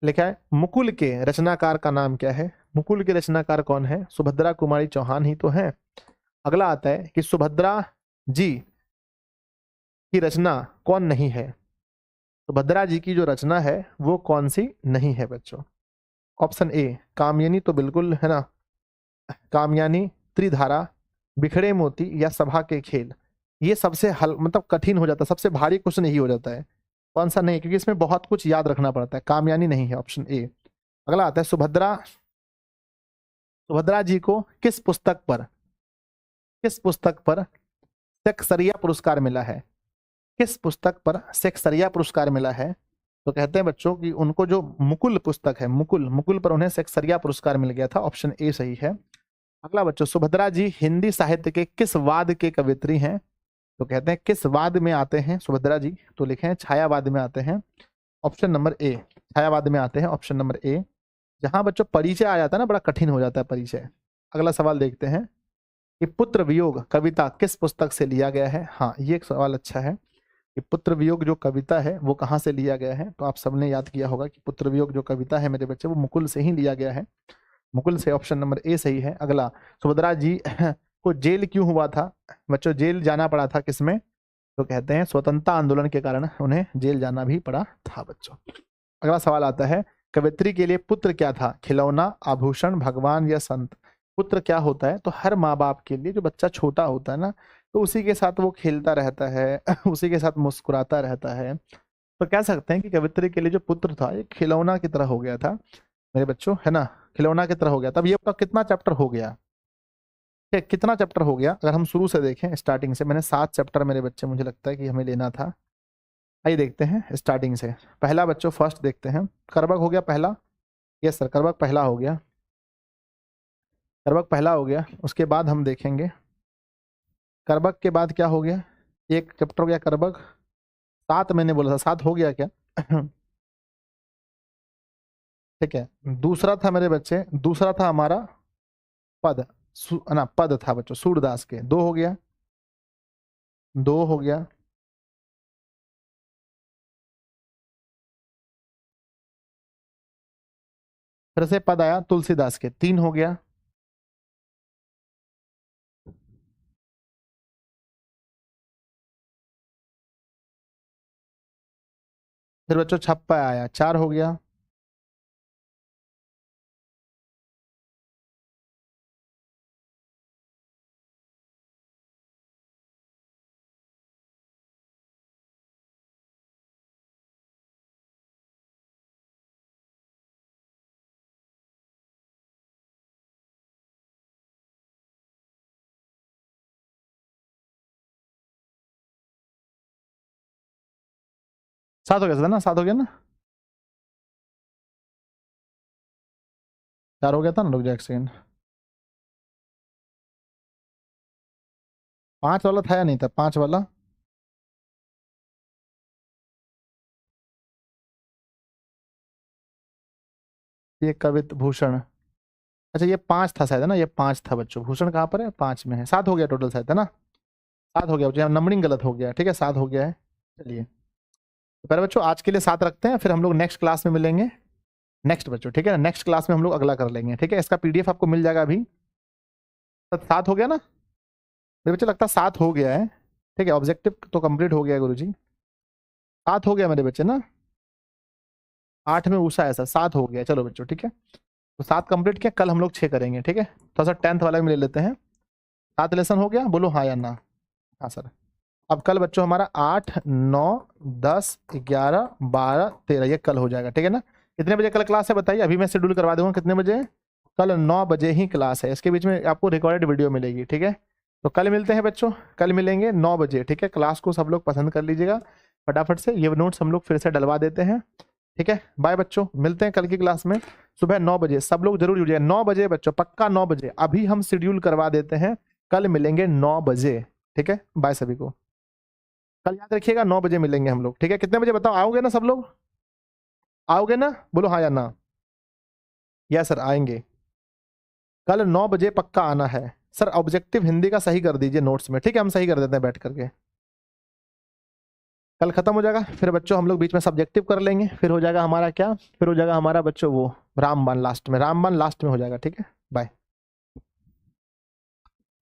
लिखा है, मुकुल के रचनाकार का नाम क्या है? मुकुल के रचनाकार कौन है? सुभद्रा कुमारी चौहान ही तो है। अगला आता है कि सुभद्रा जी की रचना कौन नहीं है? सुभद्रा जी की जो रचना है वो कौन सी नहीं है बच्चों? ऑप्शन ए कामयानी, तो बिल्कुल है ना, कामयानी, त्रिधारा, बिखरे मोती या सभा के खेल। ये सबसे हल मतलब कठिन हो जाता है, सबसे भारी क्वेश्चन यही हो जाता है। कौन सा नहीं? क्योंकि इसमें बहुत कुछ याद रखना पड़ता है। कामयानी नहीं है, ऑप्शन ए। अगला आता है, सुभद्रा, सुभद्रा जी को किस पुस्तक पर सेक्सरिया पुरस्कार मिला है? किस पुस्तक पर सेक्सरिया पुरस्कार मिला है? तो कहते हैं बच्चों कि उनको जो मुकुल पुस्तक है, मुकुल, मुकुल पर उन्हें सेक्सरिया पुरस्कार मिल गया था। ऑप्शन ए सही है। अगला बच्चों, सुभद्रा जी हिंदी साहित्य के किस वाद के कवित्री हैं? तो कहते हैं किस वाद में आते हैं सुभद्रा जी? तो लिखे हैं छायावाद में आते हैं। ऑप्शन नंबर ए, छायावाद में आते हैं, ऑप्शन नंबर ए। जहां बच्चों परिचय आ जाता है ना, बड़ा कठिन हो जाता है परिचय। अगला सवाल देखते हैं कि पुत्र वियोग कविता किस पुस्तक से लिया गया है? हाँ, ये एक सवाल अच्छा है कि पुत्र वियोग जो कविता है वो कहाँ से लिया गया है? तो आप सबने याद किया होगा कि पुत्र वियोग जो कविता है मेरे बच्चे, वो मुकुल से ही लिया गया है। मुकुल से, ऑप्शन नंबर ए सही है। अगला, सुभद्रा जी को जेल क्यों हुआ था बच्चों? जेल जाना पड़ा था किसमें? तो कहते हैं स्वतंत्रता आंदोलन के कारण उन्हें जेल जाना भी पड़ा था बच्चों। अगला सवाल आता है, कवित्री के लिए पुत्र क्या था? खिलौना, आभूषण, भगवान या संत? पुत्र क्या होता है? तो हर माँ बाप के लिए जो बच्चा छोटा होता है ना, तो उसी के साथ वो खेलता रहता है उसी के साथ मुस्कुराता रहता है। तो कह सकते हैं कि कवित्री के लिए जो पुत्र था ये खिलौना की तरह हो गया था मेरे बच्चों, है ना, खिलौना की तरह हो गया। तब ये बताओ कितना चैप्टर हो गया? कितना चैप्टर हो गया? अगर हम शुरू से देखें, स्टार्टिंग से, मैंने 7 चैप्टर मेरे बच्चे मुझे लगता है कि हमें लेना था। आइए देखते हैं स्टार्टिंग से। पहला बच्चों फर्स्ट देखते हैं, करबक हो गया पहला। यस सर, करबक पहला हो गया, करबक पहला हो गया। उसके बाद हम देखेंगे करबक के बाद क्या हो गया। एक चैप्टर हो गया करबक। 7 मैंने बोला था, 7 हो गया क्या? ठीक है। दूसरा था मेरे बच्चे, दूसरा था हमारा पद, ना पद था बच्चों सूरदास के, 2 हो गया, 2 हो गया। फिर से पद आया तुलसीदास के, 3 हो गया। फिर बच्चों छप्पा आया, 4 हो गया। सात हो गया था ना, 7 हो गया ना, 4 हो गया था ना, रुक जा एक सेकंड। 5 वाला था या नहीं था? 5 वाला ये कवित भूषण, अच्छा ये 5 था शायद, है ना? ये 5 था बच्चों, भूषण कहाँ पर है? 5 में है, 7 हो गया टोटल शायद, है ना? 7 हो गया बच्चों, नंबरिंग गलत हो गया, ठीक है 7 हो गया है। चलिए तो पहले बच्चों आज के लिए 7 रखते हैं, फिर हम लोग नेक्स्ट क्लास में मिलेंगे। नेक्स्ट बच्चों, ठीक है, नेक्स्ट क्लास में हम लोग अगला कर लेंगे, ठीक है। इसका पीडीएफ आपको मिल जाएगा अभी। 7 हो गया ना मेरे बच्चे? लगता है 7 हो गया है, ठीक है। ऑब्जेक्टिव तो कंप्लीट हो गया है गुरुजी, 7 हो गया मेरे बच्चे ना। 8 में ऊषा है सर, 7 हो गया, चलो बच्चों ठीक है। तो 7 कंप्लीट किया, कल हम लोग 6 करेंगे, ठीक है। थोड़ा सा 10th वाला भी ले लेते हैं। 7 लेसन हो गया, बोलो हाँ या ना? हाँ सर। अब कल बच्चों हमारा 8, 9, 10, 11, 12, 13 ये कल हो जाएगा, ठीक है ना। कितने बजे कल क्लास है बताइए, अभी मैं शेड्यूल करवा दूंगा। कितने बजे? कल 9 बजे ही क्लास है, इसके बीच में आपको रिकॉर्डेड वीडियो मिलेगी, ठीक है। तो कल मिलते हैं बच्चों, कल मिलेंगे 9 बजे, ठीक है। क्लास को सब लोग पसंद कर लीजिएगा फटाफट से, ये नोट्स हम लोग फिर से डलवा देते हैं, ठीक है। बाय बच्चों, मिलते हैं कल की क्लास में सुबह 9 बजे। सब लोग जरूर जुड़िए 9 बजे बच्चों, पक्का 9 बजे। अभी हम शेड्यूल करवा देते हैं, कल मिलेंगे 9 बजे, ठीक है। बाय सभी को, कल याद रखिएगा 9 बजे मिलेंगे हम लोग, ठीक है। कितने बजे बताओ, आओगे ना सब लोग? आओगे ना? बोलो हाँ या ना। यस सर आएंगे, कल 9 बजे पक्का आना है। सर ऑब्जेक्टिव हिंदी का सही कर दीजिए नोट्स में, ठीक है, हम सही कर देते हैं बैठ करके। कल खत्म हो जाएगा, फिर बच्चों हम लोग बीच में सब्जेक्टिव कर लेंगे, फिर हो जाएगा हमारा क्या, फिर हो जाएगा हमारा बच्चों वो रामबाण लास्ट में, रामबाण लास्ट में हो जाएगा, ठीक है। बाय।